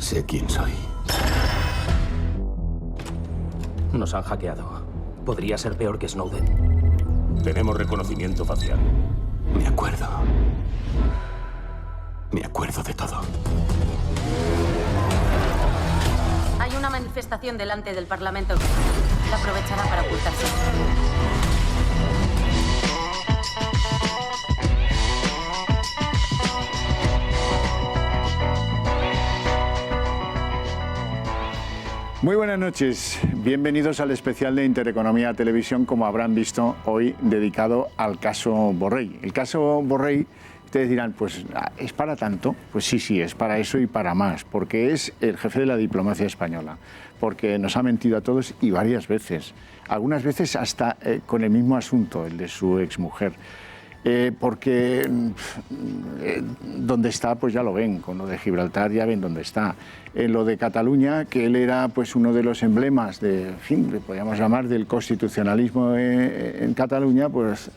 Sé quién soy. Nos han hackeado. Podría ser peor que Snowden. Tenemos reconocimiento facial. Me acuerdo. Me acuerdo de todo. Hay una manifestación delante del Parlamento. La aprovechará para ocultarse. Muy buenas noches, bienvenidos al especial de Intereconomía Televisión, como habrán visto hoy, dedicado al caso Borrell. El caso Borrell, ustedes dirán, pues ¿es para tanto? Pues sí, es para eso y para más, porque es el jefe de la diplomacia española, porque nos ha mentido a todos y varias veces, algunas veces hasta con el mismo asunto, el de su exmujer. Porque donde está, pues ya lo ven, con lo de Gibraltar ya ven dónde está. Lo de Cataluña, que él era pues uno de los emblemas de, en fin, podríamos llamar del constitucionalismo en Cataluña, pues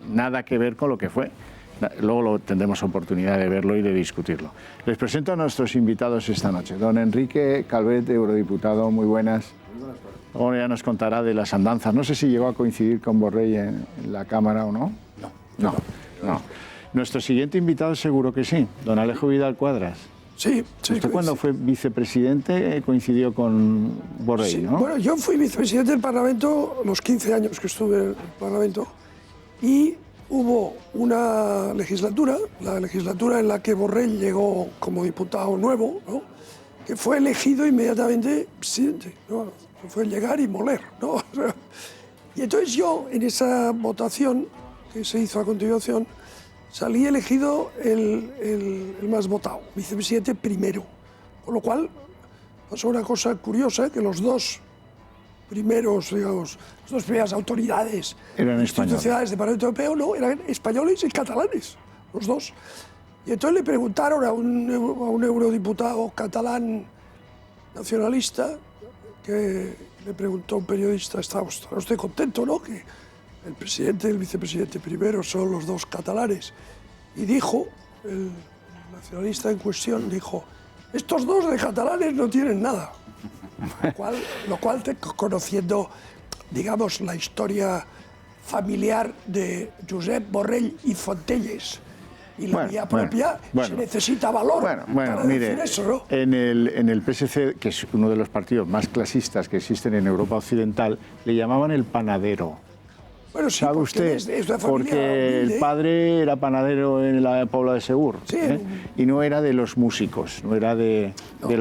nada que ver con lo que fue. Luego tendremos oportunidad de verlo y de discutirlo. Les presento a nuestros invitados esta noche. Don Enrique Calvet, eurodiputado, muy buenas. Luego ya nos contará de las andanzas. No sé si llegó a coincidir con Borrell en la Cámara o no. No. Nuestro siguiente invitado seguro que sí, don Alejo Vidal Cuadras. Sí. ¿Usted cuando fue vicepresidente coincidió con Borrell, sí, no? Bueno, yo fui vicepresidente del Parlamento los 15 años que estuve en el Parlamento y hubo una legislatura, la legislatura en la que Borrell llegó como diputado nuevo, ¿no?, que fue elegido inmediatamente presidente, ¿no? Fue llegar y moler, ¿no? Y entonces yo, en esa votación que se hizo a continuación, salí elegido el más votado, vicepresidente primero. Con lo cual pasó una cosa curiosa, que los dos primeros, digamos, las dos primeras autoridades institucionales del Parlamento Europeo no, eran españoles y catalanes, los dos. Y entonces le preguntaron a un eurodiputado catalán nacionalista, que le preguntó a un periodista, ¿está usted contento, no?, que el presidente y el vicepresidente primero son los dos catalanes? Y dijo, el nacionalista en cuestión, dijo, estos dos de catalanes no tienen nada. Lo cual conociendo, digamos, la historia familiar de Josep Borrell y Fontelles y la mía propia, se necesita valor para decir eso, ¿no? En el PSC, que es uno de los partidos más clasistas que existen en Europa Occidental, le llamaban el panadero. Bueno, sí, ¿sabe usted? Porque el padre era panadero en la Pobla de Segur, sí, y no era de los músicos, no era del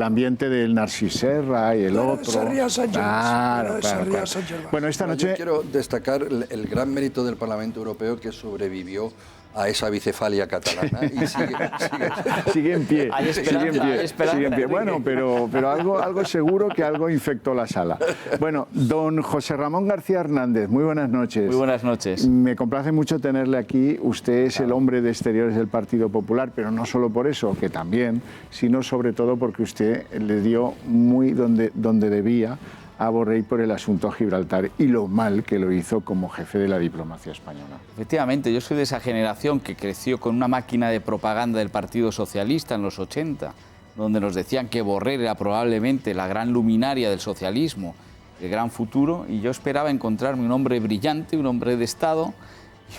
ambiente del Narcís Serra y el otro. Claro. Bueno, esta noche yo quiero destacar el gran mérito del Parlamento Europeo, que sobrevivió a esa bicefalia catalana y sigue en pie. Hay esperanza. Bueno, pero algo seguro que algo infectó la sala. Bueno, don José Ramón García Hernández, muy buenas noches. Muy buenas noches. Me complace mucho tenerle aquí. Usted es el hombre de exteriores del Partido Popular, pero no solo por eso, que también, sino sobre todo porque usted le dio muy donde debía a Borrell por el asunto Gibraltar y lo mal que lo hizo como jefe de la diplomacia española. Efectivamente, yo soy de esa generación que creció con una máquina de propaganda del Partido Socialista en los 80, donde nos decían que Borrell era probablemente la gran luminaria del socialismo, el gran futuro, y yo esperaba encontrarme un hombre brillante, un hombre de Estado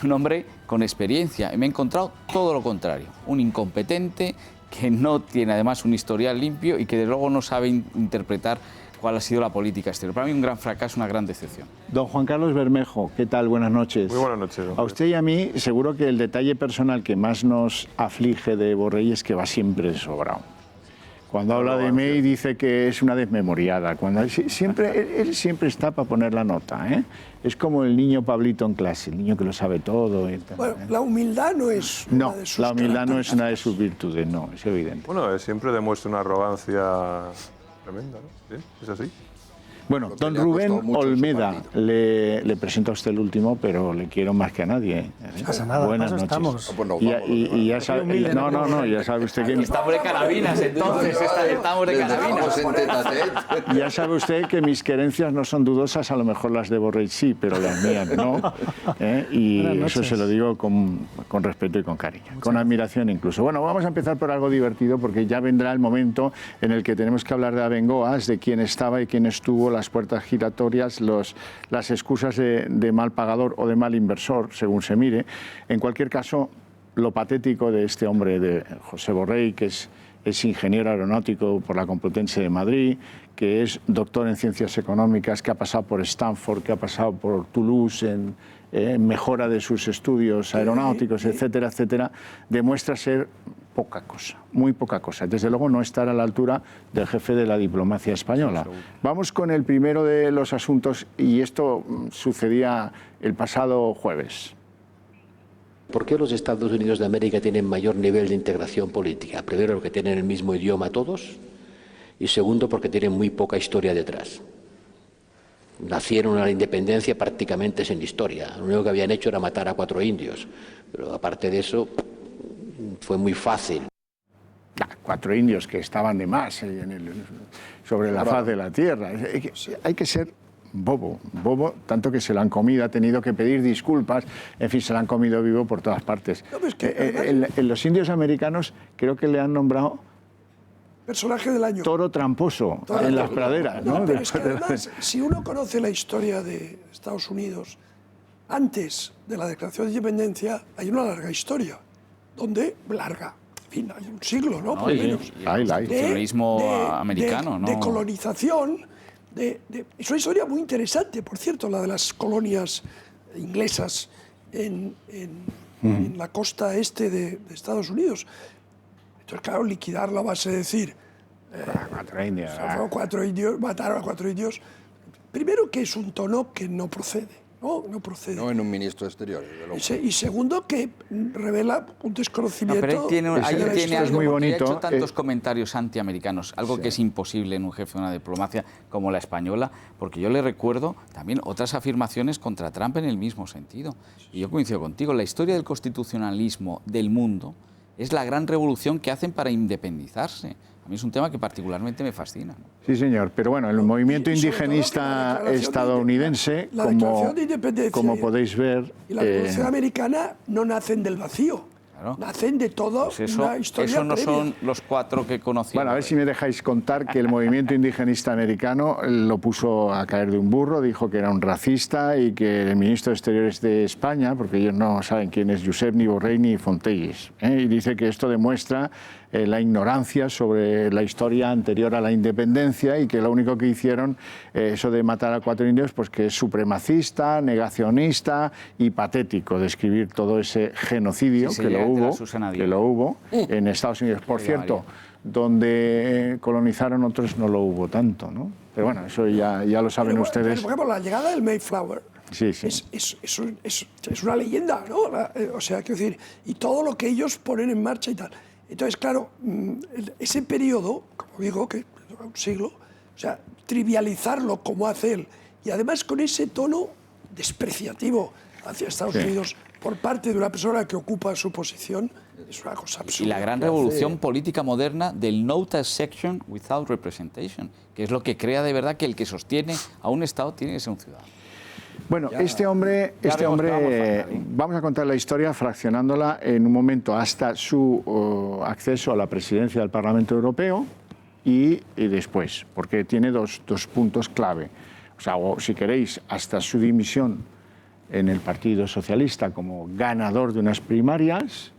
y un hombre con experiencia. Y me he encontrado todo lo contrario, un incompetente que no tiene además un historial limpio y que de luego no sabe interpretar cuál ha sido la política exterior. Para mí un gran fracaso, una gran decepción. Don Juan Carlos Bermejo, ¿qué tal? Buenas noches. Muy buenas noches. A usted y a mí, seguro que el detalle personal que más nos aflige de Borrell es que va siempre sobrado. Cuando habla de May dice que es una desmemoriada. Él siempre está para poner la nota, ¿eh? Es como el niño Pablito en clase, el niño que lo sabe todo. Bueno, la humildad no es una de sus la humildad no es una de sus virtudes, no, es evidente. Bueno, siempre demuestra una arrogancia tremenda, ¿no? ¿Sí? ¿Es así? Bueno, Lo que don le ha Rubén costado mucho en su Olmeda, partido. le presento a usted el último, pero le quiero más que a nadie. No pasa nada, Buenas para eso noches. estamos. Pues nos Y, vamos, y- y ya Aquí sabe, humilde, no, ya sabe usted que Estamos de carabinas, entonces. Estamos de Les carabinas. dejamos en tete a tete. ya sabe usted que mis querencias no son dudosas, a lo mejor las de Borrell sí, pero las mías no. Y Buenas eso noches. se lo digo con respeto y con cariño, con admiración incluso. Bueno, vamos a empezar por algo divertido porque ya vendrá el momento en el que tenemos que hablar de Abengoas, de quién estaba y quién estuvo, las puertas giratorias, las excusas de mal pagador o de mal inversor, según se mire. En cualquier caso, lo patético de este hombre, de José Borrell, que es ingeniero aeronáutico por la Complutense de Madrid, que es doctor en ciencias económicas, que ha pasado por Stanford, que ha pasado por Toulouse en mejora de sus estudios aeronáuticos, etcétera, etcétera, demuestra ser poca cosa, muy poca cosa. Desde luego no estar a la altura del jefe de la diplomacia española. Vamos con el primero de los asuntos, y esto sucedía el pasado jueves. ¿Por qué los Estados Unidos de América tienen mayor nivel de integración política? Primero, porque tienen el mismo idioma todos, y segundo, porque tienen muy poca historia detrás. Nacieron a la independencia prácticamente sin historia. Lo único que habían hecho era matar a 4 indios, pero aparte de eso fue muy fácil. 4 indios que estaban de más sobre la faz de la tierra. Hay que ser bobo, tanto que se lo han comido, ha tenido que pedir disculpas, en fin, se lo han comido vivo por todas partes. No, pero es que, en los indios americanos creo que le han nombrado personaje del año. toro tramposo en las praderas, ¿no? Pero es que además, si uno conoce la historia de Estados Unidos, antes de la declaración de independencia hay una larga historia, donde larga, en fin, hay un siglo, ¿no? Por lo menos. Hay. Nacionalismo americano, ¿no? De colonización, es una historia muy interesante, por cierto, la de las colonias inglesas en la costa este de Estados Unidos. Entonces, claro, liquidarlo a base de decir... 4 indios. fueron 4 indios, mataron a 4 indios. Primero, que es un tono que no procede, ¿no? No procede. No en un ministro de Exteriores, desde luego. Y segundo, que revela un No, desconocimiento pero él tiene, de la ahí tiene historia. algo, muy porque bonito, ha hecho tantos comentarios antiamericanos, algo Sí. que es imposible en un jefe de una diplomacia como la española, porque yo le recuerdo también otras afirmaciones contra Trump en el mismo sentido. Y yo coincido contigo, la historia del constitucionalismo del mundo es la gran revolución que hacen para independizarse. A mí es un tema que particularmente me fascina, ¿no? Sí, señor, pero bueno, el movimiento y sobre todo que indigenista la declaración estadounidense, la declaración de independencia como podéis ver... Y la Revolución Americana no nacen del vacío, Claro. nacen de toda Pues eso, una historia eso no previa. son los 4 que conocí. Bueno, a ver si me dejáis contar que el movimiento indigenista americano lo puso a caer de un burro, dijo que era un racista y que el ministro de Exteriores de España, porque ellos no saben quién es Josep, ni Borrell, ni Fontelles, y dice que esto demuestra la ignorancia sobre la historia anterior a la independencia y que lo único que hicieron, eso de matar a 4 indios, pues que es supremacista, negacionista y patético, describir todo ese genocidio Sí, que lo de la hubo, Susana que Díaz. lo hubo en Estados Unidos. Por Qué cierto, barbaridad. donde colonizaron otros no lo hubo tanto, ¿no? Pero bueno, eso ya lo saben Pero, ustedes. Por ejemplo, la llegada del Mayflower Sí, sí. es una leyenda, ¿no? O sea, quiero decir, y todo lo que ellos ponen en marcha y tal. Entonces, claro, ese periodo, como digo, que dura un siglo, o sea, trivializarlo como hace él, y además con ese tono despreciativo hacia Estados Sí. Unidos por parte de una persona que ocupa su posición, es una cosa absurda. Y la gran revolución política moderna del no taxation without representation, que es lo que crea de verdad que el que sostiene a un Estado tiene que ser un ciudadano. Bueno, este hombre, vemos que vamos fatal, ¿eh? vamos a contar la historia fraccionándola en un momento hasta su acceso a la presidencia del Parlamento Europeo y después, porque tiene dos puntos clave. O sea, o, si queréis, hasta su dimisión en el Partido Socialista como ganador de unas primarias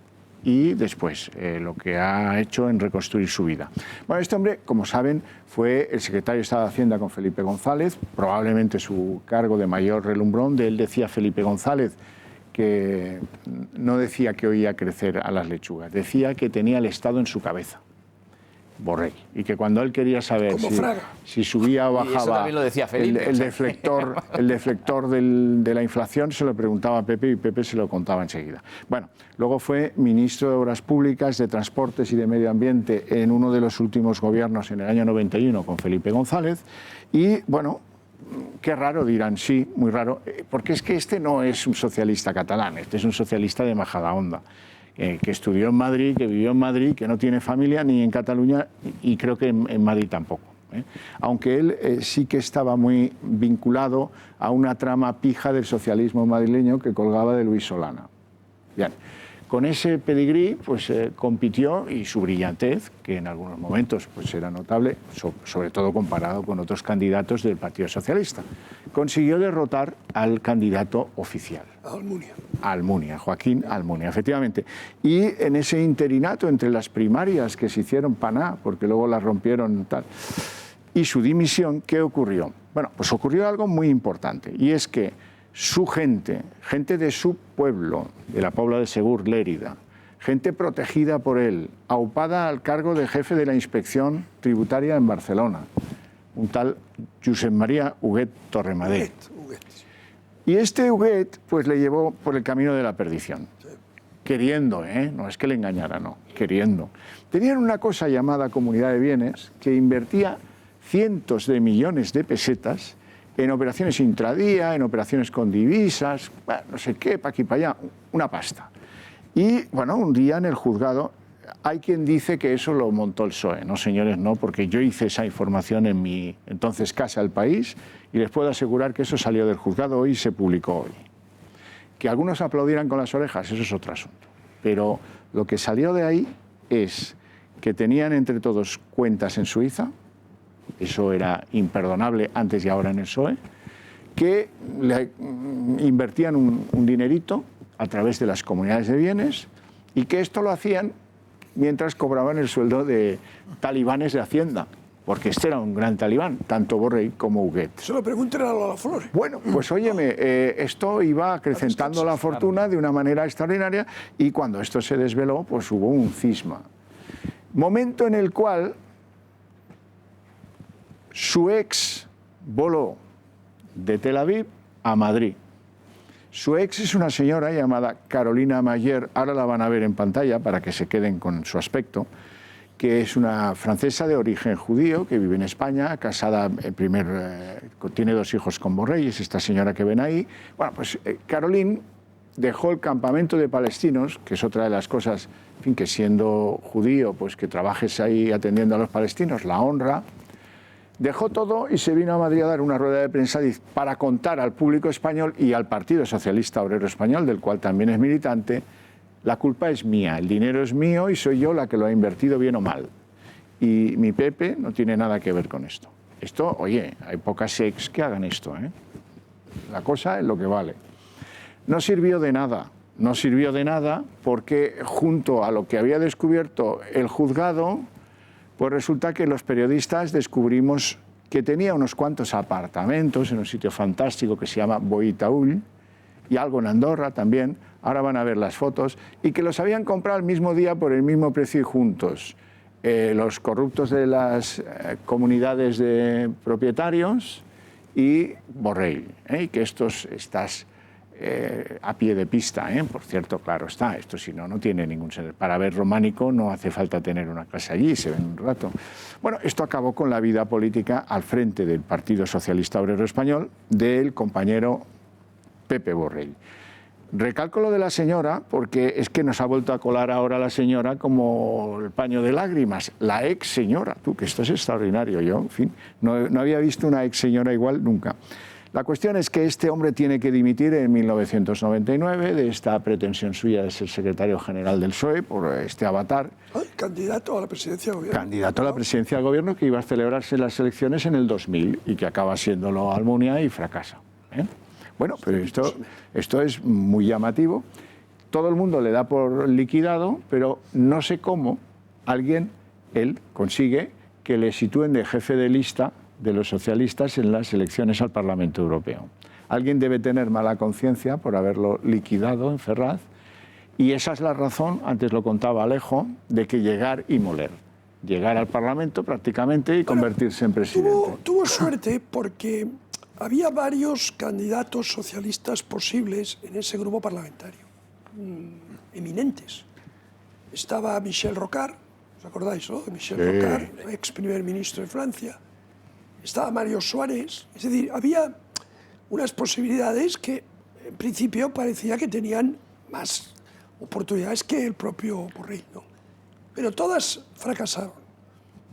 y después lo que ha hecho en reconstruir su vida. Bueno, este hombre, como saben, fue el secretario de Estado de Hacienda con Felipe González, probablemente su cargo de mayor relumbrón. De él decía Felipe González que no decía que oía crecer a las lechugas, decía que tenía el Estado en su cabeza, Borrell, y que cuando él quería saber Como Fraga. si subía o Y eso bajaba también lo decía Felipe, el o sea. deflector de la inflación, se lo preguntaba a Pepe y Pepe se lo contaba enseguida. Bueno, luego fue ministro de Obras Públicas, de Transportes y de Medio Ambiente en uno de los últimos gobiernos en el año 91 con Felipe González y, bueno, qué raro, dirán, sí, muy raro, porque es que este no es un socialista catalán, este es un socialista de Majadahonda, que estudió en Madrid, que vivió en Madrid, que no tiene familia ni en Cataluña y creo que en Madrid tampoco. Aunque él sí que estaba muy vinculado a una trama pija del socialismo madrileño que colgaba de Luis Solana. Bien. Con ese pedigrí pues, compitió y su brillantez, que en algunos momentos pues, era notable, sobre todo comparado con otros candidatos del Partido Socialista, consiguió derrotar al candidato oficial. Almunia. Almunia, Joaquín Almunia, efectivamente. Y en ese interinato entre las primarias que se hicieron paná, porque luego las rompieron tal, y su dimisión, ¿qué ocurrió? Bueno, pues ocurrió algo muy importante, y es que su gente de su pueblo, de la Pobla de Segur, Lérida, gente protegida por él, aupada al cargo de jefe de la inspección tributaria en Barcelona, un tal Josep María Huguet Torremadé. Y este Huguet pues, le llevó por el camino de la perdición, queriendo, no es que le engañara, no, queriendo. Tenían una cosa llamada Comunidad de Bienes que invertía cientos de millones de pesetas en operaciones intradía, en operaciones con divisas, bueno, no sé qué, para aquí, para allá, una pasta. Y, bueno, un día en el juzgado, hay quien dice que eso lo montó el PSOE. No, señores, no, porque yo hice esa información en mi entonces casa El País y les puedo asegurar que eso salió del juzgado hoy y se publicó hoy. Que algunos aplaudieran con las orejas, eso es otro asunto. Pero lo que salió de ahí es que tenían entre todos cuentas en Suiza, eso era imperdonable antes y ahora en el PSOE, que le invertían un dinerito a través de las comunidades de bienes y que esto lo hacían mientras cobraban el sueldo de talibanes de Hacienda, porque este era un gran talibán, tanto Borrell como Huguet. Se lo pregunten a Lola Flores. Bueno, pues óyeme, esto iba acrecentando la fortuna de una manera extraordinaria y cuando esto se desveló, pues hubo un cisma. Momento en el cual su ex voló de Tel Aviv a Madrid. Su ex es una señora llamada Carolina Mayer, ahora la van a ver en pantalla para que se queden con su aspecto, que es una francesa de origen judío que vive en España, casada, tiene 2 hijos con Borrell, es esta señora que ven ahí. Bueno, pues Caroline dejó el campamento de palestinos, que es otra de las cosas, en fin, que siendo judío, pues que trabajes ahí atendiendo a los palestinos, la honra. Dejó todo y se vino a Madrid a dar una rueda de prensa para contar al público español y al Partido Socialista Obrero Español, del cual también es militante, la culpa es mía, el dinero es mío y soy yo la que lo ha invertido bien o mal. Y mi Pepe no tiene nada que ver con esto. Esto, oye, hay pocas ex que hagan esto, ¿eh? La cosa es lo que vale. No sirvió de nada porque junto a lo que había descubierto el juzgado, pues resulta que los periodistas descubrimos que tenía unos cuantos apartamentos en un sitio fantástico que se llama Boitaúl y algo en Andorra también, ahora van a ver las fotos, y que los habían comprado el mismo día por el mismo precio y juntos. Los corruptos de las comunidades de propietarios y Borrell, y que estas a pie de pista, por cierto, claro está, esto si no, no tiene ningún sentido. Para ver románico no hace falta tener una casa allí, se ven un rato. Bueno, esto acabó con la vida política al frente del Partido Socialista Obrero Español del compañero Pepe Borrell. Recalco lo de la señora porque es que nos ha vuelto a colar ahora la señora como el paño de lágrimas, la ex señora, tú, que esto es extraordinario, yo, en fin, no había visto una ex señora igual nunca. La cuestión es que este hombre tiene que dimitir en 1999 de esta pretensión suya de ser secretario general del PSOE por este avatar. Candidato a la presidencia del gobierno. Candidato a la presidencia del gobierno que iba a celebrarse las elecciones en el 2000 y que acaba siéndolo Almunia y fracasa. Bueno, pero esto es muy llamativo. Todo el mundo le da por liquidado, pero no sé cómo él consigue que le sitúen de jefe de lista de los socialistas en las elecciones al Parlamento Europeo. Alguien debe tener mala conciencia por haberlo liquidado en Ferraz y esa es la razón, antes lo contaba Alejo, de que llegar y moler. Llegar al Parlamento prácticamente y convertirse en presidente. Tuvo suerte porque había varios candidatos socialistas posibles en ese grupo parlamentario, eminentes. Estaba Michel Rocard, ¿os acordáis, no? De Michel Rocard, ex primer ministro de Francia. estaba Mario Suárez, es decir, había unas posibilidades que en principio parecía que tenían más oportunidades que el propio Borrell, ¿no? Pero todas fracasaron.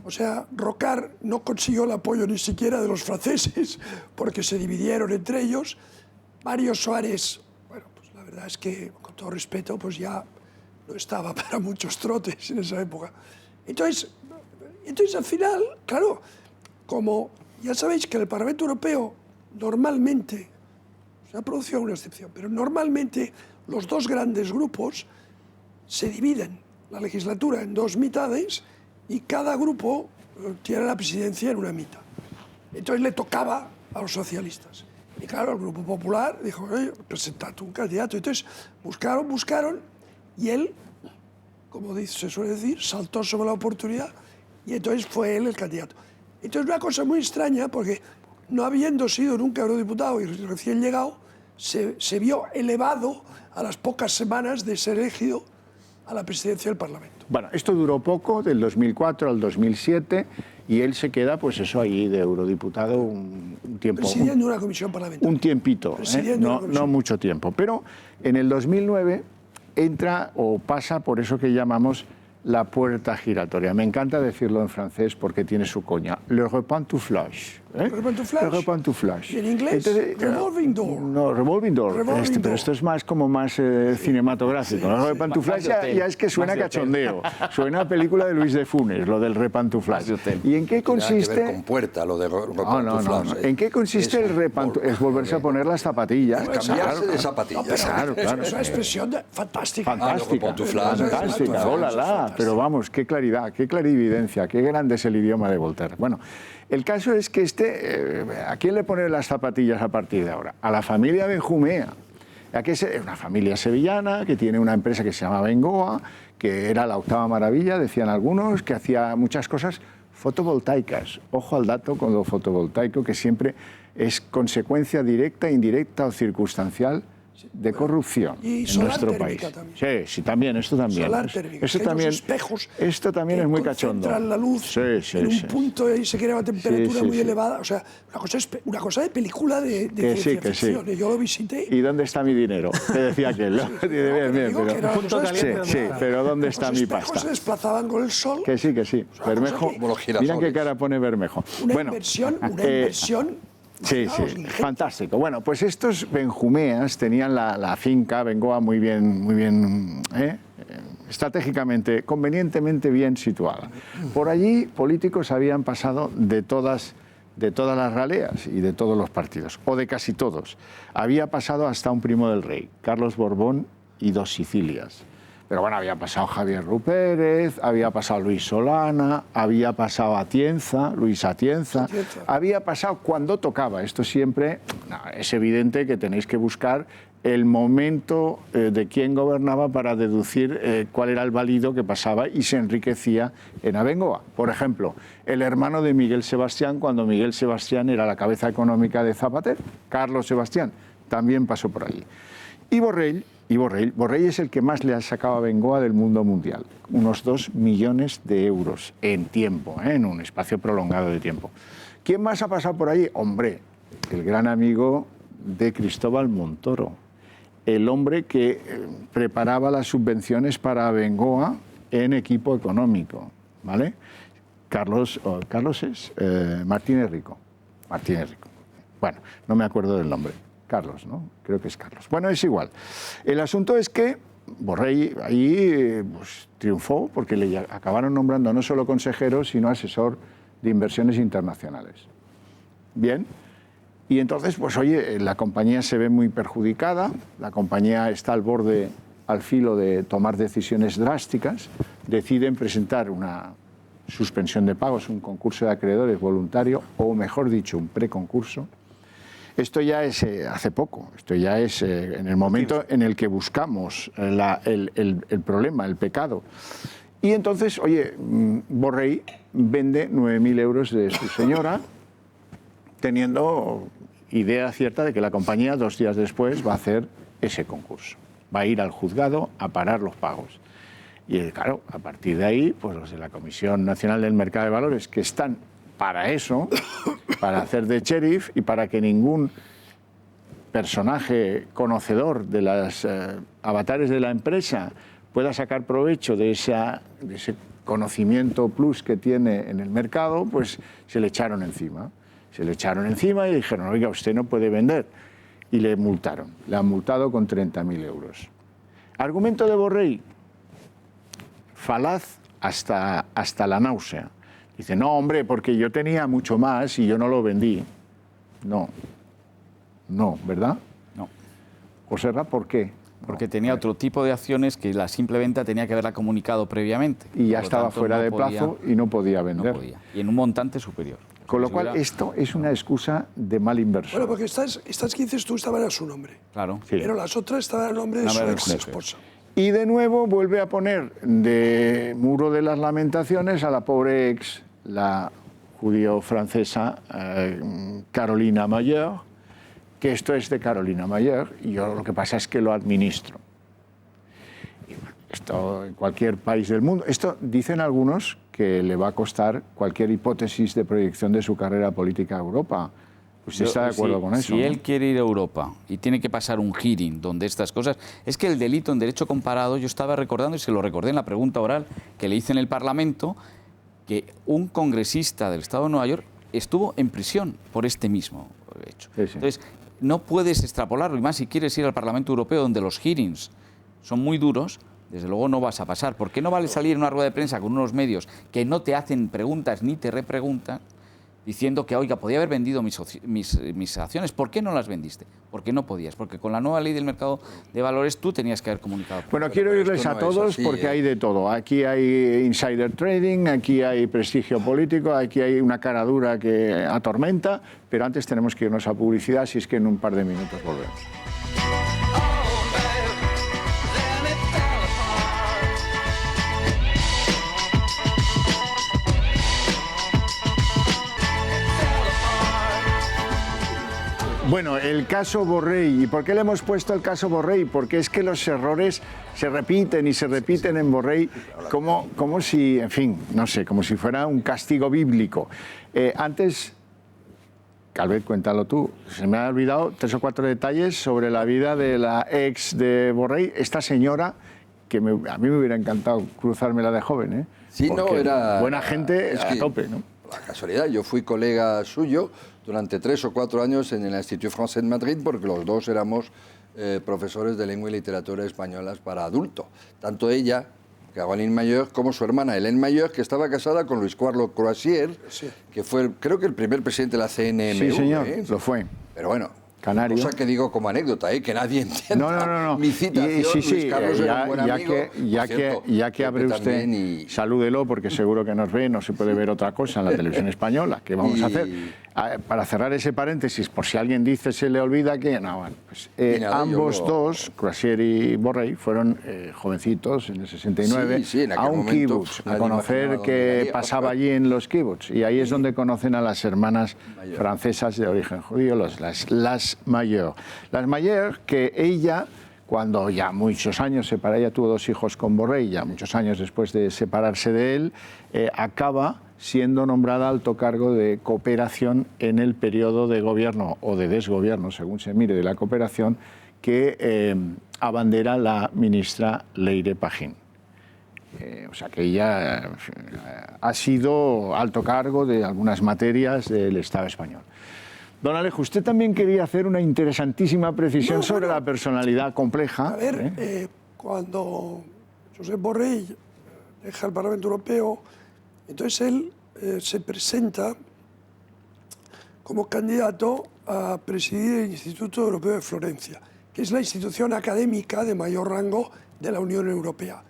O sea, Rocard no consiguió el apoyo ni siquiera de los franceses porque se dividieron entre ellos. Mario Suárez, bueno, pues la verdad es que, con todo respeto, pues ya no estaba para muchos trotes en esa época. Entonces al final, claro, como ya sabéis que en el Parlamento Europeo normalmente, se ha producido una excepción, pero normalmente los dos grandes grupos se dividen la legislatura en dos mitades y cada grupo tiene la presidencia en una mitad. Entonces le tocaba a los socialistas. Y claro, el Grupo Popular dijo, presentad un candidato. Entonces buscaron, y él, como se suele decir, saltó sobre la oportunidad y entonces fue él el candidato. Entonces una cosa muy extraña, porque no habiendo sido nunca eurodiputado y recién llegado, se vio elevado a las pocas semanas de ser elegido a la presidencia del Parlamento. Bueno, esto duró poco, del 2004 al 2007, y él se queda, pues eso, ahí de eurodiputado un tiempo. Presidiendo una comisión parlamentaria. Un tiempito, no mucho tiempo. Pero en el 2009 entra o pasa por eso que llamamos la puerta giratoria. Me encanta decirlo en francés porque tiene su coña. Le repantouflage. ¿Le repantouflage? Le repantouflage. ¿Y en inglés? Entonces, revolving door. No, revolving door. Pero esto es más como más cinematográfico. Sí, el repantouflage ya es que suena a cachondeo. Suena a película de Luis de Funes, lo del repantouflage. ¿Y en qué consiste? Tiene que ver con puerta, lo de repantouflage. No. ¿En qué consiste el repantouflage? Es volverse a poner las zapatillas. Cambiarse de zapatillas. Claro. Es una expresión fantástica. Fantástica. Hola. Pero vamos, qué claridad, qué clarividencia, qué grande es el idioma de Voltaire. Bueno, el caso es que ¿a quién le pone las zapatillas a partir de ahora? A la familia Benjumea. Es una familia sevillana que tiene una empresa que se llama Bengoa, que era la octava maravilla, decían algunos, que hacía muchas cosas fotovoltaicas. Ojo al dato con lo fotovoltaico, que siempre es consecuencia directa, indirecta o circunstancial de corrupción en nuestro país. Sí, también, esto también. Solar térmica. Esto también, espejos esto también es muy cachondo. Concentran la luz en un punto y se crea una temperatura muy elevada. O sea, una cosa de película de ciencia ficción. Yo lo visité. ¿Y dónde está mi dinero? Te decía aquel. Pero ¿dónde está mi pasta? Los espejos se desplazaban con el sol. Que sí. Bermejo. Mira qué cara pone Bermejo. Una inversión. Sí, fantástico. Bueno, pues estos benjumeas tenían la finca Bengoa muy bien estratégicamente, convenientemente bien situada. Por allí políticos habían pasado de todas las raleas y de todos los partidos, o de casi todos. Había pasado hasta un primo del rey, Carlos Borbón y dos Sicilias. Pero bueno, había pasado Javier Rupérez, había pasado Luis Solana, había pasado Luis Atienza, había pasado cuando tocaba. Esto siempre, es evidente que tenéis que buscar el momento de quién gobernaba para deducir cuál era el válido que pasaba y se enriquecía en Abengoa. Por ejemplo, el hermano de Miguel Sebastián, cuando Miguel Sebastián era la cabeza económica de Zapatero, Carlos Sebastián, también pasó por allí. Y Borrell es el que más le ha sacado a Bengoa del mundo mundial, unos 2 millones de euros en tiempo, en un espacio prolongado de tiempo. ¿Quién más ha pasado por allí? Hombre, el gran amigo de Cristóbal Montoro, el hombre que preparaba las subvenciones para Bengoa en equipo económico, ¿vale? Martínez Rico. Bueno, no me acuerdo del nombre. Carlos, ¿no? Creo que es Carlos. Bueno, es igual. El asunto es que Borrell ahí triunfó porque le acabaron nombrando no solo consejero, sino asesor de inversiones internacionales. Bien. Y entonces, pues oye, la compañía se ve muy perjudicada, la compañía está al filo de tomar decisiones drásticas, deciden presentar una suspensión de pagos, un concurso de acreedores voluntario, o mejor dicho, un preconcurso. Esto ya es hace poco, esto ya es en el momento en el que buscamos el problema, el pecado. Y entonces, oye, Borrell vende 9.000 euros de su señora, teniendo idea cierta de que la compañía 2 días después va a hacer ese concurso. Va a ir al juzgado a parar los pagos. Y claro, a partir de ahí, pues los de la Comisión Nacional del Mercado de Valores, que están para eso, para hacer de sheriff y para que ningún personaje conocedor de las avatares de la empresa pueda sacar provecho de ese conocimiento plus que tiene en el mercado, pues se le echaron encima. Se le echaron encima y dijeron, oiga, usted no puede vender. Y le multaron. Le han multado con 30.000 euros. Argumento de Borrell, falaz hasta la náusea. Dice, no, hombre, porque yo tenía mucho más y yo no lo vendí. No, ¿verdad? No. Joserra, ¿por qué? Porque tenía otro tipo de acciones que la simple venta tenía que haberla comunicado previamente. Y ya estaba fuera de plazo y no podía vender. No podía. Y en un montante superior. Con lo cual, esto es una excusa de mal inversor. Bueno, porque estas que dices tú estaban a su nombre. Claro. Sí. Pero las otras estaban a nombre de su ex esposa. Y de nuevo vuelve a poner de muro de las lamentaciones a la pobre ex, la judío-francesa Carolina Mayer, que esto es de Carolina Mayer, y yo lo que pasa es que lo administro. Y bueno, esto en cualquier país del mundo. Esto dicen algunos que le va a costar cualquier hipótesis de proyección de su carrera política a Europa. ¿Usted está de acuerdo con eso? Si él quiere ir a Europa y tiene que pasar un hearing donde estas cosas... Es que el delito en derecho comparado, yo estaba recordando, y se lo recordé en la pregunta oral que le hice en el Parlamento, que un congresista del Estado de Nueva York estuvo en prisión por este mismo hecho. Sí, sí. Entonces, no puedes extrapolarlo, y más si quieres ir al Parlamento Europeo, donde los hearings son muy duros, desde luego no vas a pasar. ¿Por qué no vale salir en una rueda de prensa con unos medios que no te hacen preguntas ni te repreguntan, diciendo que, oiga, podía haber vendido mis acciones? ¿Por qué no las vendiste? Porque no podías, porque con la nueva ley del mercado de valores tú tenías que haber comunicado. Bueno, quiero oírles a todos porque hay de todo. Aquí hay insider trading, aquí hay prestigio político, aquí hay una cara dura que atormenta, pero antes tenemos que irnos a publicidad, si es que en un par de minutos volvemos. Bueno, el caso Borrell. ¿Y por qué le hemos puesto el caso Borrell? Porque es que los errores se repiten y se repiten en Borrell como si, en fin, no sé, como si fuera un castigo bíblico. Antes, Calvet, cuéntalo tú, se me han olvidado 3 o 4 detalles sobre la vida de la ex de Borrell, esta señora que a mí me hubiera encantado cruzármela de joven, ¿eh? Sí, no, era... buena gente es a tope, ¿no? La casualidad, yo fui colega suyo durante 3 o 4 años en el Institut Français de Madrid, porque los dos éramos profesores de lengua y literatura españolas para adultos. Tanto ella, Caroline Mayer, como su hermana Hélène Mayer, que estaba casada con Luis Carlos Croisier, sí, que fue, creo que el primer presidente de la CNMV. Sí, señor, lo fue. Pero bueno, Canario. Cosa que digo como anécdota, que nadie entienda. No. Mi citación, sí, Luis Carlos era un buen amigo. Ya que abre usted, salúdelo, porque seguro que nos ve, no se puede ver otra cosa en la televisión española. ¿Qué vamos a hacer? Para cerrar ese paréntesis, por si alguien dice se le olvida que... No, bueno, pues, ambos dos, Croisier y Borrell, fueron jovencitos en el 69 a un kibutz, a conocer qué pasaba allí en los kibutz. Y ahí es donde conocen a las hermanas francesas de origen judío, las Mayer. Las Mayer, que ella, cuando ya muchos años separa, ella tuvo 2 hijos con Borrell, ya muchos años después de separarse de él, acaba siendo nombrada alto cargo de cooperación en el periodo de gobierno o de desgobierno, según se mire, de la cooperación, que abandera la ministra Leire Pagín. O sea que ella ha sido alto cargo de algunas materias del Estado español. Don Alejo, usted también quería hacer una interesantísima precisión sobre la personalidad compleja. A ver, cuando Josep Borrell deja el Parlamento Europeo, entonces él se presenta como candidato a presidir el Instituto Europeo de Florencia, que es la institución académica de mayor rango de la Unión Europea.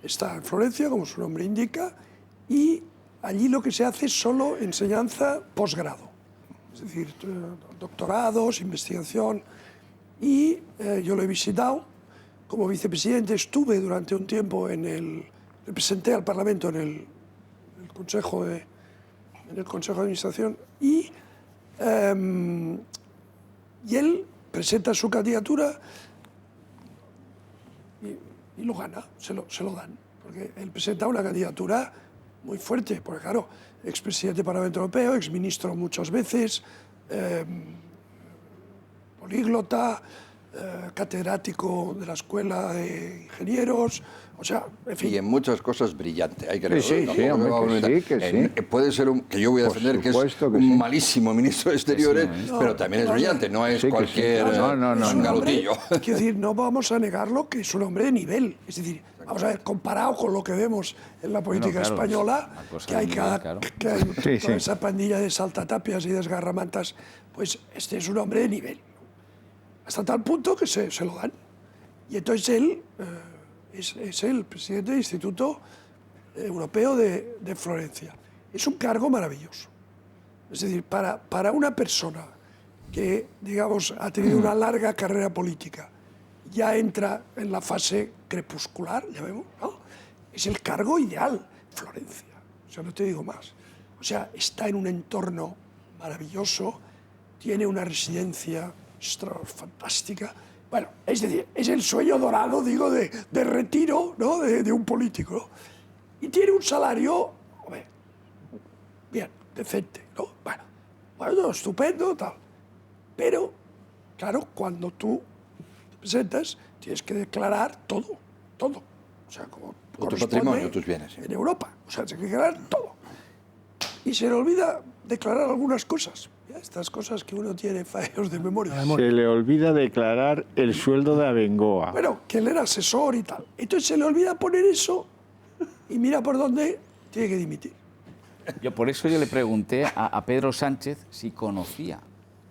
Está en Florencia, como su nombre indica, y allí lo que se hace es solo enseñanza posgrado. Es decir, doctorados, investigación, y yo lo he visitado como vicepresidente. Estuve durante un tiempo representé al Parlamento en el Consejo de Administración, y él presenta su candidatura y lo gana, se lo dan, porque él presenta una candidatura muy fuerte, porque claro, expresidente del Parlamento Europeo, exministro muchas veces, políglota, catedrático de la Escuela de Ingenieros, o sea, en fin. Y en muchas cosas brillante, hay que Sí, recordar. sí, hombre, que sí. Puede ser que yo voy a defender que es un malísimo ministro de Exteriores, pero también es brillante, no es cualquier garotillo. Quiero decir, no vamos a negarlo que es un hombre de nivel. Es decir, vamos a ver, comparado con lo que vemos en la política española, que hay, que hay toda esa pandilla de saltatapias y desgarramantas, pues este es un hombre de nivel. Hasta tal punto que se lo dan. Y entonces él es el presidente del Instituto Europeo de Florencia. Es un cargo maravilloso. Es decir, para una persona que, digamos, ha tenido una larga carrera política, ya entra en la fase crepuscular, ya vemos, ¿no? Es el cargo ideal, Florencia. O sea, no te digo más. O sea, está en un entorno maravilloso, tiene una residencia fantástica. Bueno, es decir, es el sueño dorado, digo, de retiro, ¿no? de un político, ¿no? Y tiene un salario, hombre, bien, decente, ¿no? Bueno, estupendo, tal. Pero, claro, cuando tú te presentas, tienes que declarar todo. O sea, como tu patrimonio, tus bienes. Sí. En Europa. O sea, tienes que declarar todo. Y se le olvida declarar algunas cosas. Estas cosas que uno tiene fallos de memoria. Se le olvida declarar el sueldo de Abengoa. Bueno, que él era asesor y tal. Entonces se le olvida poner eso y mira por dónde tiene que dimitir. Por eso yo le pregunté a Pedro Sánchez si conocía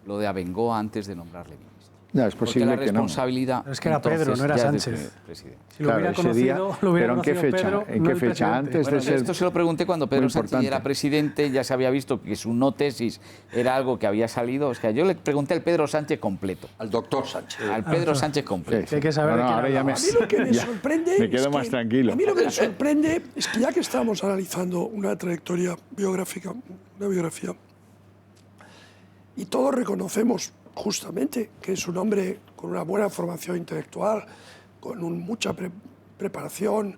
lo de Abengoa antes de nombrarle ministro. No, es posible porque la responsabilidad. Pero es que era Pedro, no era Sánchez. Si lo hubiera conocido, lo hubiera conocido Pedro, ¿en qué fecha? Antes de ser... Esto se lo pregunté cuando Pedro Sánchez era presidente, ya se había visto que su no tesis era algo que había salido. O sea, yo le pregunté al Pedro Sánchez completo. Al doctor Sánchez. Al Pedro Sánchez completo. Sí. Hay que saber ahora ya a mí lo que me sorprende me quedo más tranquilo. A mí lo que me sorprende es que ya que estamos analizando una trayectoria biográfica, una biografía, y todos reconocemos justamente que es un hombre con una buena formación intelectual, con mucha preparación,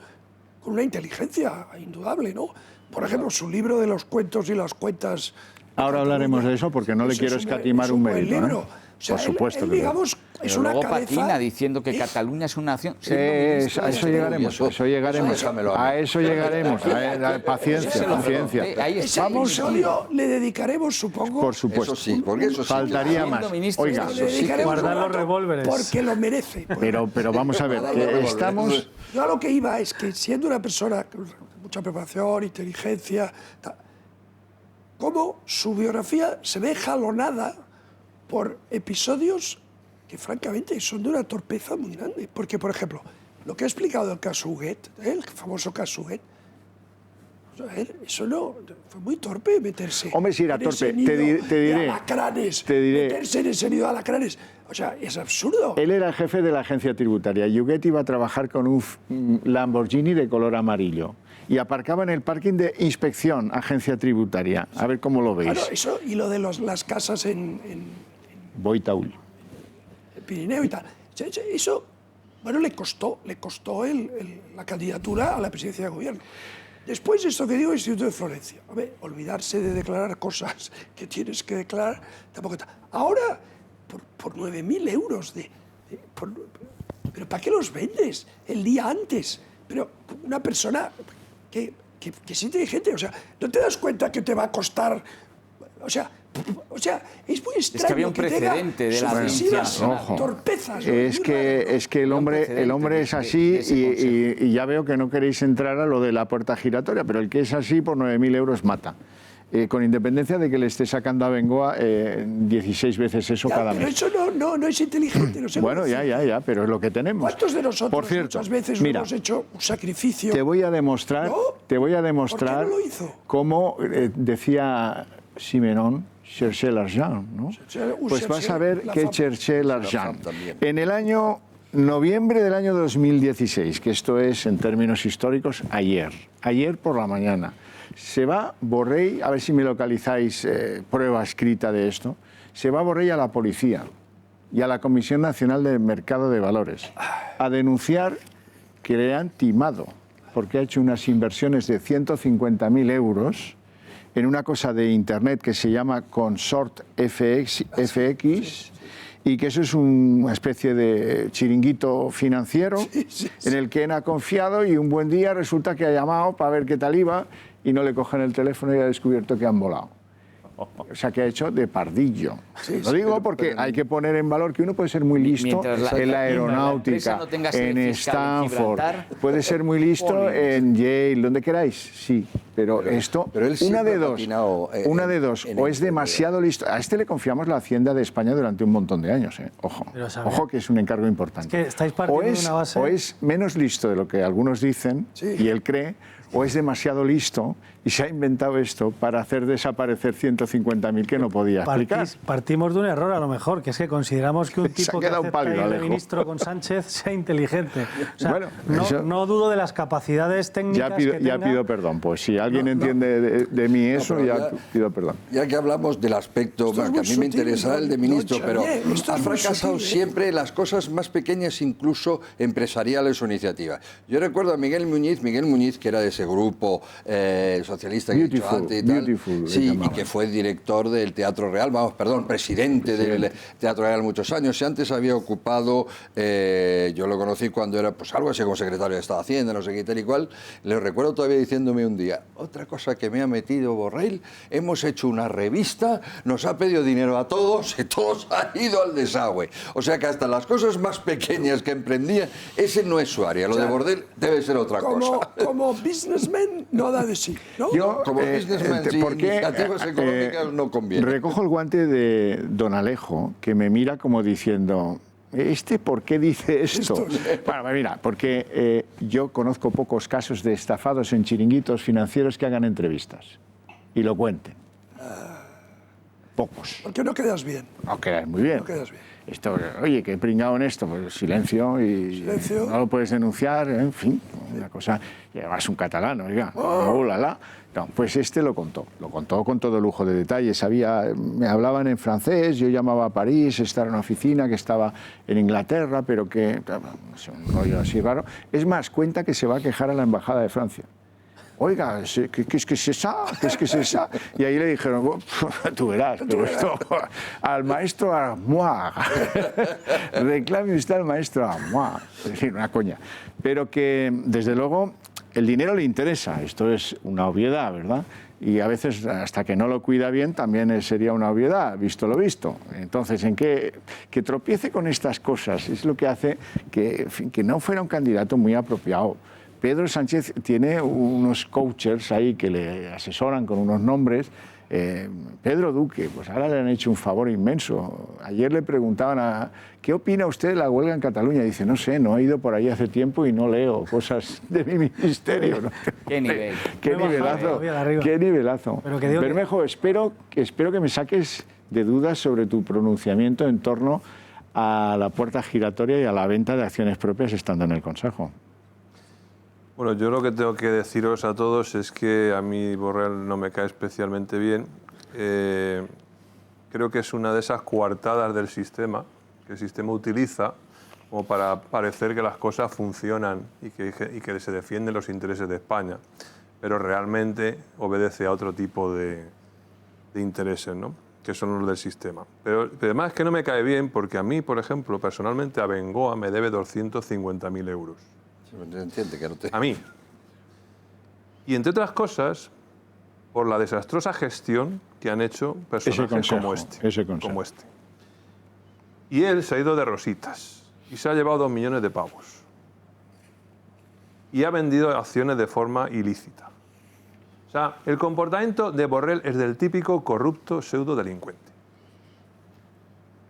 con una inteligencia indudable, ¿no? Por ejemplo, su libro de los cuentos y las cuentas... Ahora hablaremos de eso porque no le quiero escatimar un mérito. Libro. O sea, por supuesto. Él, digamos, es una luego cabeza... patina diciendo que Cataluña es una nación. Sí, a eso llegaremos. A eso llegaremos. Paciencia. Ese episodio le dedicaremos, supongo... Por supuesto. Eso sí, porque eso sí. Faltaría más. Oiga, guardar los revólveres. Porque lo merece. Pero vamos a ver, estamos... Yo a lo que iba es que siendo una persona con mucha preparación, inteligencia, cómo su biografía se ve jalonada por episodios que francamente son de una torpeza muy grande. Porque, por ejemplo, lo que ha explicado del caso Huguet, el famoso caso Huguet, eso no, fue muy torpe meterse. Hombre, si era torpe, te diré. Meterse en ese nido de alacranes. O sea, es absurdo. Él era jefe de la agencia tributaria y Huguet iba a trabajar con un Lamborghini de color amarillo. Y aparcaba en el parking de inspección, agencia tributaria. A ver cómo lo veis. Claro, eso y lo de las casas en Boitaúl. El Pirineo y tal. Eso, bueno, le costó la candidatura a la presidencia de gobierno. Después, esto que digo, el Instituto de Florencia. A ver, olvidarse de declarar cosas que tienes que declarar, tampoco está. Ahora, por 9.000 euros ¿pero para qué los vendes el día antes? Pero una persona que es inteligente, o sea, ¿no te das cuenta que te va a costar? O sea, es muy extraño. Es que había un precedente de la torpezas. Es que el hombre es así y ya veo que no queréis entrar a lo de la puerta giratoria, pero el que es así por 9.000 euros mata. Con independencia de que le esté sacando a Bengoa 16 veces eso cada mes. Pero eso no es inteligente. No sé bueno, ya, pero es lo que tenemos. ¿Cuántos de nosotros por cierto, muchas veces hemos hecho un sacrificio? Te voy a demostrar ¿Por qué no lo hizo? Cómo decía Simenon, cherchez l'argent, ¿no? Pues vas a ver que cherchez l'argent. En el año noviembre del año 2016, que esto es en términos históricos ayer por la mañana, se va Borrell, a ver si me localizáis prueba escrita de esto, se va Borrell a la policía y a la Comisión Nacional del Mercado de Valores a denunciar que le han timado porque ha hecho unas inversiones de 150.000 euros en una cosa de Internet que se llama Consort FX, y que eso es una especie de chiringuito financiero en el que él ha confiado, y un buen día resulta que ha llamado para ver qué tal iba y no le cogen el teléfono y ha descubierto que han volado. O sea, que ha hecho de pardillo. Lo digo porque hay que poner en valor que uno puede ser muy listo en la aeronáutica, en Stanford, puede ser muy listo en Yale, donde queráis, sí. Pero esto, una de dos, o es demasiado listo. A este le confiamos la Hacienda de España durante un montón de años, ojo, ojo, que es un encargo importante. Es que estáis partiendo de una base... O es menos listo de lo que algunos dicen, y él cree, o es demasiado listo y se ha inventado esto para hacer desaparecer 150.000 que no podía explicar. Partimos de un error, a lo mejor, que es que consideramos que un tipo que acepta ir de ministro con Sánchez sea inteligente. O sea, bueno, no dudo de las capacidades técnicas que tenga. Ya pido perdón, pues si alguien entiende de mí eso, ya pido perdón. Ya que hablamos del aspecto, que a mí me interesa el de ministro, pero ha fracasado siempre las cosas más pequeñas, incluso empresariales o iniciativas. Yo recuerdo a Miguel Muñiz, que era de ese grupo socialista que he dicho antes y tal, y que fue director del Teatro Real, presidente del Teatro Real muchos años, y antes había ocupado, yo lo conocí cuando era pues algo así como secretario de Estado de Hacienda, no sé qué tal y cual, le recuerdo todavía diciéndome un día, otra cosa que me ha metido Borrell, hemos hecho una revista, nos ha pedido dinero a todos y todos han ido al desagüe. O sea que hasta las cosas más pequeñas que emprendía, ese no es su área, lo de Borrell debe ser otra cosa. Como businessman no da de sí, ¿no? Yo, como businessman, iniciativas económicas no conviene. Recojo el guante de don Alejo, que me mira como diciendo, ¿por qué dice esto? Bueno, mira, porque yo conozco pocos casos de estafados en chiringuitos financieros que hagan entrevistas y lo cuenten. Pocos. Porque no quedas bien. No quedas muy bien. No quedas bien. Oye, que he pringado en esto, pues silencio y no lo puedes denunciar, en fin, una cosa, y además un catalán, oiga, No, pues este lo contó con todo lujo de detalles. Me hablaban en francés, yo llamaba a París, estaba en una oficina que estaba en Inglaterra, pero que, no sé, un rollo así raro. Es más, cuenta que se va a quejar a la Embajada de Francia. Oiga, ¿qué es que es esa? ¿Qué es que es esa? Y ahí le dijeron, tú verás, pero esto, al maestro Armois, reclame usted al maestro Armois. Es decir, una coña. Pero que, desde luego, el dinero le interesa. Esto es una obviedad, ¿verdad? Y a veces, hasta que no lo cuida bien, también sería una obviedad, visto lo visto. Entonces, que tropiece con estas cosas es lo que hace que no fuera un candidato muy apropiado. Pedro Sánchez tiene unos coaches ahí que le asesoran con unos nombres. Pedro Duque, pues ahora le han hecho un favor inmenso. Ayer le preguntaban ¿qué opina usted de la huelga en Cataluña? Y dice, no sé, no he ido por ahí hace tiempo y no leo cosas de mi ministerio. ¿No? ¿Qué nivel? ¿Qué nivelazo? ¿Qué nivelazo? Bermejo, espero que me saques de dudas sobre tu pronunciamiento en torno a la puerta giratoria y a la venta de acciones propias estando en el Consejo. Bueno, yo lo que tengo que deciros a todos es que a mí Borrell no me cae especialmente bien. Creo que es una de esas coartadas del sistema, que el sistema utiliza como para parecer que las cosas funcionan y que se defienden los intereses de España, pero realmente obedece a otro tipo de intereses, ¿no? Que son los del sistema. Pero además es que no me cae bien porque a mí, por ejemplo, personalmente a Bengoa me debe 250.000 euros. A mí. Y entre otras cosas, por la desastrosa gestión que han hecho personajes como este. Y él se ha ido de rositas y se ha llevado 2 millones de pavos. Y ha vendido acciones de forma ilícita. O sea, el comportamiento de Borrell es del típico corrupto pseudodelincuente.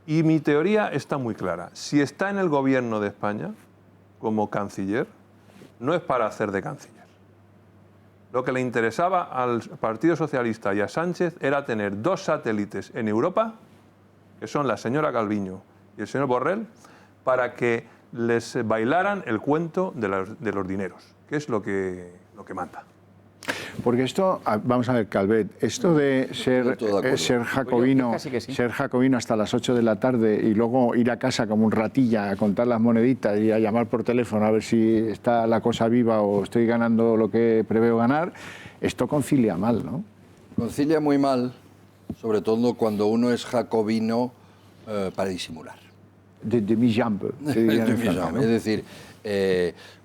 Y mi teoría está muy clara. Si está en el gobierno de España como canciller, no es para hacer de canciller. Lo que le interesaba al Partido Socialista y a Sánchez era tener 2 satélites en Europa, que son la señora Calviño y el señor Borrell, para que les bailaran el cuento de los dineros, que es lo que manda. Porque esto, vamos a ver, Calvet, esto de ser jacobino, ser jacobino hasta las 8 de la tarde y luego ir a casa como un ratilla a contar las moneditas y a llamar por teléfono a ver si está la cosa viva o estoy ganando lo que preveo ganar, esto concilia mal, ¿no? Concilia muy mal, sobre todo cuando uno es jacobino para disimular. De mi jambe. Es decir,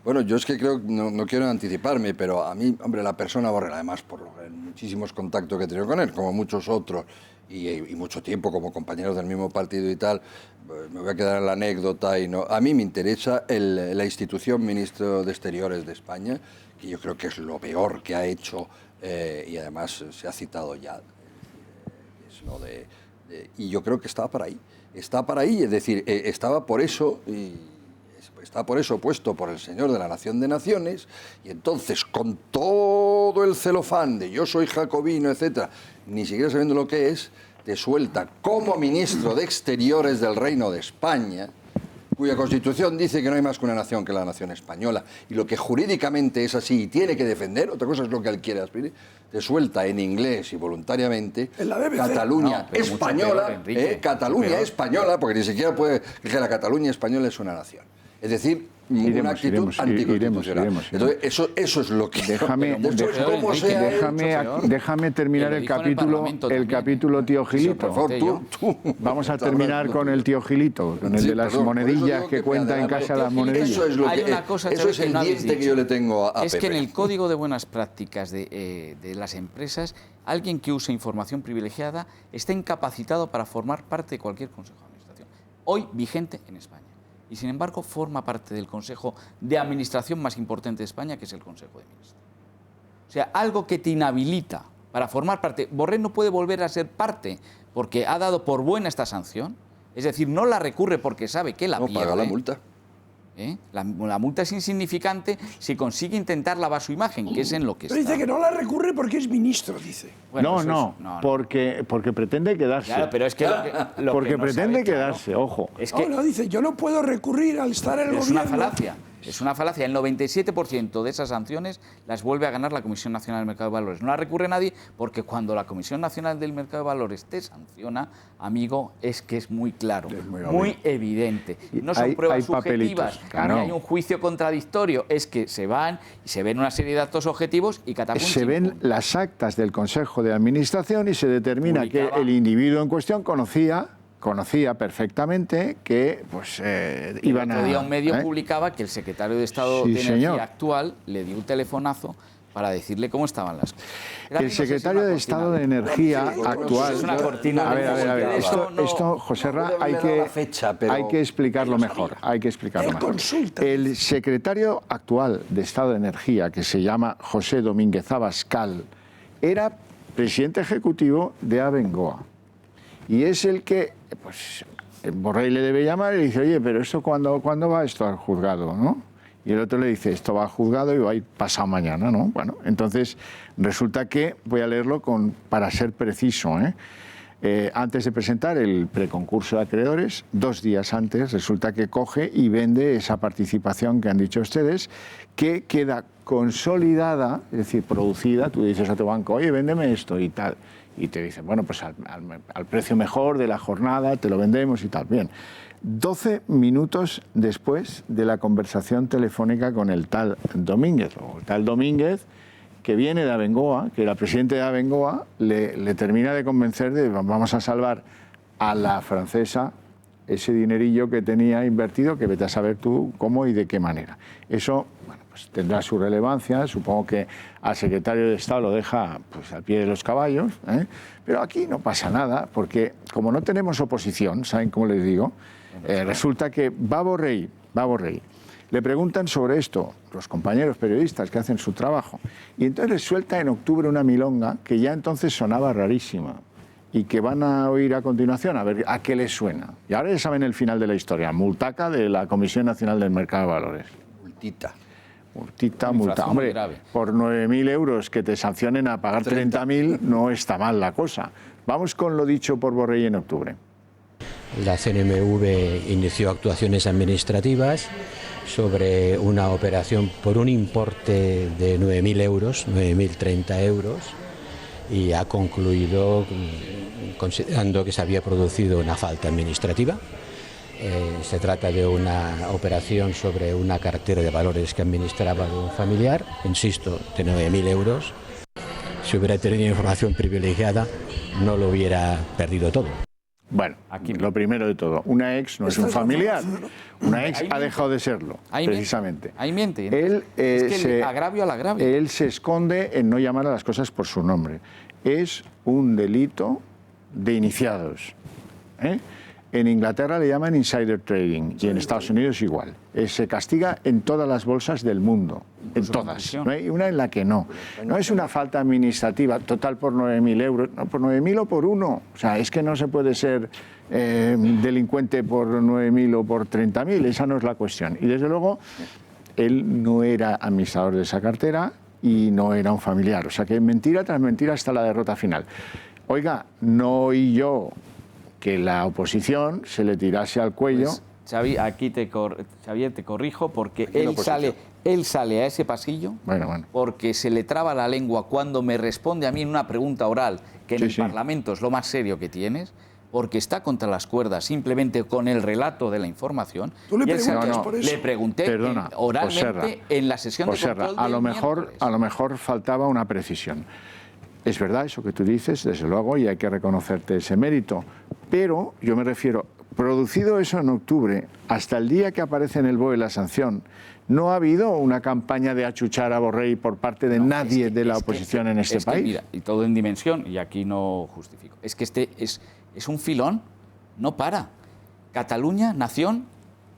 bueno, yo es que creo, no quiero anticiparme, pero a mí, hombre, la persona Borrell, además por los muchísimos contactos que he tenido con él, como muchos otros, y mucho tiempo como compañeros del mismo partido y tal, pues me voy a quedar en la anécdota y no. A mí me interesa la institución Ministro de Exteriores de España, que yo creo que es lo peor que ha hecho, y además se ha citado ya, es lo y yo creo que estaba para ahí. Está para ahí, es decir, estaba por eso, y está por eso puesto por el señor de la Nación de Naciones, y entonces con todo el celofán de yo soy jacobino, etcétera, ni siquiera sabiendo lo que es, te suelta como ministro de Exteriores del Reino de España, cuya Constitución dice que no hay más que una nación que la nación española, y lo que jurídicamente es así y tiene que defender, otra cosa es lo que él quiere aspirar, te suelta en inglés y voluntariamente Cataluña española, Cataluña española, porque ni siquiera puede que la Cataluña española es una nación. Es decir, una actitud anticonstitucional. Entonces, eso es lo que... Déjame terminar el capítulo tío Gilito. Por favor, tú. Vamos a terminar con el tío Gilito, con el de las monedillas que cuenta en casa las monedillas. Eso es el diente que yo le tengo a Pepe. Es que en el Código de Buenas Prácticas de las empresas, alguien que use información privilegiada está incapacitado para formar parte de cualquier consejo de administración. Hoy vigente en España. Y, sin embargo, forma parte del Consejo de Administración más importante de España, que es el Consejo de Ministros. O sea, algo que te inhabilita para formar parte. Borrell no puede volver a ser parte porque ha dado por buena esta sanción. Es decir, no la recurre porque sabe que la pierde. No paga la multa. La multa es insignificante si consigue intentar lavar su imagen, que es en lo que está. Pero dice que no la recurre porque es ministro, dice. Bueno, no, porque pretende quedarse. Claro, pero es que porque pretende quedarse, ojo. Es que no, dice, yo no puedo recurrir al estar en el gobierno. Es una falacia. Es una falacia. El 97% de esas sanciones las vuelve a ganar la Comisión Nacional del Mercado de Valores. No la recurre nadie porque cuando la Comisión Nacional del Mercado de Valores te sanciona, amigo, es que es muy claro, muy evidente. No son pruebas subjetivas, ni hay un juicio contradictorio. Es que se van y se ven una serie de datos objetivos y catapum. Se ven las actas del Consejo de Administración y se determina que el individuo en cuestión conocía perfectamente que pues, iban a... El otro día un medio publicaba que el secretario de Estado de Energía actual le dio un telefonazo para decirle cómo estaban las cosas. El secretario de Estado de Energía actual... Es una cortina. A ver. Esto, Joserra, hay que explicarlo mejor. El secretario actual de Estado de Energía, que se llama José Domínguez Abascal, era presidente ejecutivo de Abengoa. Y es el que, pues, Borrell le debe llamar y le dice, oye, pero esto ¿cuándo va esto al juzgado, no? Y el otro le dice, esto va al juzgado y va a ir pasado mañana, ¿no? Bueno, entonces resulta que, voy a leerlo para ser preciso, antes de presentar el preconcurso de acreedores, 2 días antes, resulta que coge y vende esa participación que han dicho ustedes, que queda consolidada, es decir, producida. Tú dices a tu banco, oye, véndeme esto y tal. Y te dicen, bueno, pues al precio mejor de la jornada te lo vendemos y tal. Bien, 12 minutos después de la conversación telefónica con el tal Domínguez, que viene de Abengoa, que era presidente de Abengoa, le termina de convencer de vamos a salvar a la francesa ese dinerillo que tenía invertido, que vete a saber tú cómo y de qué manera. Eso, bueno, pues tendrá su relevancia. Supongo que al secretario de Estado lo deja pues, al pie de los caballos, pero aquí no pasa nada, porque como no tenemos oposición, ¿saben cómo les digo? Resulta que va Borrell. Le preguntan sobre esto los compañeros periodistas que hacen su trabajo, y entonces les suelta en octubre una milonga que ya entonces sonaba rarísima y que van a oír a continuación a ver a qué les suena. Y ahora ya saben el final de la historia, multaca de la Comisión Nacional del Mercado de Valores. Multa. Hombre, por 9.000 euros que te sancionen a pagar 30.000 no está mal la cosa. Vamos con lo dicho por Borrell en octubre. La CNMV inició actuaciones administrativas sobre una operación por un importe de 9.000 euros, 9.030 euros, y ha concluido considerando que se había producido una falta administrativa. Se trata de una operación sobre una cartera de valores que administraba un familiar, insisto, de 9.000 euros. Si hubiera tenido información privilegiada, no lo hubiera perdido todo. Bueno, aquí lo primero de todo, una ex no es un familiar, una ex ha dejado de serlo, precisamente. Ahí miente. Él, es que el agravio al agravio. Él se esconde en no llamar a las cosas por su nombre. Es un delito de iniciados. En Inglaterra le llaman insider trading y en Estados Unidos igual. Se castiga en todas las bolsas del mundo, en todas. No hay una en la que no. No es una falta administrativa total por 9.000 euros, no, por 9.000 o por uno. O sea, es que no se puede ser delincuente por 9.000 o por 30.000, esa no es la cuestión. Y desde luego, él no era administrador de esa cartera y no era un familiar. O sea que mentira tras mentira hasta la derrota final. Oiga, no oí yo que la oposición se le tirase al cuello. Pues, Xavi, aquí Xavier, te corrijo, porque él sale a ese pasillo porque se le traba la lengua cuando me responde a mí en una pregunta oral, que en el Parlamento es lo más serio que tienes, porque está contra las cuerdas simplemente con el relato de la información. ¿Tú le preguntas por eso? Le pregunté oralmente en la sesión de control del miércoles. A lo mejor faltaba una precisión. Es verdad eso que tú dices, desde luego, y hay que reconocerte ese mérito. Pero yo me refiero, producido eso en octubre, hasta el día que aparece en el BOE la sanción, no ha habido una campaña de achuchar a Borrell por parte de nadie de la oposición en este país. Mira, y todo en dimensión, y aquí no justifico. Es que este es un filón, no para. Cataluña, nación,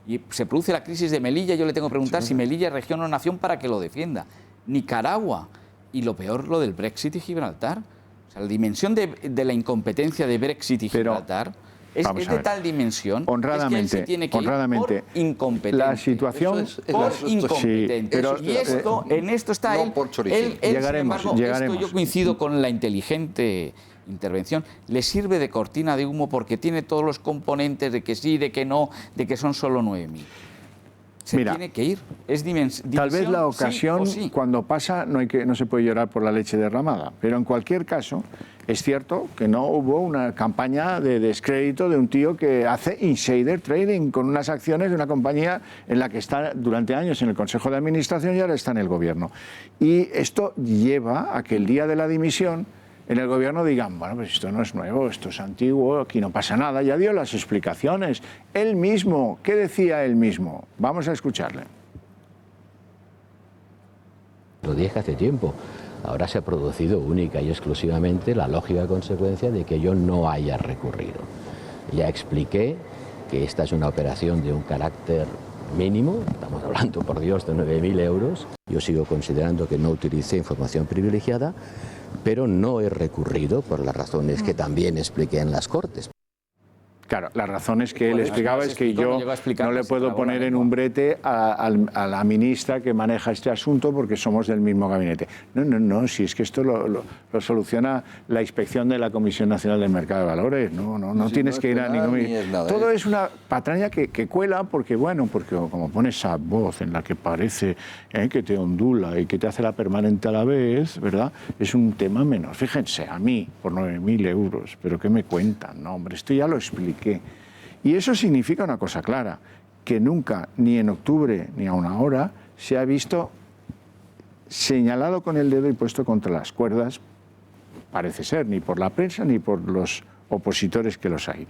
y se produce la crisis de Melilla, yo le tengo que preguntar si Melilla es región o nación para que lo defienda. Nicaragua. Y lo peor, lo del Brexit y Gibraltar. O sea, la dimensión de la incompetencia de Brexit y Gibraltar es de tal dimensión honradamente, que él se tiene que ir por incompetente. La situación por incompetente. Y esto, en esto está no él. Por Él, llegaremos. Esto yo coincido con la inteligente intervención. Le sirve de cortina de humo porque tiene todos los componentes de que sí, de que no, de que son solo 9.000. Mira, tiene que ir. Es tal vez la ocasión, cuando pasa, no se puede llorar por la leche derramada. Pero en cualquier caso, es cierto que no hubo una campaña de descrédito de un tío que hace insider trading con unas acciones de una compañía en la que está durante años en el Consejo de Administración y ahora está en el Gobierno. Y esto lleva a que el día de la dimisión en el Gobierno digan, bueno, pues esto no es nuevo, esto es antiguo, aquí no pasa nada. Ya dio las explicaciones. Él mismo, ¿qué decía él mismo? Vamos a escucharle. Lo dije hace tiempo. Ahora se ha producido única y exclusivamente la lógica consecuencia de que yo no haya recurrido. Ya expliqué que esta es una operación de un carácter mínimo, estamos hablando, por Dios, de 9.000 euros. Yo sigo considerando que no utilicé información privilegiada, pero no he recurrido por las razones que también expliqué en las Cortes. Claro, las razones que él explicaba es que yo no le puedo poner en un brete a la ministra que maneja este asunto porque somos del mismo gabinete. No, si es que esto lo soluciona la inspección de la Comisión Nacional del Mercado de Valores. No tienes que ir a ningún... Todo es una patraña que cuela porque como pones esa voz en la que parece que te ondula y que te hace la permanente a la vez, ¿verdad? Es un tema menor. Fíjense, a mí, por 9.000 euros, ¿pero qué me cuentan? No, hombre, esto ya lo expliqué. Y eso significa una cosa clara, que nunca, ni en octubre ni aún ahora, se ha visto señalado con el dedo y puesto contra las cuerdas, parece ser, ni por la prensa ni por los opositores que los hay.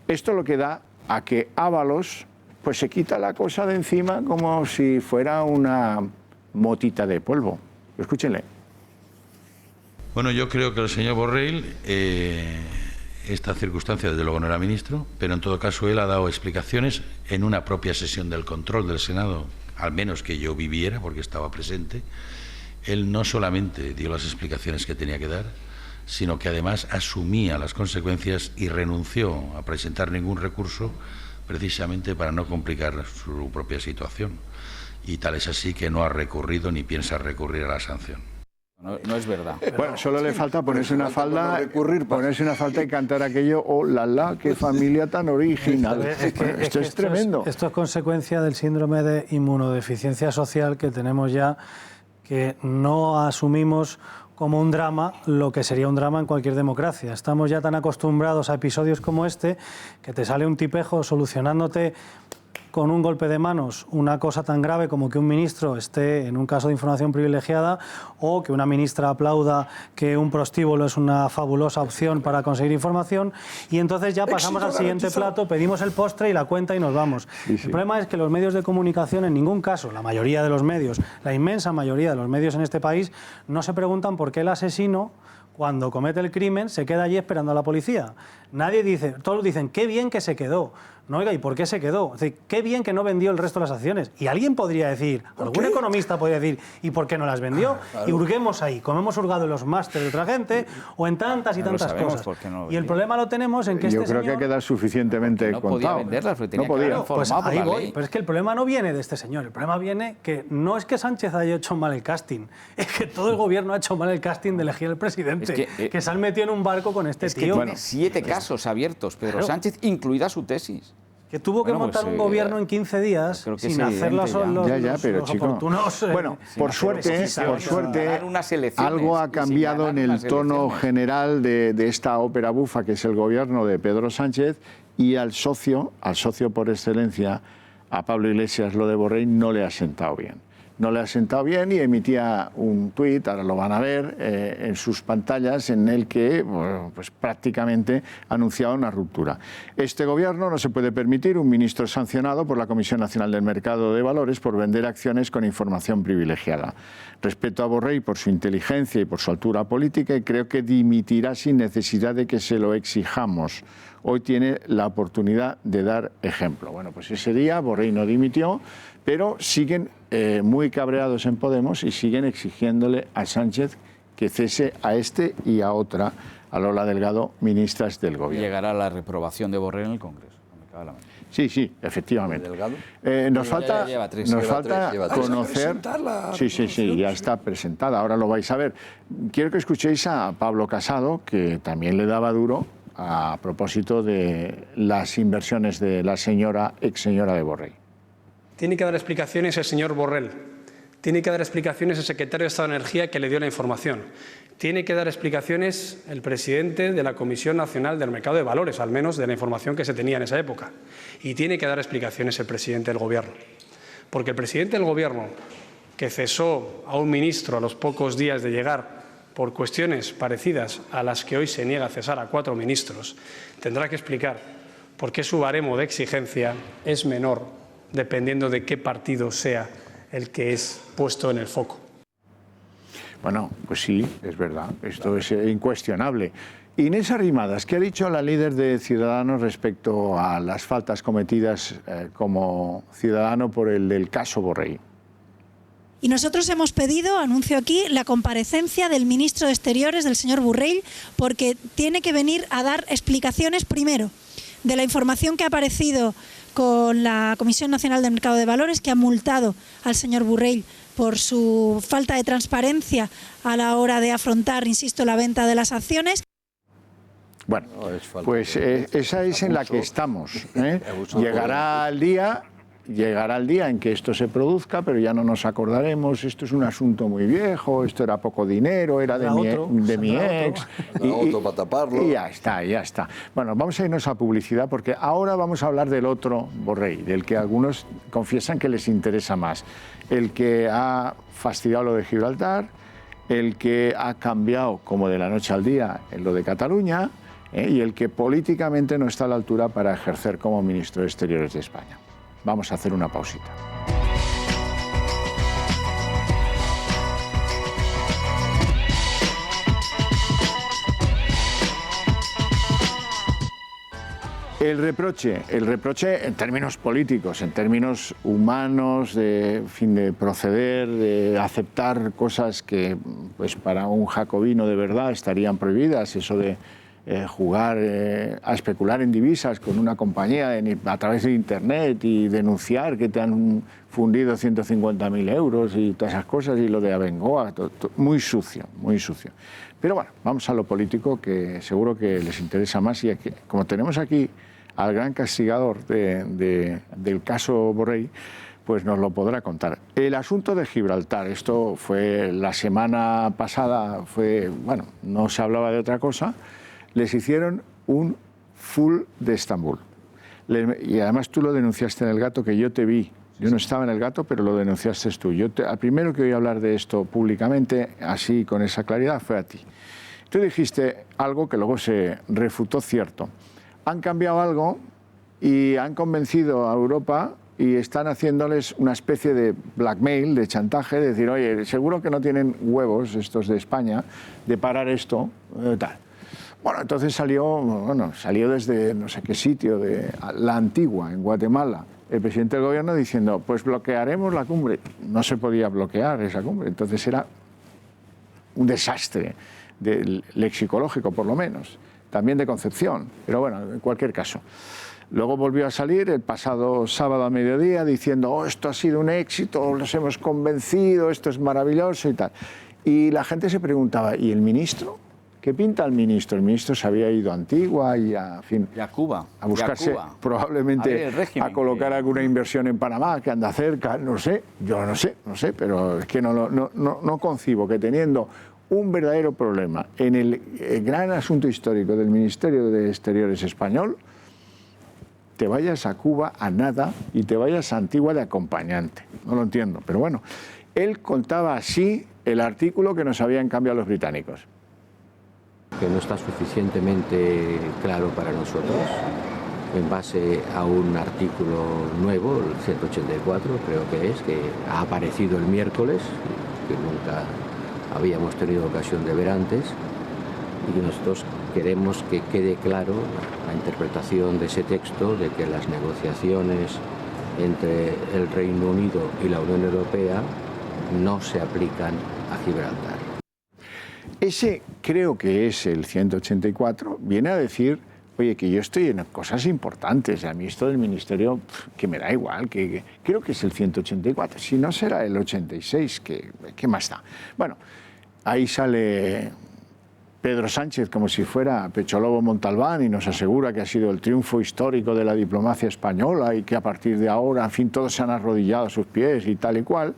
Esto lo que da a que Ábalos pues se quita la cosa de encima como si fuera una motita de polvo. Escúchenle. Bueno, yo creo que el señor Borrell... esta circunstancia desde luego no era ministro, pero en todo caso él ha dado explicaciones en una propia sesión del control del Senado, al menos que yo viviera porque estaba presente. Él no solamente dio las explicaciones que tenía que dar, sino que además asumía las consecuencias y renunció a presentar ningún recurso precisamente para no complicar su propia situación. Y tal es así que no ha recurrido ni piensa recurrir a la sanción. No es verdad. Bueno, solo le falta ponerse una falda y cantar aquello, oh la, qué familia tan original. Esto es tremendo. Esto es consecuencia del síndrome de inmunodeficiencia social que tenemos ya, que no asumimos como un drama lo que sería un drama en cualquier democracia. Estamos ya tan acostumbrados a episodios como este que te sale un tipejo solucionándote con un golpe de manos una cosa tan grave como que un ministro esté en un caso de información privilegiada o que una ministra aplauda que un prostíbulo es una fabulosa opción para conseguir información, y entonces ya pasamos al siguiente plato, pedimos el postre y la cuenta y nos vamos. Sí. El problema es que los medios de comunicación en ningún caso, la mayoría de los medios, la inmensa mayoría de los medios en este país, no se preguntan por qué el asesino, cuando comete el crimen, se queda allí esperando a la policía. Nadie dice, todos dicen, qué bien que se quedó. No, oiga, ¿y por qué se quedó? Es decir, qué bien que no vendió el resto de las acciones. Y alguien podría decir, algún economista podría decir, ¿y por qué no las vendió? Claro. Y hurguemos ahí, como hemos hurgado en los másteres de otra gente, o en tantas y tantas cosas. Y el problema lo tenemos en que Yo creo que hay que dar suficienmente no contado. Podía venderlas, porque tenía no podía. Que pues ahí voy. Pero es que el problema no viene de este señor. El problema viene que no es que Sánchez haya hecho mal el casting, es que todo el gobierno ha hecho mal el casting de elegir al presidente, que se han metido en un barco con este tío. Que tiene 7 casos abiertos, Pedro Sánchez, incluida su tesis. Que tuvo que montar un gobierno en 15 días sin hacer los oportunos... Bueno, por suerte algo ha cambiado en el tono general de esta ópera bufa que es el gobierno de Pedro Sánchez, y al socio por excelencia, a Pablo Iglesias, lo de Borrell no le ha sentado bien. No le ha sentado bien y emitía un tuit, ahora lo van a ver en sus pantallas, en el que pues prácticamente anunciaba una ruptura. Este gobierno no se puede permitir un ministro sancionado por la Comisión Nacional del Mercado de Valores por vender acciones con información privilegiada. Respeto a Borrell por su inteligencia y por su altura política, y creo que dimitirá sin necesidad de que se lo exijamos. Hoy tiene la oportunidad de dar ejemplo. Bueno, pues ese día Borrell no dimitió, pero siguen muy cabreados en Podemos y siguen exigiéndole a Sánchez que cese a este y a otra, a Lola Delgado, ministras del Gobierno. Llegará la reprobación de Borrell en el Congreso. No me cabe la mente. Sí, efectivamente. Nos falta conocer... Sí, ya está presentada, ahora lo vais a ver. Quiero que escuchéis a Pablo Casado, que también le daba duro a propósito de las inversiones de la ex señora de Borrell. Tiene que dar explicaciones el señor Borrell. Tiene que dar explicaciones el secretario de Estado de Energía que le dio la información. Tiene que dar explicaciones el presidente de la Comisión Nacional del Mercado de Valores, al menos de la información que se tenía en esa época. Y tiene que dar explicaciones el presidente del Gobierno. Porque el presidente del Gobierno, que cesó a un ministro a los pocos días de llegar por cuestiones parecidas a las que hoy se niega a cesar a 4 ministros, tendrá que explicar por qué su baremo de exigencia es menor dependiendo de qué partido sea el que es puesto en el foco. Bueno, pues sí, es verdad, esto es incuestionable. Inés Arrimadas, ¿qué ha dicho la líder de Ciudadanos respecto a las faltas cometidas como ciudadano por el del caso Borrell? Y nosotros hemos pedido, anuncio aquí, la comparecencia del ministro de Exteriores, del señor Borrell, porque tiene que venir a dar explicaciones, primero, de la información que ha aparecido con la Comisión Nacional del Mercado de Valores, que ha multado al señor Borrell por su falta de transparencia a la hora de afrontar, insisto, la venta de las acciones. Bueno, pues esa es en la que estamos. Llegará el día en que esto se produzca, pero ya no nos acordaremos, esto es un asunto muy viejo, esto era poco dinero, era de mi ex. Para taparlo. Y ya está. Bueno, vamos a irnos a publicidad porque ahora vamos a hablar del otro Borrell, del que algunos confiesan que les interesa más. El que ha fastidiado lo de Gibraltar, el que ha cambiado como de la noche al día en lo de Cataluña, y el que políticamente no está a la altura para ejercer como ministro de Exteriores de España. Vamos a hacer una pausita. El reproche en términos políticos, en términos humanos, de proceder, de aceptar cosas que pues para un jacobino de verdad estarían prohibidas, eso de jugar a especular en divisas con una compañía a través de Internet y denunciar que te han fundido 150.000 euros y todas esas cosas, y lo de Abengoa, muy sucio, muy sucio. Pero bueno, vamos a lo político, que seguro que les interesa más, y aquí, como tenemos aquí al gran castigador del caso Borrell, pues nos lo podrá contar. El asunto de Gibraltar, esto fue la semana pasada, bueno, no se hablaba de otra cosa. Les hicieron un full de Estambul. Y además tú lo denunciaste en El Gato, que yo te vi. Yo no estaba en El Gato, pero lo denunciaste tú. Al primero que oí hablar de esto públicamente, así con esa claridad, fue a ti. Tú dijiste algo que luego se refutó cierto. Han cambiado algo y han convencido a Europa y están haciéndoles una especie de blackmail, de chantaje, de decir, oye, seguro que no tienen huevos estos de España de parar esto, tal. Bueno, entonces salió desde no sé qué sitio, de La Antigua, en Guatemala, el presidente del gobierno diciendo, pues bloquearemos la cumbre. No se podía bloquear esa cumbre, entonces era un desastre lexicológico, por lo menos, también de concepción, pero bueno, en cualquier caso. Luego volvió a salir el pasado sábado a mediodía diciendo, oh, esto ha sido un éxito, los hemos convencido, esto es maravilloso y tal. Y la gente se preguntaba, ¿y el ministro? ¿Qué pinta el ministro? El ministro se había ido a Antigua y a Cuba. A buscarse probablemente a colocar alguna inversión en Panamá que anda cerca, no sé, yo no sé, pero es que no concibo que teniendo un verdadero problema en el gran asunto histórico del Ministerio de Exteriores español, te vayas a Cuba a nada y te vayas a Antigua de acompañante. No lo entiendo, pero bueno. Él contaba así el artículo que nos habían cambiado los británicos. Que no está suficientemente claro para nosotros, en base a un artículo nuevo, el 184 creo que es, que ha aparecido el miércoles, que nunca habíamos tenido ocasión de ver antes, y que nosotros queremos que quede claro la interpretación de ese texto, de que las negociaciones entre el Reino Unido y la Unión Europea no se aplican a Gibraltar. Ese creo que es el 184, viene a decir, oye, que yo estoy en cosas importantes, a mí esto del ministerio, que me da igual, que creo que es el 184, si no será el 86, ¿qué más da? Bueno, ahí sale Pedro Sánchez como si fuera Pecholobo Montalbán y nos asegura que ha sido el triunfo histórico de la diplomacia española y que a partir de ahora, en fin, todos se han arrodillado a sus pies y tal y cual.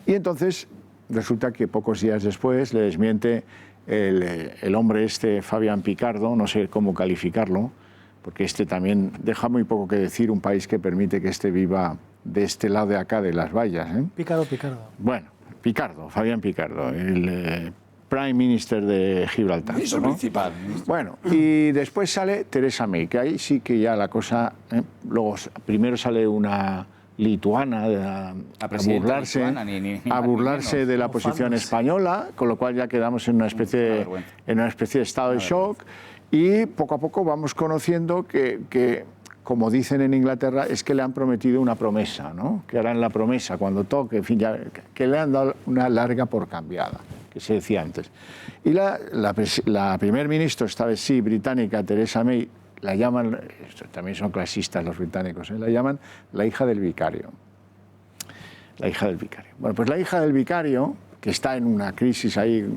Y entonces resulta que pocos días después le desmiente el hombre este, Fabián Picardo, no sé cómo calificarlo, porque este también deja muy poco que decir, un país que permite que este viva de este lado de acá de las vallas. Picardo. Bueno, Fabián Picardo, el Prime Minister de Gibraltar. Ministro principal. Bueno, y después sale Theresa May, que ahí sí que ya la cosa... luego primero sale una lituana a burlarse de la posición española, con lo cual ya quedamos en una especie de estado de shock, y poco a poco vamos conociendo que como dicen en Inglaterra, es que le han prometido una promesa, ¿no? Que harán la promesa cuando toque, en fin, ya, que le han dado una larga por cambiada, que se decía antes. Y la primer ministra, esta vez sí, británica, Theresa May, la llaman, también son clasistas los británicos, la llaman la hija del vicario. La hija del vicario. Bueno, pues la hija del vicario, que está en una crisis ahí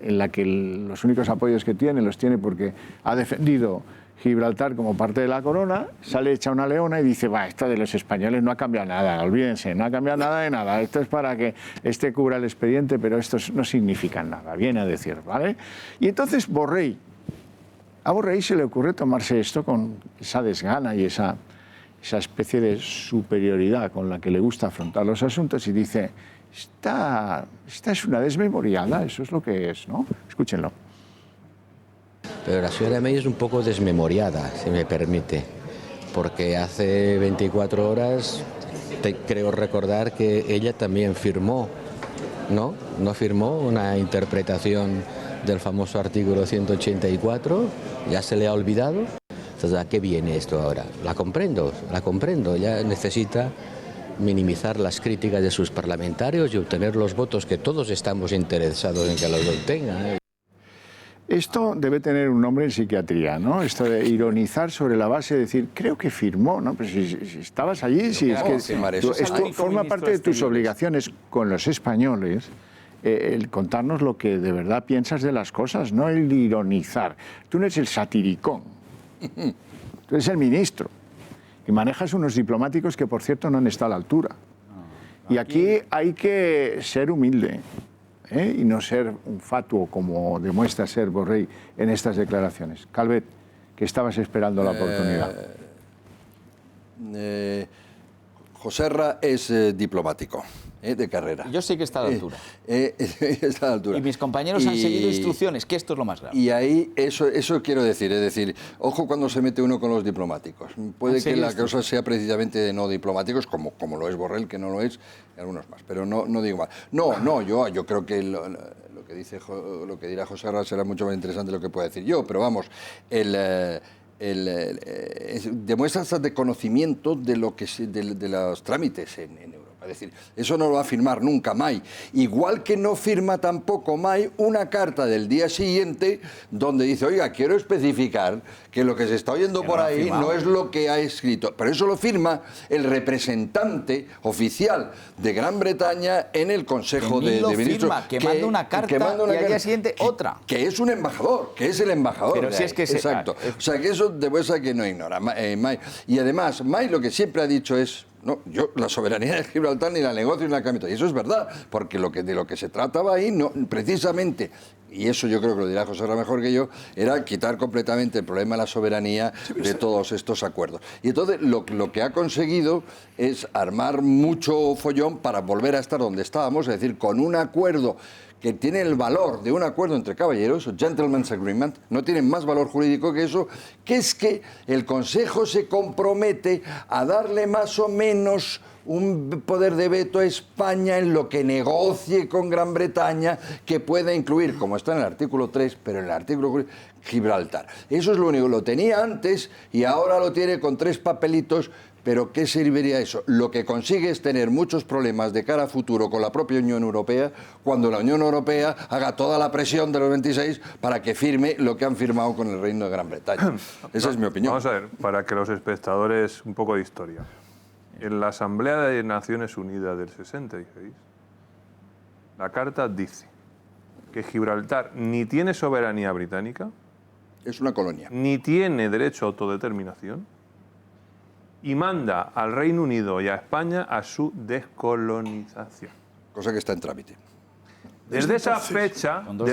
en la que los únicos apoyos que tiene los tiene porque ha defendido Gibraltar como parte de la corona, sale hecha una leona y dice, va, esto de los españoles no ha cambiado nada, olvídense, no ha cambiado nada de nada, esto es para que este cubra el expediente, pero estos no significan nada, viene a decir, ¿vale? Y entonces a Borrell se le ocurre tomarse esto con esa desgana y esa especie de superioridad con la que le gusta afrontar los asuntos y dice, esta es una desmemoriada, eso es lo que es, ¿no? Escúchenlo. Pero la señora May es un poco desmemoriada, si me permite, porque hace 24 horas creo recordar que ella también firmó, ¿no? ¿No firmó una interpretación del famoso artículo 184? ¿Ya se le ha olvidado? Entonces, ¿a qué viene esto ahora? La comprendo, ella necesita minimizar las críticas de sus parlamentarios y obtener los votos que todos estamos interesados en que los obtengan. Esto debe tener un nombre en psiquiatría, ¿no? Esto de ironizar sobre la base de decir, creo que firmó, ¿no? Pero si estabas allí, si es que esto forma parte de tus obligaciones con los españoles, el contarnos lo que de verdad piensas de las cosas, no el ironizar. Tú no eres el satiricón, tú eres el ministro y manejas unos diplomáticos que, por cierto, no han estado a la altura. Y aquí hay que ser humilde, y no ser un fatuo como demuestra ser Borrell en estas declaraciones. Calvet, que estabas esperando la oportunidad. Joserra es diplomático, de carrera. Yo sé que está a la altura. Está a la altura. Y mis compañeros han seguido instrucciones, que esto es lo más grave. Y ahí, eso quiero decir, es decir, ojo cuando se mete uno con los diplomáticos. Puede que la cosa sea precisamente de no diplomáticos, como lo es Borrell, que no lo es, y algunos más, pero no digo más. Yo creo que lo que dirá Joserra será mucho más interesante de lo que pueda decir yo, pero vamos, demuestra hasta de conocimiento de los trámites en Europa. Es decir, eso no lo va a firmar nunca May. Igual que no firma tampoco May una carta del día siguiente donde dice, oiga, quiero especificar que lo que se está oyendo por ahí no es lo que ha escrito. Pero eso lo firma el representante oficial de Gran Bretaña en el Consejo de Ministros. Que manda una carta y al día siguiente otra. Que es un embajador, que es el embajador. Pero si es que exacto. O sea, que eso demuestra que no ignora May. Y además, May lo que siempre ha dicho es, no, yo la soberanía de Gibraltar ni la negocio ni la cambio. Y eso es verdad, porque de lo que se trataba ahí, no, precisamente, y eso yo creo que lo dirá Joserra mejor que yo, era quitar completamente el problema de la soberanía de todos estos acuerdos. Y entonces lo que ha conseguido es armar mucho follón para volver a estar donde estábamos, es decir, con un acuerdo que tiene el valor de un acuerdo entre caballeros, Gentleman's Agreement, no tiene más valor jurídico que eso, que es que el Consejo se compromete a darle más o menos un poder de veto a España en lo que negocie con Gran Bretaña, que pueda incluir, como está en el artículo 3, pero en el artículo Gibraltar. Eso es lo único, lo tenía antes y ahora lo tiene con 3 papelitos. ¿Pero qué serviría eso? Lo que consigue es tener muchos problemas de cara a futuro con la propia Unión Europea, cuando la Unión Europea haga toda la presión de los 26 para que firme lo que han firmado con el Reino de Gran Bretaña. Esa es mi opinión. Vamos a ver, para que los espectadores, un poco de historia. En la Asamblea de Naciones Unidas del 66, la Carta dice que Gibraltar ni tiene soberanía británica, es una colonia, ni tiene derecho a autodeterminación, y manda al Reino Unido y a España a su descolonización. Cosa que está en trámite. Desde esa fecha, los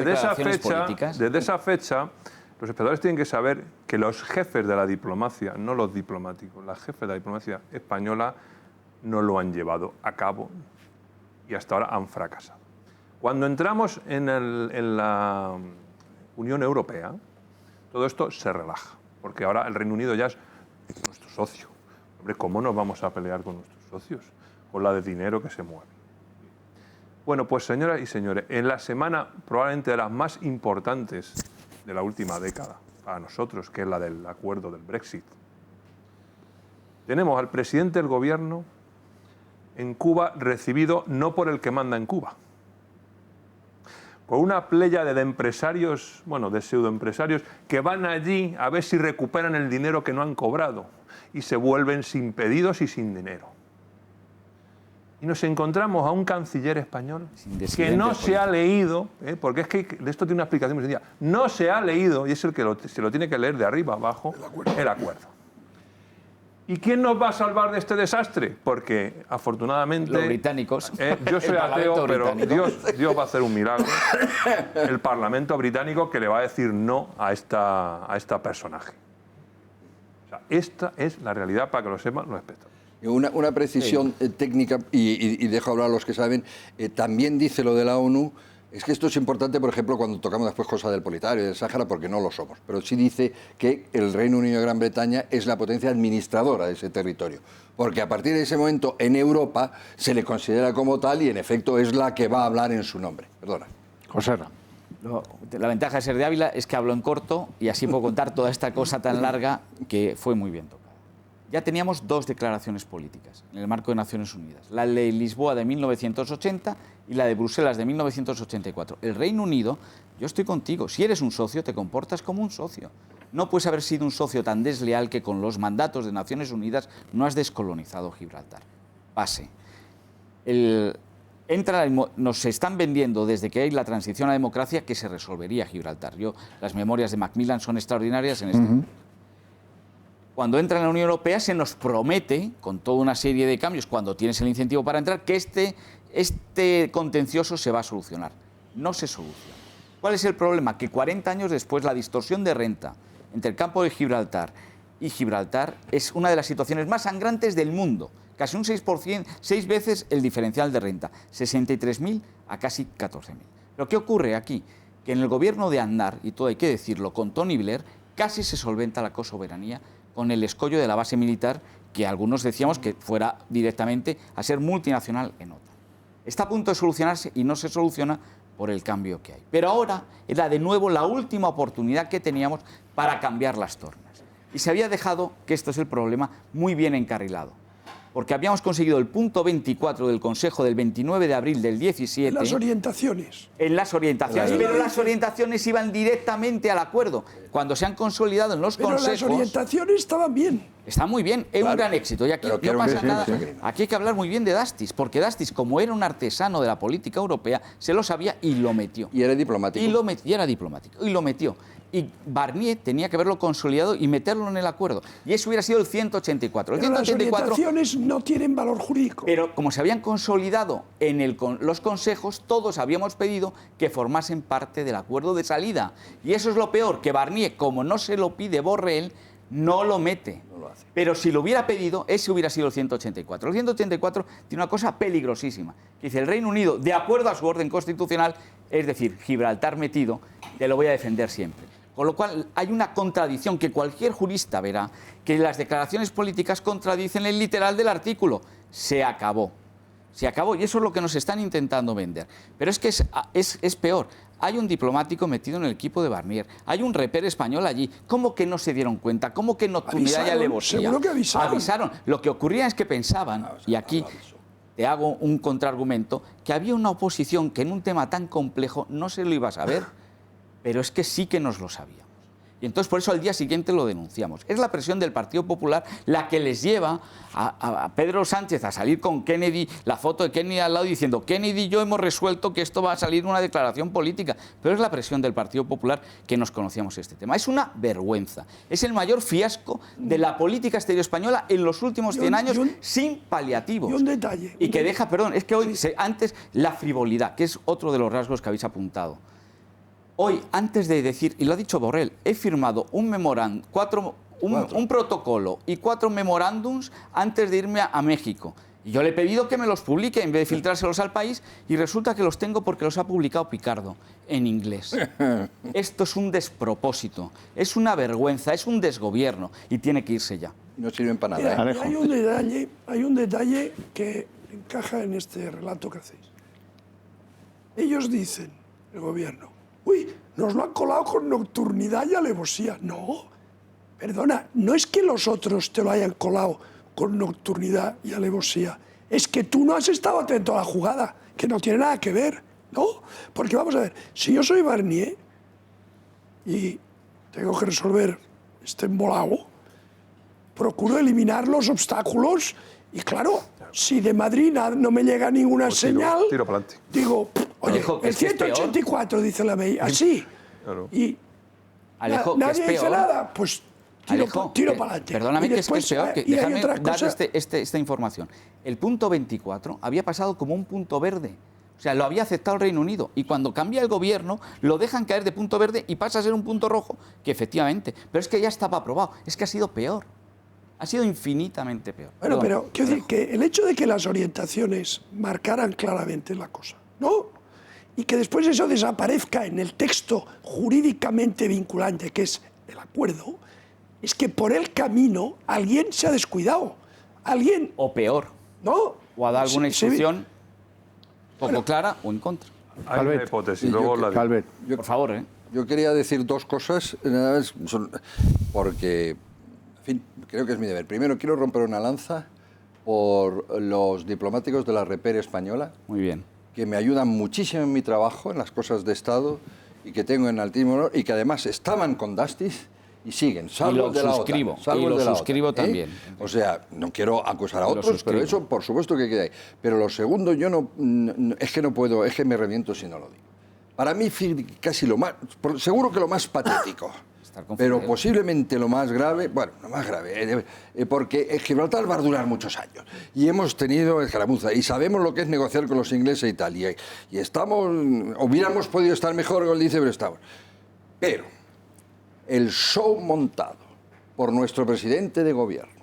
espectadores tienen que saber que los jefes de la diplomacia, no los diplomáticos, los jefes de la diplomacia española no lo han llevado a cabo y hasta ahora han fracasado. Cuando entramos en la Unión Europea, todo esto se relaja, porque ahora el Reino Unido ya es nuestro socio. Hombre, ¿cómo nos vamos a pelear con nuestros socios? Con la de dinero que se mueve. Bueno, pues señoras y señores, en la semana probablemente de las más importantes de la última década para nosotros, que es la del acuerdo del Brexit, tenemos al presidente del gobierno en Cuba recibido no por el que manda en Cuba, por una pléyade de empresarios, bueno, de pseudoempresarios, que van allí a ver si recuperan el dinero que no han cobrado y se vuelven sin pedidos y sin dinero. Y nos encontramos a un canciller español que no se ha leído, porque es que esto tiene una explicación muy sencilla, no se ha leído, y es el que se lo tiene que leer de arriba abajo, el acuerdo. ¿Y quién nos va a salvar de este desastre? Porque, afortunadamente... Los británicos. Yo soy ateo, pero Dios va a hacer un milagro. El Parlamento británico que le va a decir no a esta personaje. O sea, esta es la realidad para que lo sepan los espectadores. Una precisión técnica, y dejo hablar a los que saben, también dice lo de la ONU. Es que esto es importante, por ejemplo, cuando tocamos después cosas del Polisario y del Sáhara, porque no lo somos. Pero sí dice que el Reino Unido de Gran Bretaña es la potencia administradora de ese territorio. Porque a partir de ese momento, en Europa, se le considera como tal y, en efecto, es la que va a hablar en su nombre. Perdona. Joserra. La ventaja de ser de Ávila es que hablo en corto y así puedo contar toda esta cosa tan larga que fue muy bien tocada. ya teníamos dos declaraciones políticas en el marco de Naciones Unidas. La de Lisboa de 1980 y la de Bruselas de 1984. El Reino Unido, yo estoy contigo, si eres un socio te comportas como un socio. No puedes haber sido un socio tan desleal que con los mandatos de Naciones Unidas no has descolonizado Gibraltar. Base. Nos están vendiendo desde que hay la transición a la democracia que se resolvería Gibraltar. Las memorias de Macmillan son extraordinarias en este punto. Cuando entra en la Unión Europea se nos promete, con toda una serie de cambios, cuando tienes el incentivo para entrar, que este contencioso se va a solucionar. No se soluciona. ¿Cuál es el problema? Que 40 años después la distorsión de renta entre el campo de Gibraltar y Gibraltar es una de las situaciones más sangrantes del mundo. Casi un 6%, 6 veces el diferencial de renta, 63.000 a casi 14.000. Pero ¿qué ocurre aquí? Que en el gobierno de Aznar, y todo hay que decirlo, con Tony Blair, casi se solventa la cosoberanía con el escollo de la base militar, que algunos decíamos que fuera directamente a ser multinacional en OTAN. Está a punto de solucionarse y no se soluciona por el cambio que hay. Pero ahora era de nuevo la última oportunidad que teníamos para cambiar las tornas. Y se había dejado, que esto es el problema, muy bien encarrilado. Porque habíamos conseguido el punto 24 del Consejo del 29 de abril del 17... En las orientaciones. En las orientaciones, pero las orientaciones iban directamente al acuerdo. Cuando se han consolidado en los consejos... Pero las orientaciones estaban bien. Está muy bien, es un gran éxito. Y aquí no pasa nada. Aquí hay que hablar muy bien de Dastis, porque Dastis, como era un artesano de la política europea, se lo sabía y lo metió. Y era diplomático. Y era diplomático, y lo metió. Y Barnier tenía que haberlo consolidado y meterlo en el acuerdo. Y eso hubiera sido el 184. El 184, las orientaciones no tienen valor jurídico. Pero como se habían consolidado en los consejos, todos habíamos pedido que formasen parte del acuerdo de salida. Y eso es lo peor, que Barnier, como no se lo pide Borrell, no lo mete. No lo hace. Pero si lo hubiera pedido, ese hubiera sido el 184. El 184 tiene una cosa peligrosísima, que dice el Reino Unido, de acuerdo a su orden constitucional, es decir, Gibraltar metido, te lo voy a defender siempre. Con lo cual hay una contradicción que cualquier jurista verá, que las declaraciones políticas contradicen el literal del artículo. Se acabó. Se acabó y eso es lo que nos están intentando vender. Pero es que es peor. Hay un diplomático metido en el equipo de Barnier. Hay un reper español allí. ¿Cómo que no se dieron cuenta? ¿Cómo que nocturnidad y alevosía? Seguro que avisaron. Avisaron. Lo que ocurría es que pensaban, y aquí te hago un contraargumento, que había una oposición que en un tema tan complejo no se lo iba a saber. Pero es que sí que nos lo sabíamos. Y entonces por eso al día siguiente lo denunciamos. Es la presión del Partido Popular la que les lleva a Pedro Sánchez a salir con Kennedy, la foto de Kennedy al lado diciendo Kennedy y yo hemos resuelto que esto va a salir una declaración política. Pero es la presión del Partido Popular que nos conocíamos este tema. Es una vergüenza. Es el mayor fiasco de la política exterior española en los últimos 100 años sin paliativos. Y un detalle. Y que deja, perdón, es que hoy, antes, la frivolidad, que es otro de los rasgos que habéis apuntado. Hoy, antes de decir, y lo ha dicho Borrell, he firmado un protocolo y 4 memorándums antes de irme a México. Y yo le he pedido que me los publique en vez de filtrárselos al país y resulta que los tengo porque los ha publicado Picardo en inglés. Esto es un despropósito, es una vergüenza, es un desgobierno y tiene que irse ya. No sirven para nada. Mira, hay un detalle que encaja en este relato que hacéis. Ellos dicen, el gobierno, uy, nos lo han colado con nocturnidad y alevosía. No, perdona, no es que los otros te lo hayan colado con nocturnidad y alevosía. Es que tú no has estado atento a la jugada, que no tiene nada que ver, ¿no? Porque vamos a ver, si yo soy Barnier y tengo que resolver este embolado, procuro eliminar los obstáculos y claro, si de Madrid no me llega ninguna señal, tiro para adelante. Digo, oye, el 184 dice la ley, así. Claro. Y nadie dice nada, pues tiro para adelante. Perdóname, que es peor. Déjame dar esta información. El punto 24 había pasado como un punto verde. O sea, lo había aceptado el Reino Unido. Y cuando cambia el gobierno, lo dejan caer de punto verde y pasa a ser un punto rojo, que efectivamente. Pero es que ya estaba aprobado. Es que ha sido peor. Ha sido infinitamente peor. Bueno, pero quiero decir que el hecho de que las orientaciones marcaran claramente la cosa, ¿no? Y que después eso desaparezca en el texto jurídicamente vinculante, que es el acuerdo, es que por el camino alguien se ha descuidado. Alguien... O peor. ¿No? O ha dado alguna instrucción poco clara o en contra. Hay una hipótesis, luego la Calvet. Por favor, Yo quería decir 2 cosas, porque En fin, creo que es mi deber. Primero quiero romper una lanza por los diplomáticos de la Reper española. Muy bien. Que me ayudan muchísimo en mi trabajo, en las cosas de Estado, y que tengo en altísimo honor, y que además estaban con Dastis y siguen, salvo el de la OTAN. Y lo suscribo también. O sea, no quiero acusar a otros, pero eso por supuesto que queda ahí. Pero lo segundo, yo es que no puedo, es que me reviento si no lo digo. Para mí, casi lo más, seguro que lo más patético, pero posiblemente lo más grave, bueno, lo más grave, porque Gibraltar va a durar muchos años. Y hemos tenido escaramuza, y sabemos lo que es negociar con los ingleses y tal. Y estamos, hubiéramos podido estar mejor, como él dice, pero estamos. Pero el show montado por nuestro presidente de gobierno,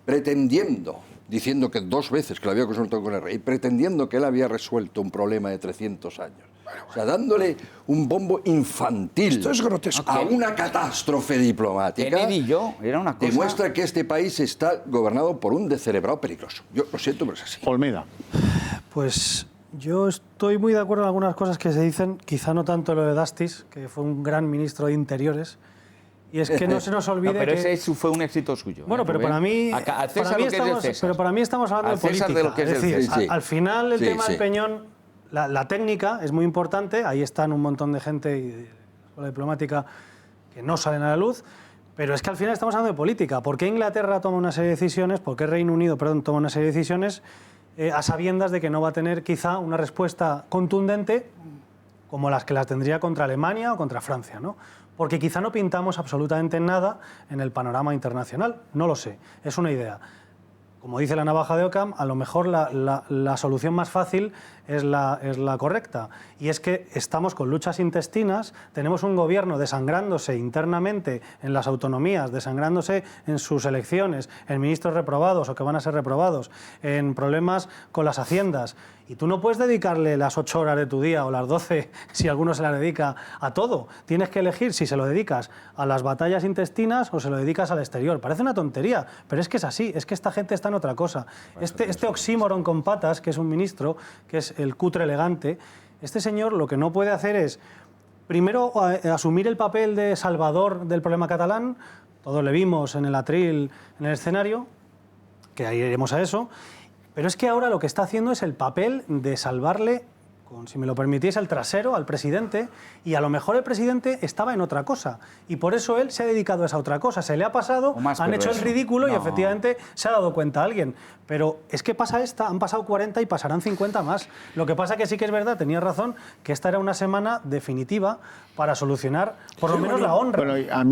pretendiendo, diciendo que 2 veces que lo había consultado con el rey, pretendiendo que él había resuelto un problema de 300 años. O sea, dándole un bombo infantil. Esto es grotesco. A una catástrofe diplomática. Kennedy y yo, era una cosa... Demuestra que este país está gobernado por un descerebrado peligroso. Yo lo siento, pero es así. Olmeda. Pues yo estoy muy de acuerdo en algunas cosas que se dicen, quizá no tanto lo de Dastis, que fue un gran ministro de Interiores, y es que no se nos olvide pero que... ese fue un éxito suyo. Bueno, pero para mí, para mí estamos hablando de política. De lo que es decir, al final el tema del sí. Peñón, la técnica es muy importante, ahí están un montón de gente y de la diplomática que no salen a la luz, pero es que al final estamos hablando de política. ¿Por qué Inglaterra toma una serie de decisiones? ¿Por qué Reino Unido, toma una serie de decisiones a sabiendas de que no va a tener quizá una respuesta contundente como las que las tendría contra Alemania o contra Francia, ¿no? Porque quizá no pintamos absolutamente nada en el panorama internacional, no lo sé, es una idea. Como dice la navaja de Occam, a lo mejor la solución más fácil es la correcta. Y es que estamos con luchas intestinas, tenemos un gobierno desangrándose internamente en las autonomías, desangrándose en sus elecciones, en ministros reprobados o que van a ser reprobados, en problemas con las haciendas. Y tú no puedes dedicarle las 8 horas de tu día o las 12, si alguno se las dedica, a todo. Tienes que elegir si se lo dedicas a las batallas intestinas o se lo dedicas al exterior. Parece una tontería, pero es que es así, es que esta gente está en otra cosa. Este oxímoron con patas, que es un ministro, que es el cutre elegante, este señor lo que no puede hacer es, primero, asumir el papel de salvador del problema catalán, todos le vimos en el atril, en el escenario, que ahí iremos a eso, pero es que ahora lo que está haciendo es el papel de salvarle, si me lo permitís, el trasero al presidente, y a lo mejor el presidente estaba en otra cosa, y por eso él se ha dedicado a esa otra cosa. Se le ha pasado, han hecho el ridículo y efectivamente se ha dado cuenta alguien. Pero es que pasa han pasado 40 y pasarán 50 más. Lo que pasa que sí que es verdad, tenía razón, que esta era una semana definitiva para solucionar por lo menos la honra. Bueno, a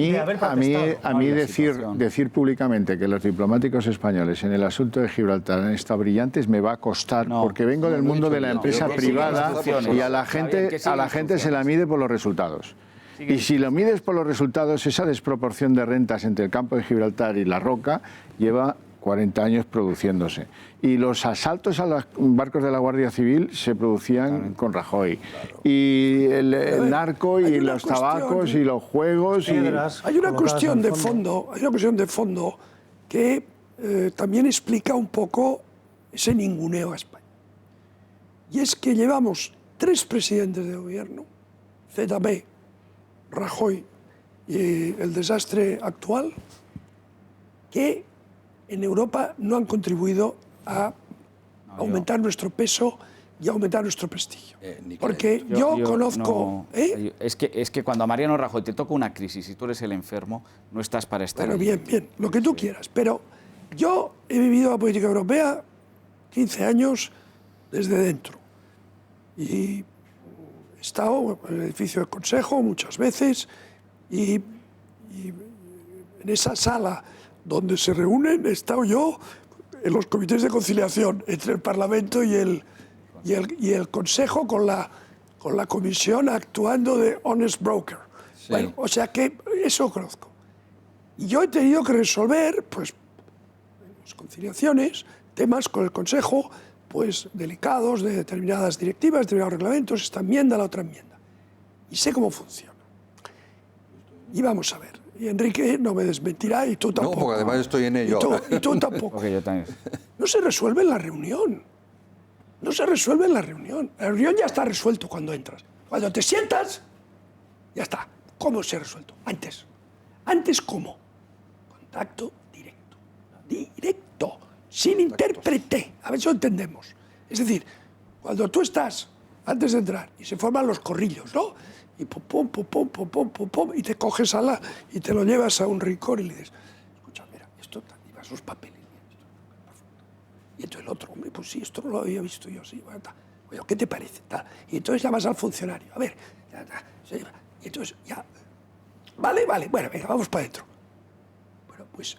mí decir públicamente que los diplomáticos españoles en el asunto de Gibraltar han estado brillantes me va a costar, porque vengo del mundo de la empresa privada y a la gente se la mide por los resultados. Y si lo mides por los resultados, esa desproporción de rentas entre el campo de Gibraltar y la Roca lleva 40 años produciéndose. Y los asaltos a los barcos de la Guardia Civil se producían con Rajoy. Y el narco y los tabacos y los juegos. Hay una cuestión de fondo que también explica un poco ese ninguneo a España. Y es que llevamos 3 presidentes de gobierno, ZB, Rajoy y el desastre actual, que en Europa no han contribuido a aumentar nuestro peso y aumentar nuestro prestigio. Porque yo conozco... Es que cuando a Mariano Rajoy te toca una crisis y tú eres el enfermo, no estás para estar ahí. Bien, lo que tú quieras. Pero yo he vivido la política europea 15 años desde dentro. Y he estado en el edificio del Consejo muchas veces y en esa sala donde se reúnen he estado yo en los comités de conciliación entre el Parlamento y el Consejo con la Comisión actuando de honest broker. Sí. Bueno, o sea que eso conozco. Y yo he tenido que resolver, pues, en las conciliaciones, temas con el Consejo, pues, delicados de determinadas directivas, determinados reglamentos, esta enmienda, la otra enmienda. Y sé cómo funciona. Y vamos a ver. Y Enrique no me desmentirá y tú tampoco. No, porque además estoy en ello. Y tú tampoco. Okay, yo también. No se resuelve en la reunión. No se resuelve en la reunión. La reunión ya está resuelto cuando entras. Cuando te sientas, ya está. ¿Cómo se ha resuelto? Antes. ¿Antes cómo? Con Contacto directo. Directo. Sin intérprete. A ver si lo entendemos. Es decir, cuando tú estás antes de entrar y se forman los corrillos, ¿no? Y pum, pum, pum, pum, pum, pum, pum, pum, y te coges y te lo llevas a un rincón y le dices, escucha, mira, esto, y vas los papeles. Y entonces el otro, hombre, pues sí, esto no lo había visto yo, sí, oye, ¿qué te parece? Y entonces llamas al funcionario, a ver, y entonces ya, vale, bueno, venga, vamos para adentro. Bueno, pues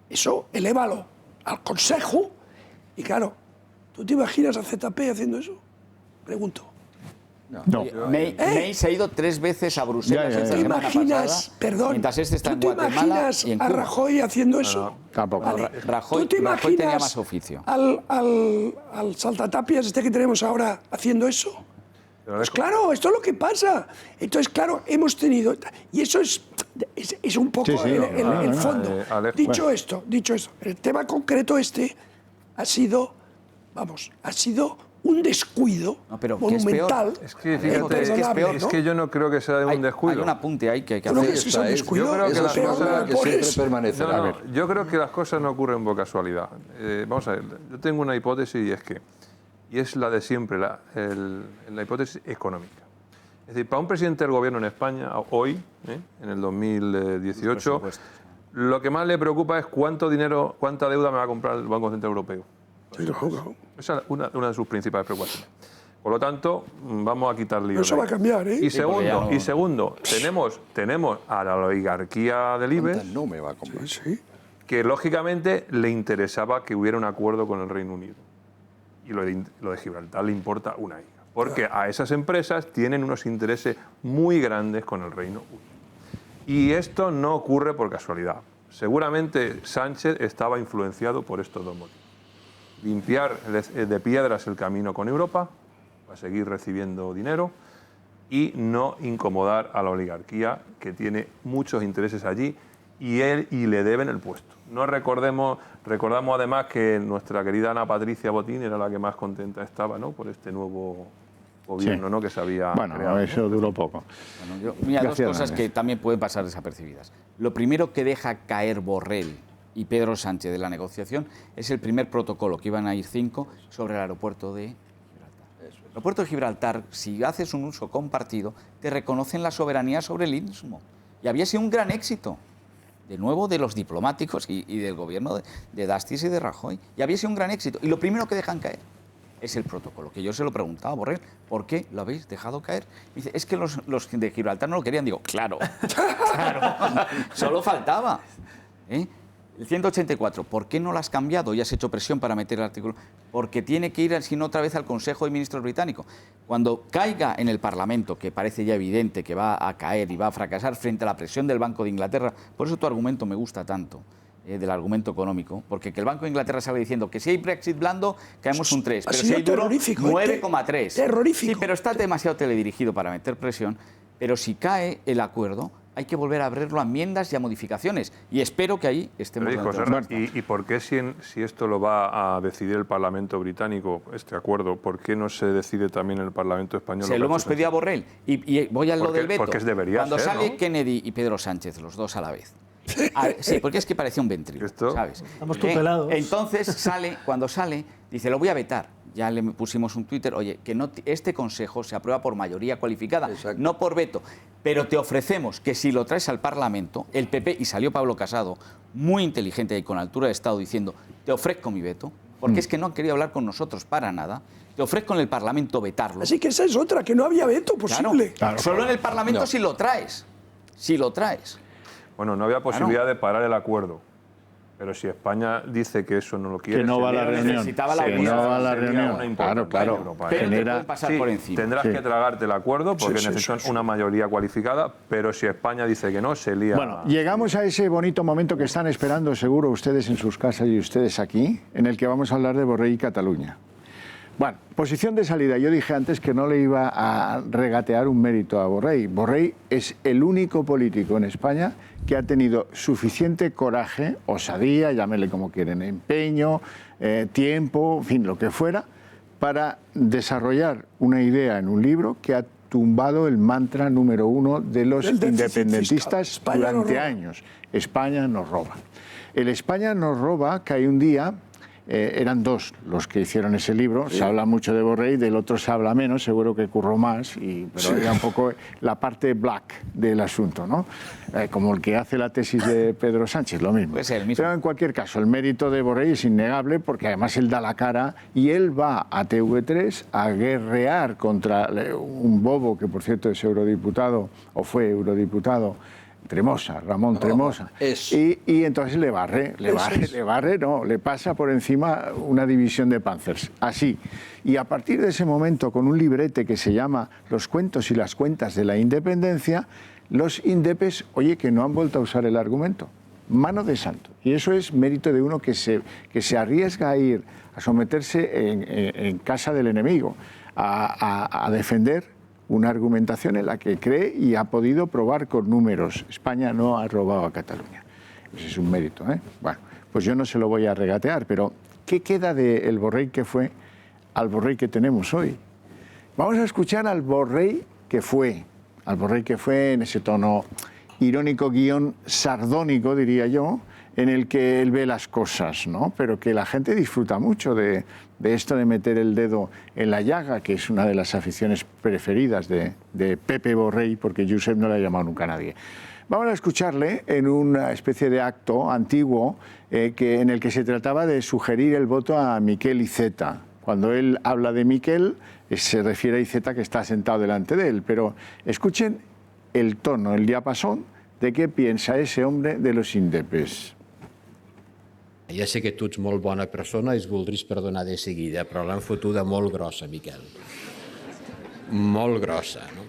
eso, elévalo al Consejo, y claro, ¿tú te imaginas a ZP haciendo eso? Pregunto. No. May se ha ido 3 veces a Bruselas esta semana pasada, mientras este está en Guatemala y en Cuba. ¿A Rajoy haciendo eso? Tampoco. Vale. Rajoy ¿Tú te imaginas tenía más oficio. al saltatapias que tenemos ahora haciendo eso? Pues claro, esto es lo que pasa. Entonces, claro, hemos tenido... Y eso es un poco el fondo. Dicho esto, el tema concreto ha sido un descuido monumental. Es que, fíjate, es que yo no creo que sea un descuido. Hay un apunte ahí que hay que hacer. Yo creo que las cosas siempre permanecerá. Yo creo que las cosas no ocurren por casualidad. Vamos a ver, yo tengo una hipótesis y es la de siempre, la hipótesis económica. Es decir, para un presidente del gobierno en España, hoy, en el 2018, lo que más le preocupa es cuánta deuda me va a comprar el Banco Central Europeo. Esa es una de sus principales preocupaciones. Por lo tanto, vamos a quitar líos. Eso va a cambiar, ¿eh? Y segundo, tenemos a la oligarquía del IBEX, no me va a comprar. que lógicamente le interesaba que hubiera un acuerdo con el Reino Unido. Y lo de Gibraltar le importa una higa. Porque a esas empresas tienen unos intereses muy grandes con el Reino Unido. Y esto no ocurre por casualidad. Seguramente Sánchez estaba influenciado por estos dos motivos. Limpiar de piedras el camino con Europa, para seguir recibiendo dinero, y no incomodar a la oligarquía, que tiene muchos intereses allí, y le deben el puesto. Recordamos además que nuestra querida Ana Patricia Botín era la que más contenta estaba, ¿no?, por este nuevo gobierno, ¿no?, que se había creado. Eso duró poco. Mira, dos cosas que también pueden pasar desapercibidas. Lo primero que deja caer Borrell y Pedro Sánchez de la negociación es el primer protocolo, que iban a ir 5, sobre el aeropuerto de Gibraltar. El aeropuerto de Gibraltar, si haces un uso compartido, te reconocen la soberanía sobre el Istmo. Y había sido un gran éxito, de nuevo, de los diplomáticos y del gobierno de Dastis y de Rajoy. Y había sido un gran éxito. Y lo primero que dejan caer es el protocolo, que yo se lo preguntaba a Borrell, ¿por qué lo habéis dejado caer? Me dice, es que los de Gibraltar no lo querían. Digo, claro, solo faltaba. El 184, ¿por qué no lo has cambiado y has hecho presión para meter el artículo? Porque tiene que ir, si no, otra vez al Consejo de Ministros británico. Cuando caiga en el Parlamento, que parece ya evidente que va a caer y va a fracasar frente a la presión del Banco de Inglaterra, por eso tu argumento me gusta tanto, del argumento económico, porque que el Banco de Inglaterra sale diciendo que si hay Brexit blando, caemos un 3, pero si hay duro, 9,3. Terrorífico. Sí, pero está demasiado teledirigido para meter presión, pero si cae el acuerdo, hay que volver a abrirlo a enmiendas y a modificaciones. Y espero que ahí estemos. ¿Y por qué si esto lo va a decidir el Parlamento británico, este acuerdo, por qué no se decide también en el Parlamento español? Se lo hemos pedido a Borrell. Y voy a lo del veto. Porque debería Cuando ser, sale ¿no? Kennedy y Pedro Sánchez, los dos a la vez. Sí, porque es que parecía un ventríloco, ¿sabes? Estamos tutelados. Entonces cuando sale, dice, lo voy a vetar. Ya le pusimos un Twitter, oye, que no, este Consejo se aprueba por mayoría cualificada, no por veto. Pero te ofrecemos que si lo traes al Parlamento, el PP, y salió Pablo Casado, muy inteligente y con altura de Estado, diciendo, te ofrezco mi veto, porque es que no han querido hablar con nosotros para nada, te ofrezco en el Parlamento vetarlo. Así que esa es otra, que no había veto posible. Claro. Solo en el Parlamento si lo traes. Si lo traes. Bueno, no había posibilidad de parar el acuerdo. Pero si España dice que eso no lo quiere... Que no va a la reunión. Que no va a la reunión. Claro. Pero te pueden pasar por encima. Tendrás que tragarte el acuerdo porque necesitan una mayoría cualificada, pero si España dice que no, se lía... Bueno, llegamos a ese bonito momento que están esperando seguro ustedes en sus casas y ustedes aquí, en el que vamos a hablar de Borrell y Cataluña. Bueno, posición de salida. Yo dije antes que no le iba a regatear un mérito a Borrell. Borrell es el único político en España que ha tenido suficiente coraje, osadía, llámenle como quieren, empeño, tiempo, en fin, lo que fuera, para desarrollar una idea en un libro que ha tumbado el mantra número 1 de los El déficit independentistas fiscal. España durante nos roba. años. España nos roba. El España nos roba cae un día. Eran dos los que hicieron ese libro. Se habla mucho de Borrell, del otro se habla menos, seguro que curró más, pero era un poco la parte black del asunto, ¿no? Como el que hace la tesis de Pedro Sánchez, lo mismo. Puede ser el mismo. Pero en cualquier caso, el mérito de Borrell es innegable porque además él da la cara y él va a TV3 a guerrear contra un bobo que, por cierto, es eurodiputado o fue eurodiputado, Tremosa, Ramón Tremosa. Y entonces le pasa por encima una división de Panzers. Así. Y a partir de ese momento, con un librete que se llama Los cuentos y las cuentas de la independencia, los indepes, oye, que no han vuelto a usar el argumento. Mano de santo. Y eso es mérito de uno que se arriesga a ir a someterse en casa del enemigo, a defender una argumentación en la que cree y ha podido probar con números. España no ha robado a Cataluña. Ese es un mérito, ¿eh? Bueno, pues yo no se lo voy a regatear, pero ¿qué queda del Borrell que fue al Borrell que tenemos hoy? Vamos a escuchar al Borrell que fue en ese tono irónico guión sardónico, diría yo, en el que él ve las cosas, ¿no? Pero que la gente disfruta mucho de esto de meter el dedo en la llaga, que es una de las aficiones preferidas de Pepe Borrell, porque Josep no le ha llamado nunca a nadie. Vamos a escucharle en una especie de acto antiguo en el que se trataba de sugerir el voto a Miquel Iceta. Cuando él habla de Miquel, se refiere a Iceta que está sentado delante de él, pero escuchen el tono, el diapasón de qué piensa ese hombre de los indepes. Ja sé que tu ets molt bona persona i es voldries perdonar de seguida, però l'han fotuda molt grossa, Miquel. Molt grossa, no?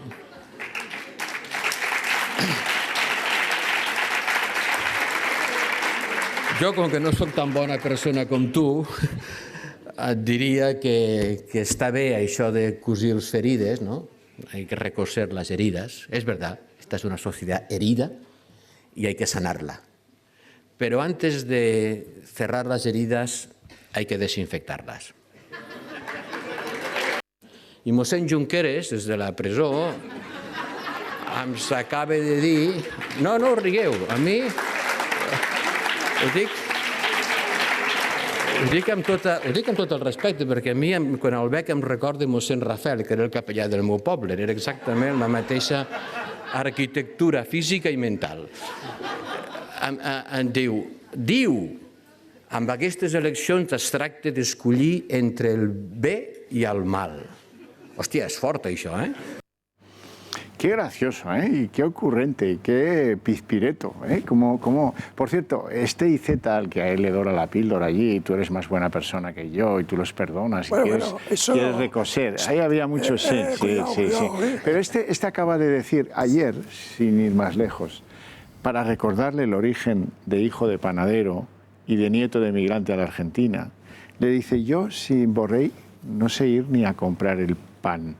Jo, com que no soc tan bona persona com tu, et diria que està bé això de cosir les ferides, ¿no? Hay que recoser las heridas. Es verdad, esta es una sociedad herida y hay que sanarla. Pero antes de cerrar las heridas hay que desinfectarlas. I mossèn Junqueras, des de la presó, em s'acaba de dir... No rigueu, a mi... Ho dic amb tot el respecte, perquè a mi, quan el veig, em recorda mossèn Rafael, que era el capellà del meu poble. Era exactament la mateixa arquitectura física i mental. Em diu, amb aquestes eleccions es tracta d'escollir entre el bé i el mal. Hòstia, és fort això, ¿eh? Qué gracioso, ¿eh? Y qué ocurrente, y qué pizpireto, ¿eh? Por cierto, este Iceta, al que a él le dora la píldora allí, tú eres más buena persona que yo y tú los perdonas y quieres recoser. Ahí había muchos sí. Pero este acaba de decir ayer, sin ir más lejos, para recordarle el origen de hijo de panadero y de nieto de migrante a la Argentina, le dice, yo sin Borrell no sé ir ni a comprar el pan.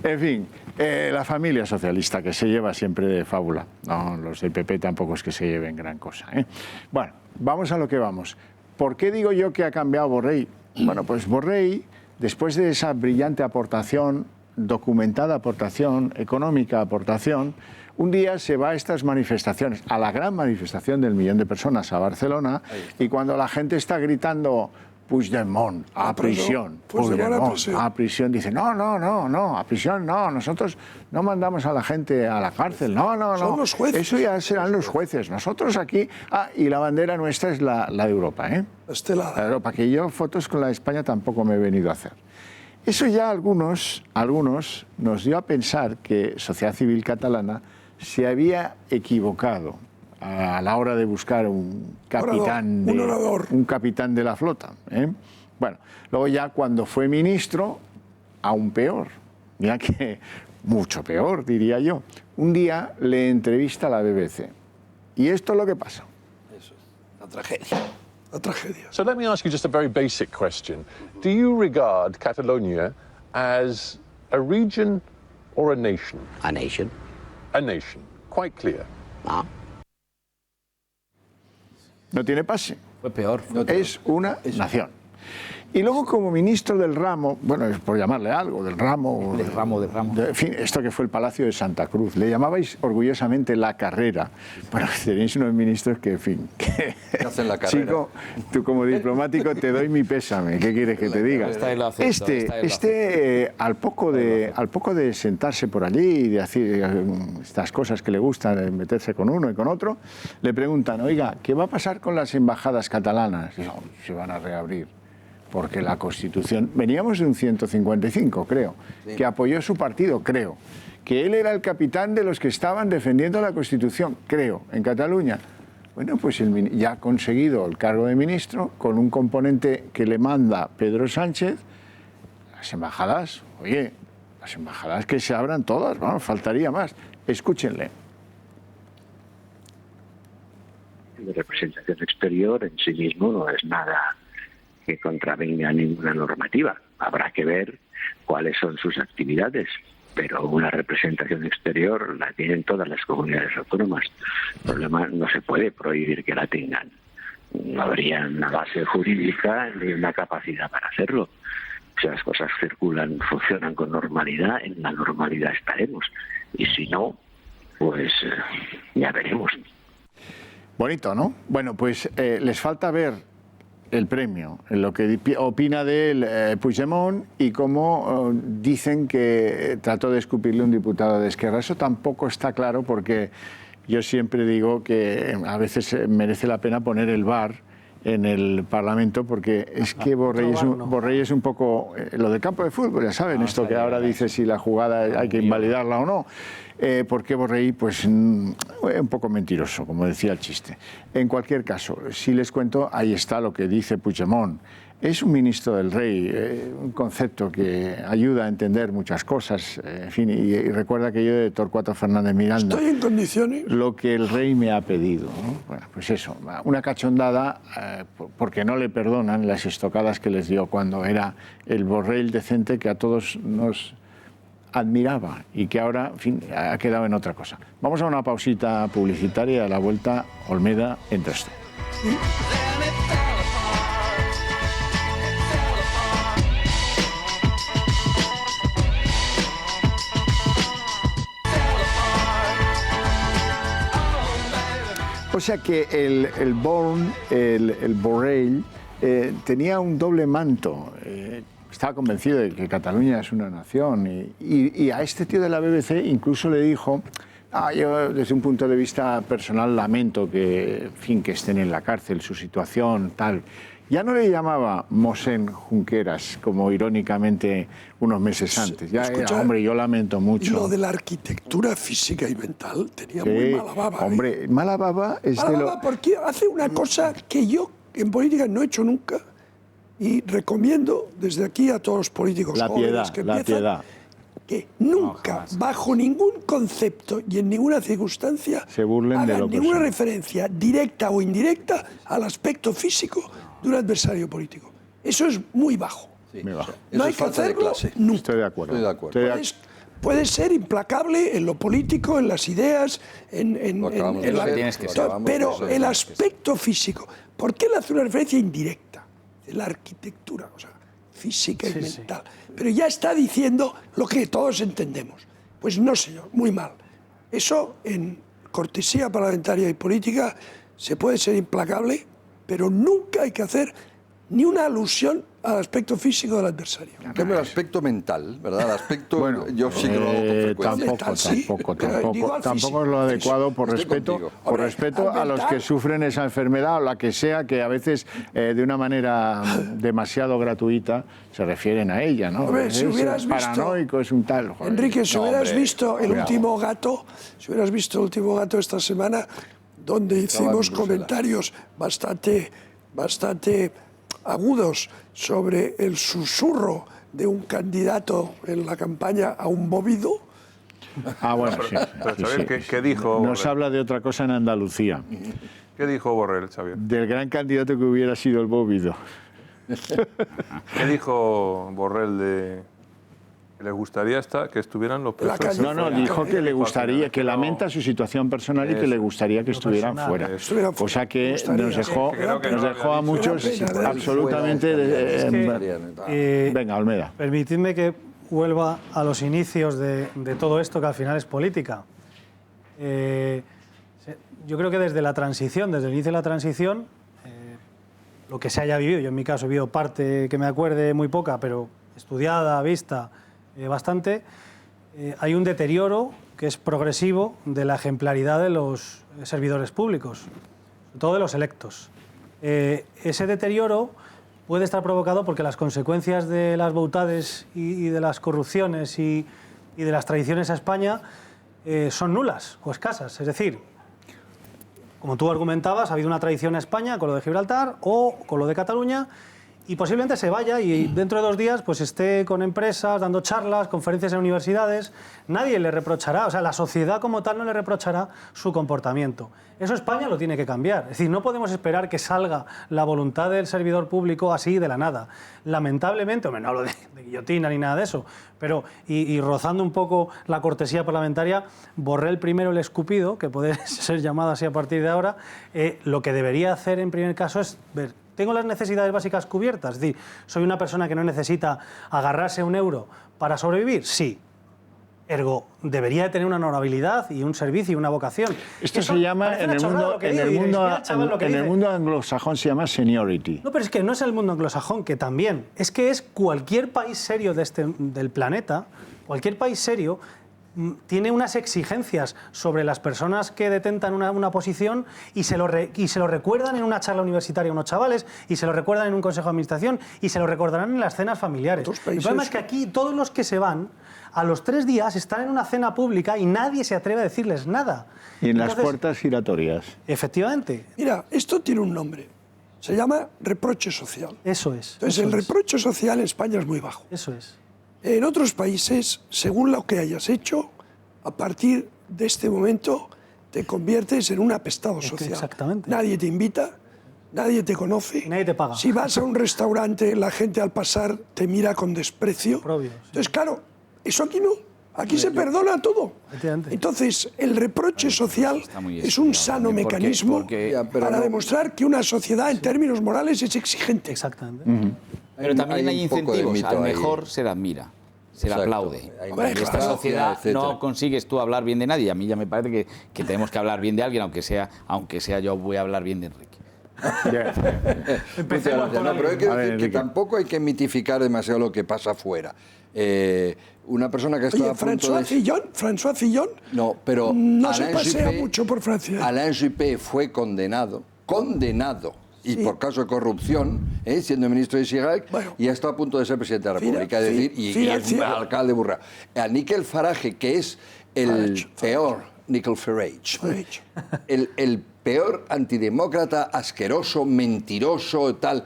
En fin, la familia socialista que se lleva siempre de fábula. No, los del PP tampoco es que se lleven gran cosa, ¿eh? Bueno, vamos a lo que vamos. ¿Por qué digo yo que ha cambiado Borrell? Bueno, pues Borrell, después de esa brillante aportación, documentada aportación, económica aportación, un día se va a estas manifestaciones, a la gran manifestación del 1.000.000 de personas a Barcelona, y cuando la gente está gritando Puigdemont, a prisión, Puigdemont, a prisión, dice, no, a prisión no, nosotros no mandamos a la gente a la cárcel, no. Son los jueces. Eso ya serán los jueces, nosotros aquí, y la bandera nuestra es la de Europa, ¿eh? Estelada. La de Europa, que yo fotos con la de España tampoco me he venido a hacer. Eso ya algunos nos dio a pensar que Sociedad Civil Catalana se había equivocado a la hora de buscar un capitán de la flota, ¿eh? Bueno, luego ya cuando fue ministro, aún peor, mira que mucho peor, diría yo. Un día le entrevista a la BBC y esto es lo que pasa. Eso es la tragedia. La tragedia. So let me ask you just a very basic question. Do you regard Catalonia as a region or a nation? A nation. A nation. Quite clear. Ah. No tiene pase. Fue peor. Es una nación. Y luego como ministro del ramo, bueno, es por llamarle algo, del ramo... Del ramo. En fin, esto que fue el Palacio de Santa Cruz, le llamabais orgullosamente la carrera. Bueno, tenéis unos ministros que, en fin... Que hacen la carrera. Chico, tú como diplomático te doy mi pésame, ¿qué quieres que te diga? Al poco de sentarse por allí y de hacer estas cosas que le gustan, de meterse con uno y con otro, le preguntan, oiga, ¿qué va a pasar con las embajadas catalanas? Y se van a reabrir. Porque la Constitución, veníamos de un 155, creo, que apoyó su partido, creo, que él era el capitán de los que estaban defendiendo la Constitución, creo, en Cataluña. Bueno, pues ya ha conseguido el cargo de ministro con un componente que le manda Pedro Sánchez. Las embajadas, oye, las embajadas que se abran todas, vamos, faltaría más. Escúchenle. De representación exterior en sí mismo no es nada que contravenga ninguna normativa. Habrá que ver cuáles son sus actividades, pero una representación exterior la tienen todas las comunidades autónomas. El problema no se puede prohibir que la tengan. No habría una base jurídica ni una capacidad para hacerlo. Si las cosas circulan, funcionan con normalidad, en la normalidad estaremos. Y si no, pues ya veremos. Bonito, ¿no? Bueno, pues les falta ver el premio, lo que opina de él Puigdemont y cómo dicen que trató de escupirle un diputado de Esquerra. Eso tampoco está claro porque yo siempre digo que a veces merece la pena poner el VAR en el Parlamento porque es que Borrell es un poco lo del campo de fútbol, ya saben, esto que ahora dice si la jugada hay que invalidarla o no. Porque Borrell, pues, un poco mentiroso, como decía el chiste. En cualquier caso, si les cuento, ahí está lo que dice Puigdemont. Es un ministro del rey, un concepto que ayuda a entender muchas cosas. En fin, y recuerda que yo de Torcuato Fernández Miranda... Estoy en condiciones. Lo que el rey me ha pedido, ¿no? Bueno, pues eso, una cachondada, porque no le perdonan las estocadas que les dio cuando era el Borrell decente que a todos nos admiraba y que ahora, en fin, ha quedado en otra cosa. Vamos a una pausita publicitaria y a la vuelta Olmeda entras tú. O sea que el Borrell tenía un doble manto. Estaba convencido de que Cataluña es una nación y a este tío de la BBC incluso le dijo, yo desde un punto de vista personal lamento que, en fin, que estén en la cárcel, su situación, tal. Ya no le llamaba Mosén Junqueras, como irónicamente unos meses antes. Ya era, hombre, yo lamento mucho. Lo de la arquitectura física y mental tenía muy mala baba. Hombre, mala baba es mala baba porque hace una cosa que yo en política no he hecho nunca. Y recomiendo desde aquí a todos los políticos jóvenes que empiezan que nunca, bajo ningún concepto y en ninguna circunstancia, se burlen de hagan ninguna referencia directa o indirecta al aspecto físico de un adversario político. Eso es muy bajo. Sí, no hay que hacerlo nunca. Estoy de acuerdo. Puede ser implacable en lo político, en las ideas, pero el aspecto físico. ¿Por qué le hace una referencia indirecta? La arquitectura, o sea, física y mental. Pero ya está diciendo lo que todos entendemos. Pues no, señor, muy mal. Eso en cortesía parlamentaria y política se puede ser implacable, pero nunca hay que hacer ni una alusión al aspecto físico del adversario. En cambio, el aspecto mental, ¿verdad? El aspecto, bueno, yo sí que lo hago con frecuencia. Tampoco es lo adecuado por respeto a los que sufren esa enfermedad o la que sea, que a veces de una manera demasiado gratuita se refieren a ella, ¿no? Hombre, si hubieras visto, paranoico, es un tal. Joder. Enrique, si hubieras visto el último gato, esta semana, donde hicimos comentarios bastante agudos sobre el susurro de un candidato en la campaña a un bóvido. Bueno, sí. Pero Xavier, ¿qué dijo? Nos habla de otra cosa en Andalucía. ¿Qué dijo Borrell, Xavier? Del gran candidato que hubiera sido el bóvido. ¿Qué dijo Borrell Que les gustaría que estuvieran los presos. No, dijo que le gustaría, que lamenta su situación personal y que le gustaría que estuvieran fuera. Cosa que nos dejó a muchos absolutamente... Venga, Olmeda. Permitidme que vuelva a los inicios de todo esto, que al final es política. Yo creo que desde el inicio de la transición, lo que se haya vivido, yo en mi caso he vivido parte que me acuerde muy poca, pero estudiada, vista bastante, hay un deterioro que es progresivo de la ejemplaridad de los servidores públicos, sobre todo de los electos. Ese deterioro puede estar provocado porque las consecuencias de las boutades y de las corrupciones y de las traiciones a España son nulas o escasas. Es decir, como tú argumentabas, ha habido una traición a España con lo de Gibraltar o con lo de Cataluña, y posiblemente se vaya y dentro de 2 días pues esté con empresas, dando charlas, conferencias en universidades. Nadie le reprochará, o sea, la sociedad como tal no le reprochará su comportamiento. Eso España lo tiene que cambiar. Es decir, no podemos esperar que salga la voluntad del servidor público así de la nada. Lamentablemente, hombre, no hablo de guillotina ni nada de eso, pero y rozando un poco la cortesía parlamentaria, Borrell primero el escupido, que puede ser llamado así a partir de ahora, lo que debería hacer en primer caso es ver, ¿tengo las necesidades básicas cubiertas? Es decir, ¿soy una persona que no necesita agarrarse a un euro para sobrevivir? Sí. Ergo, debería de tener una honorabilidad y un servicio y una vocación. Esto se llama, en el mundo anglosajón se llama seniority. No, pero es que no es el mundo anglosajón, que también. Es que es cualquier país serio del planeta, cualquier país serio, tiene unas exigencias sobre las personas que detentan una posición y se lo recuerdan en una charla universitaria a unos chavales, y se lo recuerdan en un consejo de administración, y se lo recordarán en las cenas familiares. El problema es que aquí todos los que se van, a los 3 días están en una cena pública y nadie se atreve a decirles nada. Y en las puertas giratorias. Efectivamente. Mira, esto tiene un nombre. Se llama reproche social. Eso es. Entonces, el reproche social en España es muy bajo. Eso es. En otros países, según lo que hayas hecho, a partir de este momento te conviertes en un apestado social. Exactamente. Nadie te invita, nadie te conoce. Nadie te paga. Si vas a un restaurante, la gente al pasar te mira con desprecio. Entonces, claro, eso aquí no. Aquí se perdona todo. Entonces, el reproche social es un sano mecanismo para demostrar que una sociedad en términos morales es exigente. Exactamente. Pero también hay incentivos. Al mejor se le admira, se le aplaude. En esta sociedad no consigues tú hablar bien de nadie. A mí ya me parece que tenemos que hablar bien de alguien, aunque sea yo voy a hablar bien de Enrique. Pero hay que decir que tampoco hay que mitificar demasiado lo que pasa afuera. Una persona que está a punto de... François Fillon no, pero no se pasea mucho por Francia. Alain Juppé fue condenado y por caso de corrupción, siendo ministro de Chirac, y ha estado a punto de ser presidente de la República, y es alcalde de Burra. A Nigel Farage, que es el peor, Nigel Farage, el peor antidemócrata, asqueroso, mentiroso, tal,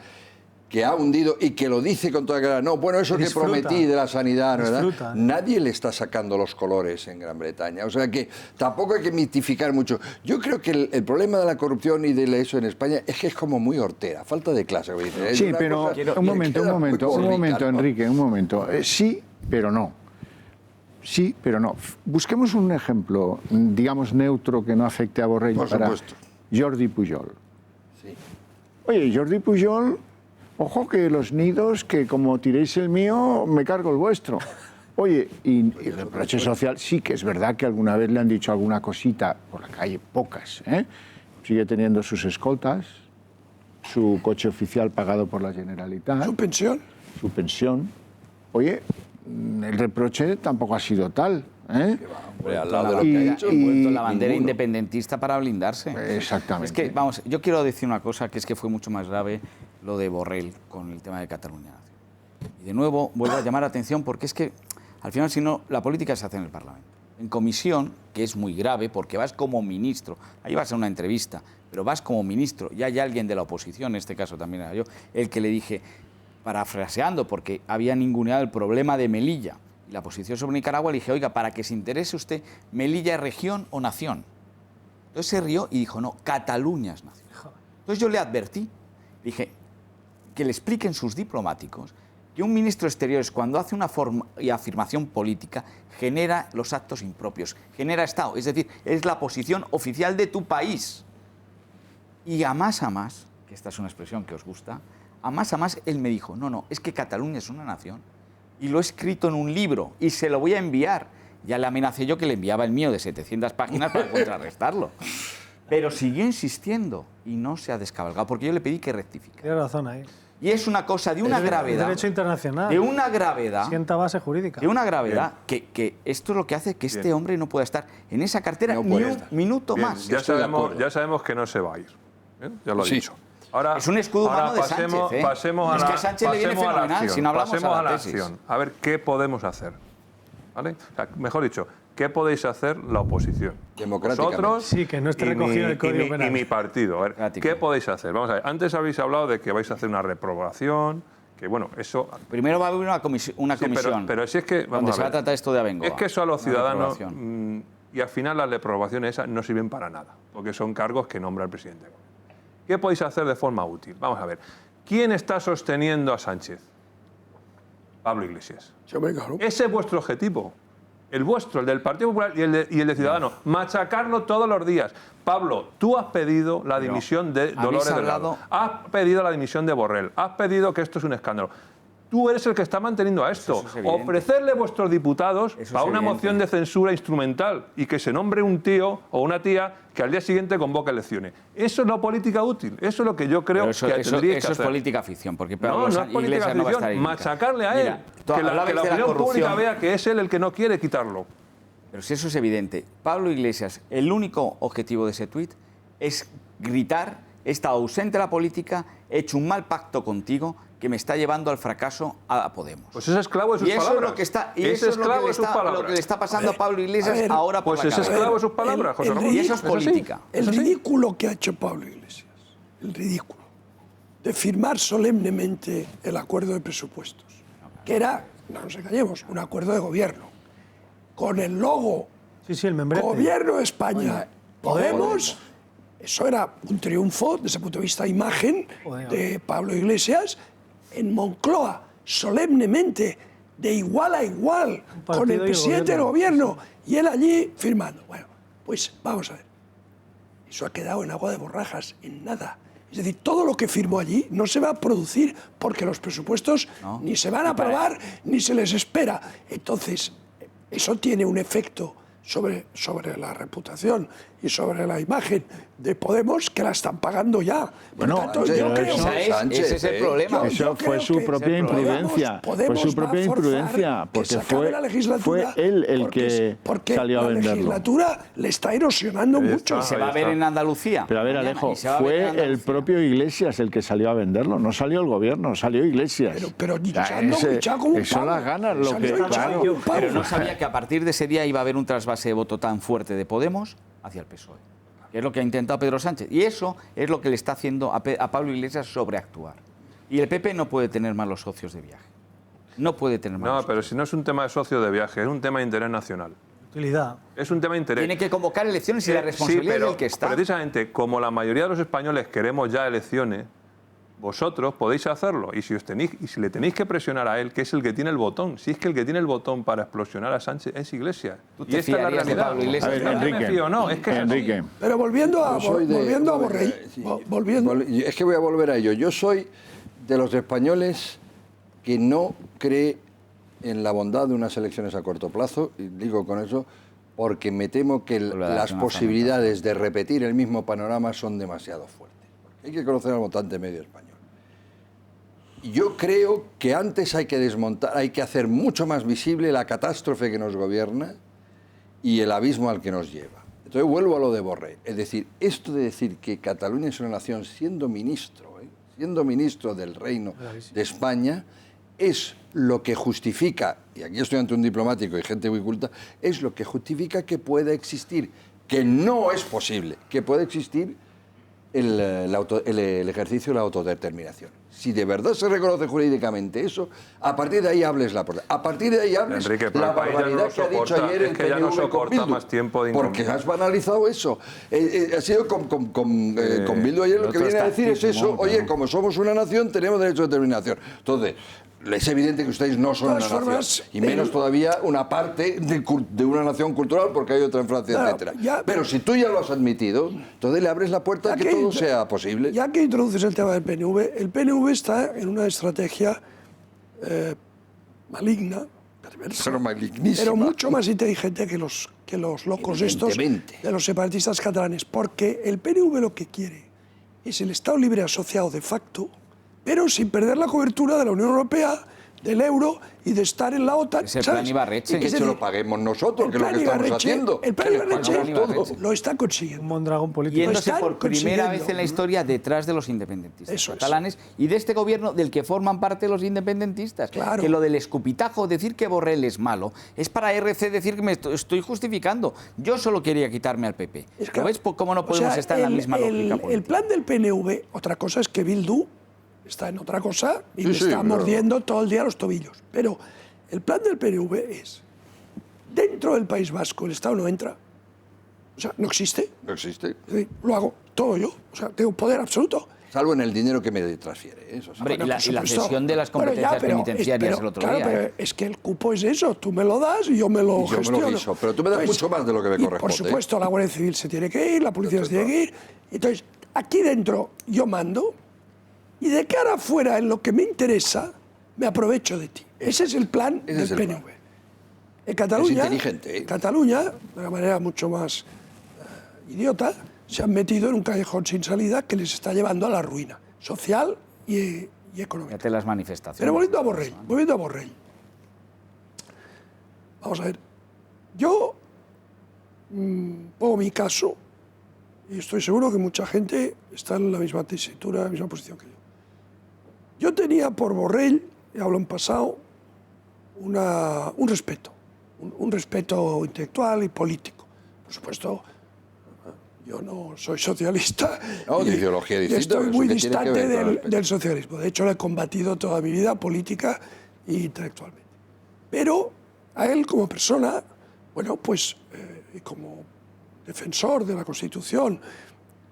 que ha hundido y que lo dice con toda claridad. No, bueno, eso que prometí de la sanidad, ¿verdad? Nadie le está sacando los colores en Gran Bretaña. O sea que tampoco hay que mitificar mucho. Yo creo que el problema de la corrupción y de eso en España es que es como muy hortera, falta de clase. Sí, pero un momento, Enrique, un momento. Sí, pero no. Sí, pero no. Busquemos un ejemplo, digamos, neutro, que no afecte a Borrell. Por supuesto. Jordi Pujol. Sí. Oye, Jordi Pujol... Ojo que los nidos, que como tiréis el mío, me cargo el vuestro. Oye, y el reproche social, sí que es verdad que alguna vez le han dicho alguna cosita por la calle, pocas, ¿eh? Sigue teniendo sus escoltas, su coche oficial pagado por la Generalitat. ¿Su pensión? Su pensión. Oye, el reproche tampoco ha sido tal, ¿eh? Hombre, al lado de lo que ha hecho, vuelto la bandera independentista para blindarse. Exactamente. Es que, vamos, yo quiero decir una cosa, que es que fue mucho más grave lo de Borrell con el tema de Cataluña. Y de nuevo vuelvo a llamar la atención, porque es que al final, si no, la política se hace en el Parlamento. En comisión, que es muy grave, porque vas como ministro, ahí vas a una entrevista, pero vas como ministro, y hay alguien de la oposición, en este caso también era yo, el que le dije, parafraseando, porque había ninguneado el problema de Melilla y la posición sobre Nicaragua, le dije, oiga, para que se interese usted, ¿Melilla es región o nación? Entonces se rió y dijo, no, Cataluña es nación. Entonces yo le advertí, dije, que le expliquen sus diplomáticos que un ministro de Exteriores, cuando hace una afirmación política, genera los actos impropios, genera Estado, es decir, es la posición oficial de tu país. Y a más, que esta es una expresión que os gusta, a más, él me dijo, no, es que Cataluña es una nación y lo he escrito en un libro y se lo voy a enviar. Ya le amenacé yo que le enviaba el mío de 700 páginas para contrarrestarlo. Pero siguió insistiendo y no se ha descabalgado, porque yo le pedí que rectificara. Tiene razón ahí. Y es una cosa de una gravedad. Derecho internacional. De una gravedad. Sienta base jurídica. De una gravedad que esto es lo que hace que este hombre no pueda estar en esa cartera ni un minuto más. Ya sabemos que no se va a ir. Ya lo he dicho. Ahora, es un escudo humano de Sánchez. Pasemos es que Sánchez le viene fenomenal si no hablamos a la tesis. Acción. A ver qué podemos hacer. ¿Vale? O sea, mejor dicho, ¿qué podéis hacer la oposición? Vosotros sí, que no esté recogido el Código Penal. Y mi partido. A ver, ¿qué podéis hacer? Vamos a ver. Antes habéis hablado de que vais a hacer una reprobación, que bueno, eso... Primero va a haber una comisión. Pero si es que... Donde se va a tratar esto de Abengoa. Es que eso a los ciudadanos... Y al final las reprobaciones esas no sirven para nada, porque son cargos que nombra el presidente. ¿Qué podéis hacer de forma útil? Vamos a ver. ¿Quién está sosteniendo a Sánchez? Pablo Iglesias. Ese es vuestro objetivo. El vuestro, el del Partido Popular y el de Ciudadanos. Machacarlo todos los días. Pablo, tú has pedido la dimisión de Dolores Delgado. Has pedido la dimisión de Borrell. Has pedido que esto es un escándalo. Tú eres el que está manteniendo a esto. Ofrecerle a vuestros diputados a una moción de censura instrumental y que se nombre un tío o una tía que al día siguiente convoque elecciones. Eso es la política útil. Eso es lo que yo creo que tendríais que hacer. Eso es política ficción. Porque no es política ficción. Machacarle a él. Que la opinión pública vea que es él el que no quiere quitarlo. Pero si eso es evidente. Pablo Iglesias, el único objetivo de ese tuit es gritar: he estado ausente de la política, he hecho un mal pacto contigo que me está llevando al fracaso a Podemos. Pues es esclavo de sus palabras. Eso es lo que está, lo que le está pasando a Pablo Iglesias ahora por la cabeza. Pues es esclavo de sus palabras, José Ramón. Y eso es política. El ridículo que ha hecho Pablo Iglesias, el ridículo de firmar solemnemente el acuerdo de presupuestos, que era, no nos engañemos, un acuerdo de gobierno, con el logo el membrete. Gobierno de España, Podemos. Eso era un triunfo desde el punto de vista de imagen de Pablo Iglesias en Moncloa, solemnemente, de igual a igual, con el presidente del gobierno y él allí firmando. Bueno, pues vamos a ver. Eso ha quedado en agua de borrajas, en nada. Es decir, todo lo que firmó allí no se va a producir porque los presupuestos ni se van a aprobar ni se les espera. Entonces, eso tiene un efecto sobre la reputación y sobre la imagen de Podemos, que la están pagando ya. Bueno, tanto, yo creo ese es el problema. Eso fue su propia imprudencia. Fue su propia imprudencia, porque fue él el que salió a venderlo. La legislatura le está erosionando mucho. Se va a ver en Andalucía. Pero a ver, Alejo, fue el propio Iglesias el que salió a venderlo. No salió el gobierno, salió Iglesias. Pero eso las ganas. Lo que, claro, pero no sabía que a partir de ese día iba a haber un trasvase de voto tan fuerte de Podemos hacia el PSOE. Que es lo que ha intentado Pedro Sánchez. Y eso es lo que le está haciendo a Pablo Iglesias sobreactuar. Y el PP no puede tener malos socios de viaje. No puede tener malos socios. Pero si no es un tema de socio de viaje, es un tema de interés nacional. Utilidad. Es un tema de interés. Tiene que convocar elecciones y la responsabilidad pero del que está. Precisamente, como la mayoría de los españoles queremos ya elecciones, vosotros podéis hacerlo. Y si le tenéis que presionar a él, que es el que tiene el botón, si es que el que tiene el botón para explosionar a Sánchez es Iglesias. Y esta es la realidad. A ver, Enrique. Pero volviendo a Borrell. Es que voy a volver a ello. Yo soy de los españoles que no cree en la bondad de unas elecciones a corto plazo, y digo con eso porque me temo que las posibilidades de repetir el mismo panorama son demasiado fuertes. Hay que conocer al votante medio español. Yo creo que antes hay que desmontar, hay que hacer mucho más visible la catástrofe que nos gobierna y el abismo al que nos lleva. Entonces vuelvo a lo de Borrell. Es decir, esto de decir que Cataluña es una nación siendo ministro del Reino de España, es lo que justifica, y aquí estoy ante un diplomático y gente muy culta, es lo que justifica que pueda existir, que no es posible, que pueda existir el ejercicio de la autodeterminación. Si de verdad se reconoce jurídicamente eso, a partir de ahí hables la a partir de ahí hables Enrique, la barbaridad que ha dicho ayer el PNV con Bildu. Más tiempo de porque has banalizado eso. Ha sido con Bildu ayer lo que viene a decir es eso. Oye, como somos una nación, tenemos derecho a determinación. Entonces, es evidente que ustedes no son una nación, y menos todavía una parte de una nación cultural, porque hay otra en Francia, etcétera. Pero si tú ya lo has admitido, entonces le abres la puerta a que todo sea posible. Ya que introduces el tema del PNV, el PNV está en una estrategia maligna, perversa, pero mucho más inteligente que los locos estos de los separatistas catalanes, porque el PNV lo que quiere es el Estado libre asociado de facto, pero sin perder la cobertura de la Unión Europea, del euro y de estar en la OTAN. Es el plan Ibarretxe. Y que se lo paguemos nosotros, que es lo que estamos haciendo. El plan Ibarretxe lo está consiguiendo. Un mondragón político. Yéndose por primera vez en la historia detrás de los independentistas catalanes y de este gobierno del que forman parte los independentistas. Claro. Que lo del escupitajo, decir que Borrell es malo, es para RC decir que me estoy justificando. Yo solo quería quitarme al PP. ¿Lo ves cómo no podemos estar en la misma lógica política? El plan del PNV, otra cosa es que Bildu está en otra cosa y le está mordiendo todo el día los tobillos. Pero el plan del PNV es, dentro del País Vasco el Estado no entra, o sea, no existe. No existe. Lo hago todo yo, o sea, tengo poder absoluto. Salvo en el dinero que me transfiere. Eso sí. Hombre, y la cesión de las competencias penitenciarias el otro día. Claro, pero es que el cupo es eso, tú me lo das y yo me lo gestiono. Pero tú me das mucho más de lo que me corresponde. Por supuesto, la Guardia Civil se tiene que ir, la policía se tiene que ir. Entonces, aquí dentro yo mando, y de cara afuera, en lo que me interesa, me aprovecho de ti. Ese es el plan del PNV. En Cataluña, es inteligente, en Cataluña, de una manera mucho más idiota, se han metido en un callejón sin salida que les está llevando a la ruina social y económica. Fíjate las manifestaciones. Pero volviendo a Borrell. Vamos a ver. Yo pongo mi caso y estoy seguro que mucha gente está en la misma tesitura, en la misma posición que yo. Yo tenía por Borrell, y hablo en pasado, un respeto. Un respeto intelectual y político. Por supuesto, yo no soy socialista. No, de ideología distinta. Estoy muy distante del socialismo. De hecho, lo he combatido toda mi vida política e intelectualmente. Pero a él como persona, bueno, pues como defensor de la Constitución,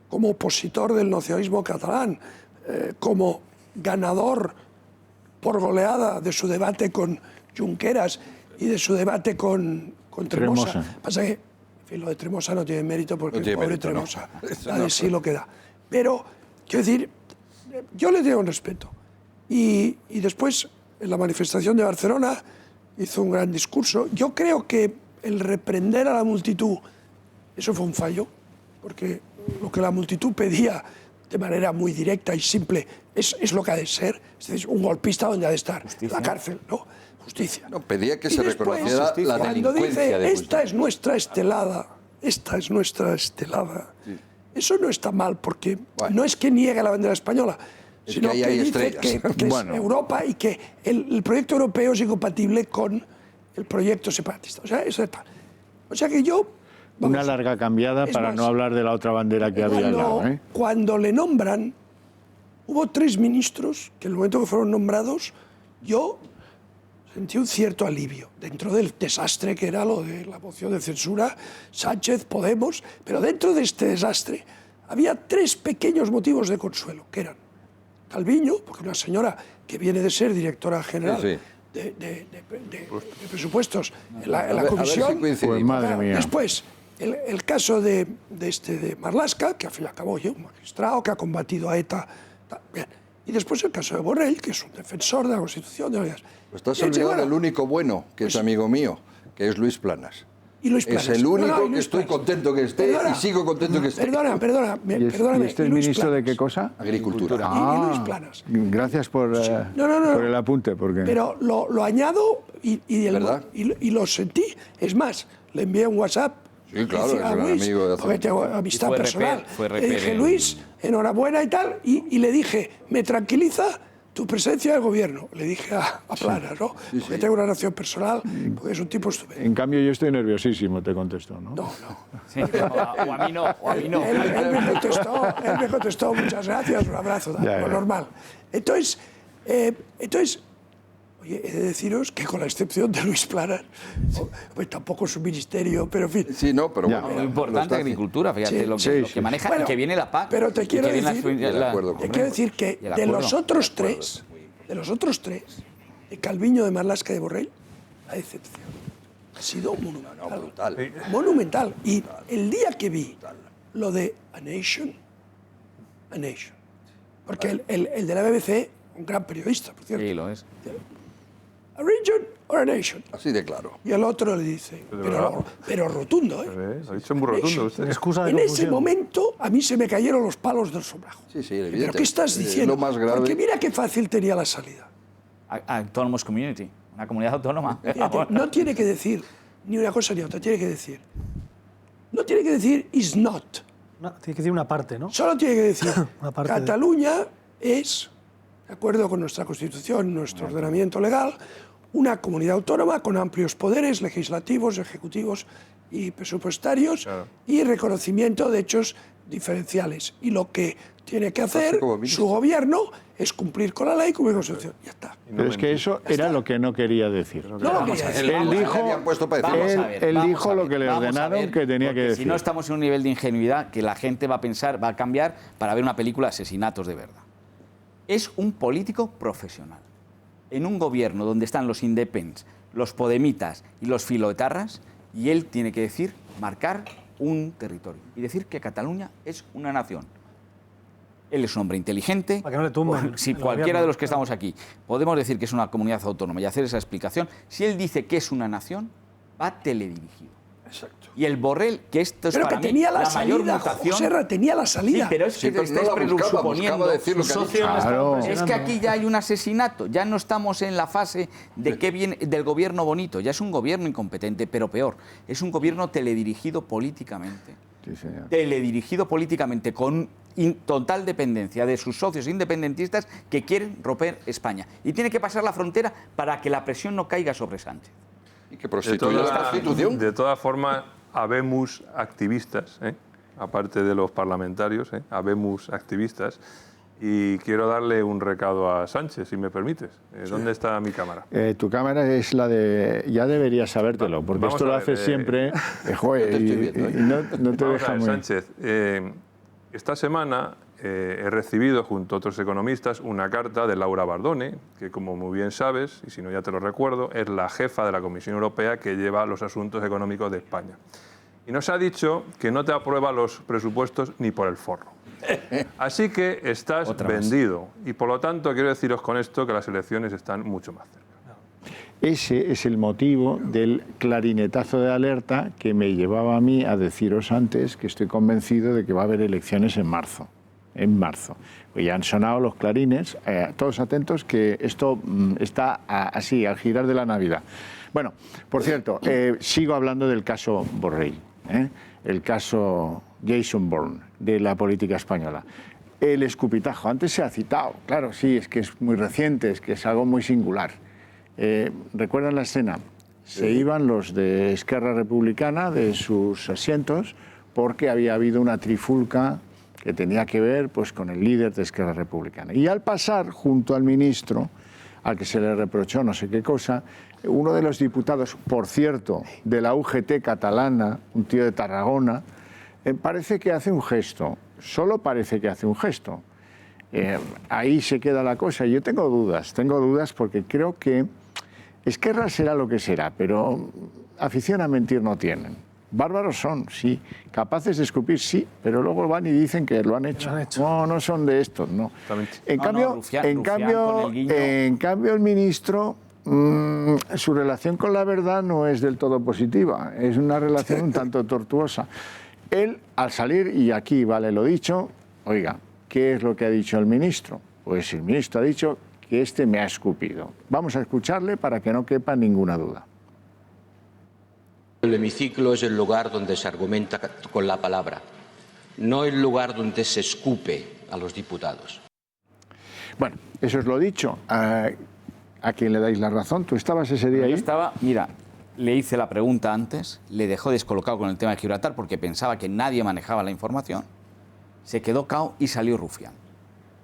como opositor del nacionalismo catalán, como ganador por goleada de su debate con Junqueras y de su debate con Tremosa. Pasa que, en fin, lo de Tremosa no tiene mérito porque el pobre Tremosa da de sí lo que da. Pero, quiero decir, yo le tengo un respeto. Y después, en la manifestación de Barcelona, hizo un gran discurso. Yo creo que el reprender a la multitud, eso fue un fallo, porque lo que la multitud pedía de manera muy directa y simple es lo que ha de ser. Es decir, un golpista donde ha de estar, la cárcel, ¿no? Justicia. No, pedía que se reconociera la delincuencia. Cuando dice, esta es nuestra estelada, eso no está mal, porque no es que niegue la bandera española, sino que dice que es Europa y que el proyecto europeo es incompatible con el proyecto separatista. O sea, eso está. O sea que yo... Una larga cambiada para no hablar de la otra bandera que había al lado. Cuando le nombran, hubo 3 ministros que en el momento que fueron nombrados, yo sentí un cierto alivio dentro del desastre que era lo de la moción de censura, Sánchez, Podemos, pero dentro de este desastre había 3 pequeños motivos de consuelo, que eran Calviño, porque una señora que viene de ser directora general de presupuestos en la comisión, pues madre mía. Después el caso de Marlaska, que al fin y al cabo es un magistrado que ha combatido a ETA, bien. Y después el caso de Borrell, que es un defensor de la Constitución. Estás olvidando del único bueno, que es amigo mío, que es Luis Planas. Y Luis Planas. Es el único que estoy contento que esté y sigo contento que esté. Perdóname. ¿Y este es ministro de qué cosa? Agricultura. Y Luis Planas. Gracias por el apunte. Porque... Pero lo añado y lo sentí. Es más, le envié un WhatsApp. Sí, claro, es un amigo de hace... Porque tengo amistad personal. Le dije, Luis, enhorabuena y tal. Y le dije, me tranquiliza tu presencia en el gobierno. Le dije a Planas, ¿no? Porque tengo una relación personal, porque es un tipo estupendo. En cambio, yo estoy nerviosísimo, te contestó, ¿no? No. Sí, o a mí no. Él me contestó, muchas gracias, un abrazo, lo normal. Entonces, oye, he de deciros que con la excepción de Luis Planas, pues tampoco es un ministerio, pero en fin. Sí, no, pero bueno. Lo importante agricultura, fíjate, lo que maneja, bueno, que viene la PAC. Pero te quiero decir que de los otros tres, de Calviño, de Marlaska, de Borrell, la decepción ha sido monumental. Brutal. Monumental. Y el día que vi lo de A Nation, porque el de la BBC, un gran periodista, por cierto. Sí, lo es. ¿A region or a nation? Así de claro. Y el otro le dice, pero rotundo, ¿eh? Lo ha dicho muy rotundo usted. En ese momento a mí se me cayeron los palos del sombrajo. Sí, sí, evidente. ¿Pero qué estás diciendo? Lo más grave. Porque mira qué fácil tenía la salida. Autonomous Community, una comunidad autónoma. Fíjate, no tiene que decir ni una cosa ni otra, tiene que decir. No tiene que decir is not. No, tiene que decir una parte, ¿no? Solo tiene que decir Una parte Cataluña es, de acuerdo con nuestra Constitución, nuestro ordenamiento legal, una comunidad autónoma con amplios poderes legislativos, ejecutivos y presupuestarios y reconocimiento de hechos diferenciales. Y lo que tiene que hacer su gobierno es cumplir con la ley, cumplir con la Constitución. Ya está. Pero es que eso era lo que no quería decir. Él dijo lo que le ordenaron que tenía que decir. Si no estamos en un nivel de ingenuidad que la gente va a pensar, va a cambiar para ver una película de asesinatos de verdad. Es un político profesional. En un gobierno donde están los independents, los podemitas y los filoetarras, y él tiene que decir, marcar un territorio y decir que Cataluña es una nación. Él es un hombre inteligente. Para que no le tumben. Si cualquiera de los que estamos aquí podemos decir que es una comunidad autónoma y hacer esa explicación, si él dice que es una nación, va teledirigido. Exacto. Y el Borrell, que esto es pero para que mí tenía la mayor salida, mutación. Joserra, tenía la salida. Sí, pero es que te estáis presuponiendo. Es que aquí ya hay un asesinato. Ya no estamos en la fase de qué viene, del gobierno bonito. Ya es un gobierno incompetente, pero peor. Es un gobierno teledirigido políticamente. Sí, señor. Teledirigido políticamente, con total dependencia de sus socios independentistas que quieren romper España. Y tiene que pasar la frontera para que la presión no caiga sobre Sánchez. Y que prostituya la Constitución. De todas formas, habemos activistas, aparte de los parlamentarios, habemos activistas. Y quiero darle un recado a Sánchez, si me permites. ¿Dónde está mi cámara? Tu cámara es la de... Ya deberías sabértelo, porque esto lo haces siempre. Joder, no te deja muy... Sánchez, esta semana he recibido, junto a otros economistas, una carta de Laura Bardone, que, como muy bien sabes, y si no ya te lo recuerdo, es la jefa de la Comisión Europea que lleva los asuntos económicos de España. Y nos ha dicho que no te aprueba los presupuestos ni por el forro. Así que estás vendido. Y por lo tanto, quiero deciros con esto que las elecciones están mucho más cerca. Ese es el motivo del clarinetazo de alerta que me llevaba a mí a deciros antes que estoy convencido de que va a haber elecciones en marzo. En marzo. Pues ya han sonado los clarines, todos atentos, que esto está así, al girar de la Navidad. Bueno, por cierto, sigo hablando del caso Borrell, el caso Jason Bourne de la política española. El escupitajo, antes se ha citado, claro, sí, es que es muy reciente, es que es algo muy singular. ¿Recuerdan la escena? Se iban los de Esquerra Republicana de sus asientos porque había habido una trifulca que tenía que ver pues, con el líder de Esquerra Republicana. Y al pasar junto al ministro, al que se le reprochó no sé qué cosa, uno de los diputados, por cierto, de la UGT catalana, un tío de Tarragona, parece que hace un gesto, solo parece que hace un gesto. Ahí se queda la cosa. Yo tengo dudas porque creo que Esquerra será lo que será, pero afición a mentir no tienen. Bárbaros son, sí. Capaces de escupir, sí. Pero luego van y dicen que lo han hecho. No, no son de estos, no. En cambio, el ministro, su relación con la verdad no es del todo positiva. Es una relación un tanto tortuosa. Él, al salir, y aquí vale lo dicho, oiga, ¿qué es lo que ha dicho el ministro? Pues el ministro ha dicho que este me ha escupido. Vamos a escucharle para que no quepa ninguna duda. El hemiciclo es el lugar donde se argumenta con la palabra, no el lugar donde se escupe a los diputados. Bueno, eso es lo dicho. ¿A quién le dais la razón? ¿Tú estabas ese día ahí? Yo estaba, mira, le hice la pregunta antes, le dejó descolocado con el tema de Gibraltar porque pensaba que nadie manejaba la información. Se quedó cao y salió Rufián.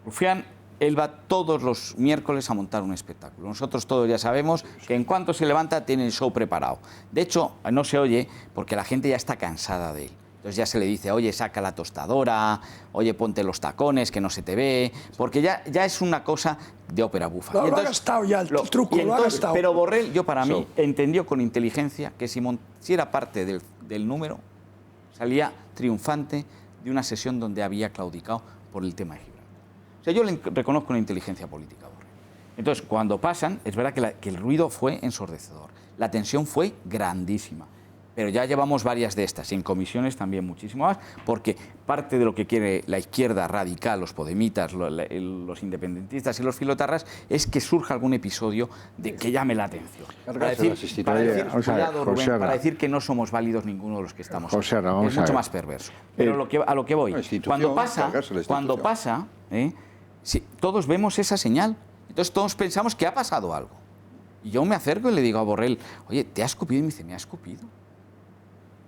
Rufián, él va todos los miércoles a montar un espectáculo. Nosotros todos ya sabemos que en cuanto se levanta tiene el show preparado. De hecho, no se oye porque la gente ya está cansada de él. Entonces ya se le dice, oye, saca la tostadora, oye, ponte los tacones, que no se te ve, porque ya es una cosa de ópera bufa. Lo ha gastado ya el truco, lo ha gastado. Pero Borrell, yo para mí, entendió con inteligencia que si era parte del número, salía triunfante de una sesión donde había claudicado por el tema de Gibraltar. O sea, yo le reconozco una inteligencia política a Borrell. Entonces, cuando pasan, es verdad que el ruido fue ensordecedor. La tensión fue grandísima. Pero ya llevamos varias de estas, y en comisiones también muchísimo más, porque parte de lo que quiere la izquierda radical, los podemitas, los independentistas y los filotarras, es que surja algún episodio de que llame la atención. Para decir que no somos válidos ninguno de los que estamos aquí. Es mucho más perverso. Pero a lo que voy, cuando pasa, sí, todos vemos esa señal, entonces todos pensamos que ha pasado algo. Y yo me acerco y le digo a Borrell, oye, ¿te ha escupido? Y me dice, ¿me ha escupido?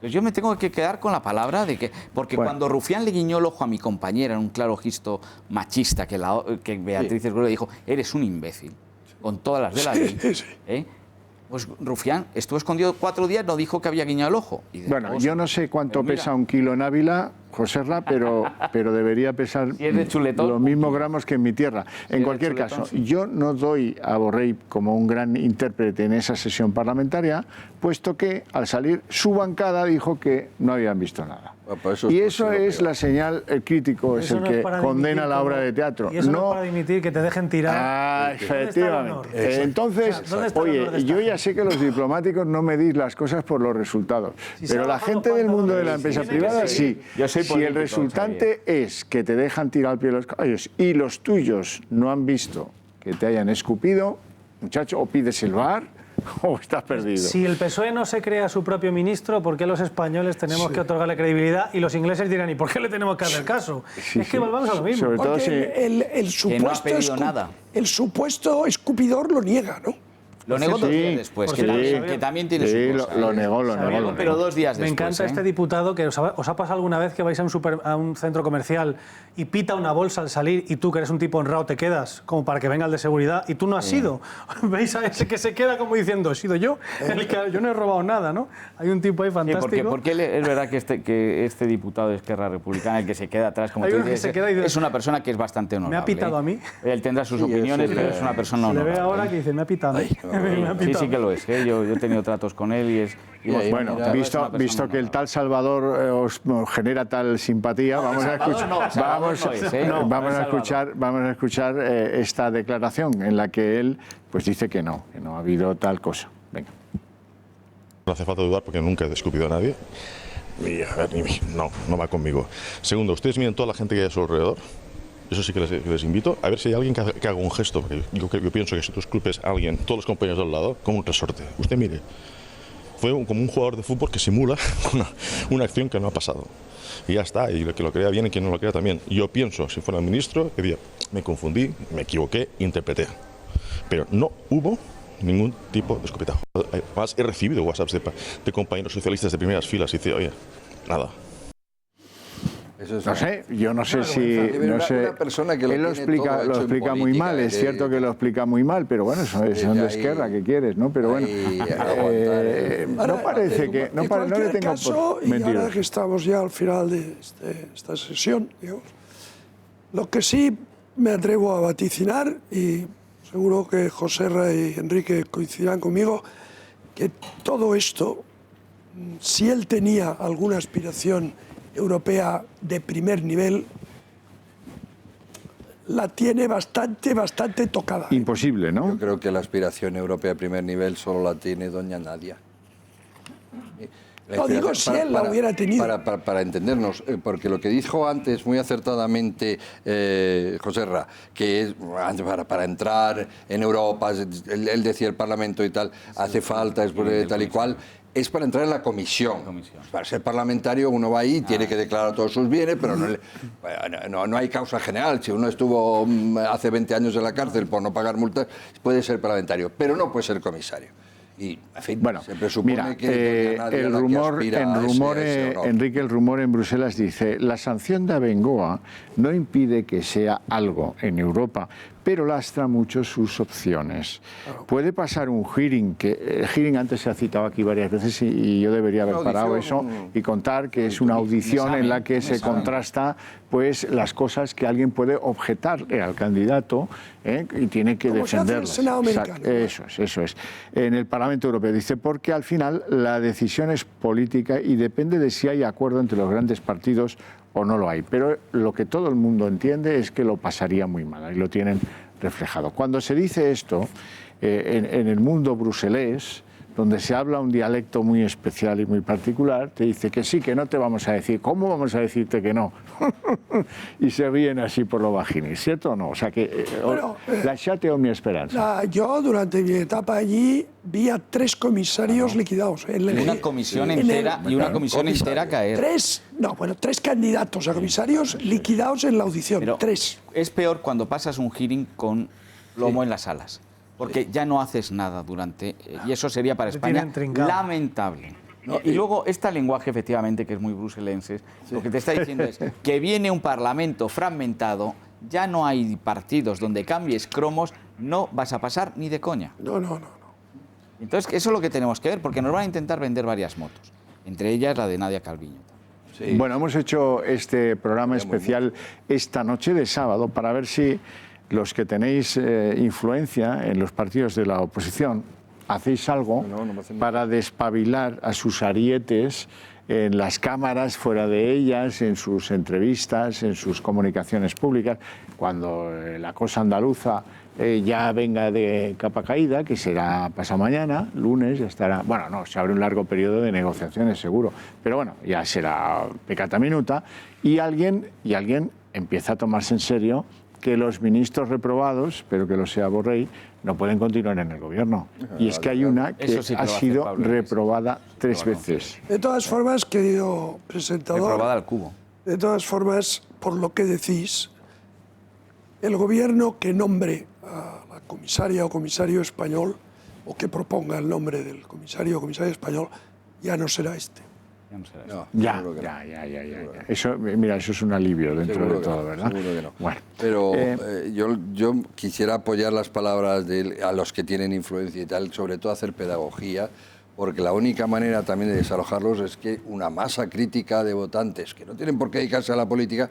Pues yo me tengo que quedar con la palabra de que... Porque cuando Rufián le guiñó el ojo a mi compañera en un claro gesto machista que Beatriz Esgüero le dijo, eres un imbécil, con todas las de la ley, pues Rufián estuvo escondido 4 días, no dijo que había guiñado el ojo. Y bueno, yo no sé cuánto pesa un kilo en Ávila, Joserra, pero debería pesar los mismos gramos que en mi tierra. En cualquier caso, yo no doy a Borrell como un gran intérprete en esa sesión parlamentaria, puesto que al salir su bancada dijo que no habían visto nada. Y eso es la señal, el crítico es el que condena la obra de teatro. Y eso no es para dimitir, que te dejen tirar. Efectivamente. Entonces, oye, yo ya sé que los diplomáticos no medís las cosas por los resultados, pero la gente del mundo de la empresa privada sí. Si el resultante es que te dejan tirar al pie de los caballos y los tuyos no han visto que te hayan escupido, muchacho, o pides el bar o estás perdido. Si el PSOE no se crea su propio ministro, ¿por qué los españoles tenemos que otorgarle credibilidad? Y los ingleses dirán, ¿y por qué le tenemos que hacer caso? Es que volvamos a lo mismo. Sobre todo el supuesto escupidor lo niega, ¿no? Lo negó 2 días después, que también tiene su cosa. Lo negó. Pero 2 días después. Me encanta este diputado que os ha pasado alguna vez que vais a un centro comercial y pita una bolsa al salir y tú, que eres un tipo honrado, te quedas como para que venga el de seguridad y tú no has sido. ¿Veis a ese que se queda como diciendo, he sido yo? Yo no he robado nada, ¿no? Hay un tipo ahí fantástico. Porque es verdad que este diputado de Esquerra Republicana, el que se queda atrás, como tú dices, es una persona que es bastante honorable. ¿Me ha pitado a mí? Él tendrá sus opiniones, pero es una persona honorable. Se le ve ahora que dice, me ha pitado a mí. Sí que lo es. Yo he tenido tratos con él y es... bueno, visto que el tal Salvador os genera tal simpatía, vamos a escuchar esta declaración en la que él pues dice que no ha habido tal cosa. Venga. No hace falta dudar porque nunca he escupido a nadie. Y a ver, no va conmigo. Segundo, ustedes miren toda la gente que hay a su alrededor. Eso sí que les invito a ver si hay alguien que haga un gesto. Porque yo pienso que si tú esculpes a alguien, todos los compañeros de al lado, como un resorte. Usted mire, fue como un jugador de fútbol que simula una acción que no ha pasado. Y ya está, y que lo crea bien y quien no lo crea también. Yo pienso, si fuera el ministro, que diría, me confundí, me equivoqué, interpreté. Pero no hubo ningún tipo de escupitajo. Además, he recibido WhatsApps de compañeros socialistas de primeras filas y dice, oye, nada. No sé, yo no sé si... Una persona que lo explica muy mal, es cierto que lo explica muy mal, pero bueno, son de Esquerra, ¿qué quieres? ¿No? Pero bueno, no parece que... No le tengo por y ahora que estamos ya al final de esta sesión, digamos, lo que sí me atrevo a vaticinar, y seguro que Joserra y Enrique coincidirán conmigo, que todo esto, si él tenía alguna aspiración europea de primer nivel, la tiene bastante tocada. Imposible, ¿no? Yo creo que la aspiración europea de primer nivel solo la tiene doña Nadia. No digo si él la hubiera tenido. Para entendernos, porque lo que dijo antes muy acertadamente Joserra, que es para entrar en Europa, él decía el Parlamento y tal, hace falta, es tal y cual, es para entrar en la comisión. Para ser parlamentario uno va ahí y tiene que declarar todos sus bienes, pero no hay causa general. Si uno estuvo hace 20 años en la cárcel por no pagar multas, puede ser parlamentario, pero no puede ser comisario. Y, en fin, bueno, se presupone que el rumor, Enrique, el rumor en Bruselas dice, la sanción de Abengoa no impide que sea algo en Europa, pero lastra mucho sus opciones. Puede pasar un hearing, que el hearing antes se ha citado aquí varias veces y yo debería haber parado eso y contar que es una audición en la que se contrasta pues las cosas que alguien puede objetarle al candidato y tiene que defenderlas. Eso es. En el Parlamento Europeo dice, porque al final la decisión es política y depende de si hay acuerdo entre los grandes partidos o no lo hay. Pero lo que todo el mundo entiende es que lo pasaría muy mal y lo tienen reflejado. Cuando se dice esto, en el mundo bruselés, donde se habla un dialecto muy especial y muy particular, te dice que sí, que no te vamos a decir. ¿Cómo vamos a decirte que no? Y se ríen así por lo bajinis, ¿cierto o no? O sea que, lasciate o mi esperanza. Yo, durante mi etapa allí, vi a 3 comisarios liquidados. Una comisión entera y una comisión entera caer. 3 candidatos a comisarios liquidados en la audición. Pero 3. Es peor cuando pasas un hearing con lomo en las alas. Porque ya no haces nada durante... Y eso sería para España lamentable. Y luego, este lenguaje, efectivamente, que es muy bruselense, lo que te está diciendo es que viene un Parlamento fragmentado, ya no hay partidos donde cambies cromos, no vas a pasar ni de coña. No. Entonces, eso es lo que tenemos que ver, porque nos van a intentar vender varias motos, entre ellas la de Nadia Calviño. Sí. Bueno, hemos hecho este programa especial esta noche de sábado para ver si los que tenéis influencia en los partidos de la oposición hacéis algo para despabilar a sus arietes en las cámaras, fuera de ellas, en sus entrevistas, en sus comunicaciones públicas, cuando la cosa andaluza ya venga de capa caída, que será pasado mañana, lunes, ya estará... Bueno, no, se abre un largo periodo de negociaciones, seguro, pero bueno, ya será peccata minuta, y alguien empieza a tomarse en serio que los ministros reprobados, pero que lo sea Borrell, no pueden continuar en el gobierno. Y es que hay una que ha sido reprobada 3 veces. De todas formas, querido presentador... Reprobada al cubo. De todas formas, por lo que decís, el gobierno que nombre a la comisaria o comisario español, o que proponga el nombre del comisario o comisaria español, ya no será este. Ya. Eso, mira, eso es un alivio dentro de todo, ¿verdad? Seguro que no. Bueno, pero yo quisiera apoyar las palabras de él, a los que tienen influencia y tal, sobre todo hacer pedagogía, porque la única manera también de desalojarlos es que una masa crítica de votantes que no tienen por qué dedicarse a la política,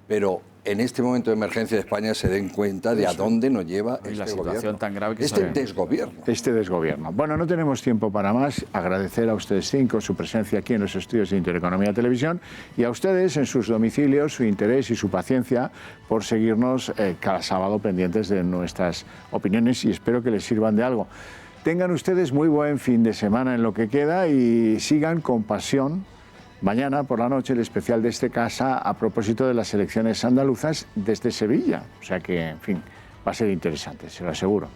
pero en este momento de emergencia de España se den cuenta de a dónde nos lleva la situación tan grave que desgobierno. Este desgobierno. Bueno, no tenemos tiempo para más. Agradecer a ustedes 5 su presencia aquí en los estudios de Intereconomía Televisión y a ustedes en sus domicilios su interés y su paciencia por seguirnos cada sábado pendientes de nuestras opiniones y espero que les sirvan de algo. Tengan ustedes muy buen fin de semana en lo que queda y sigan con pasión. Mañana por la noche el especial de esta casa a propósito de las elecciones andaluzas desde Sevilla. O sea que, en fin, va a ser interesante, se lo aseguro.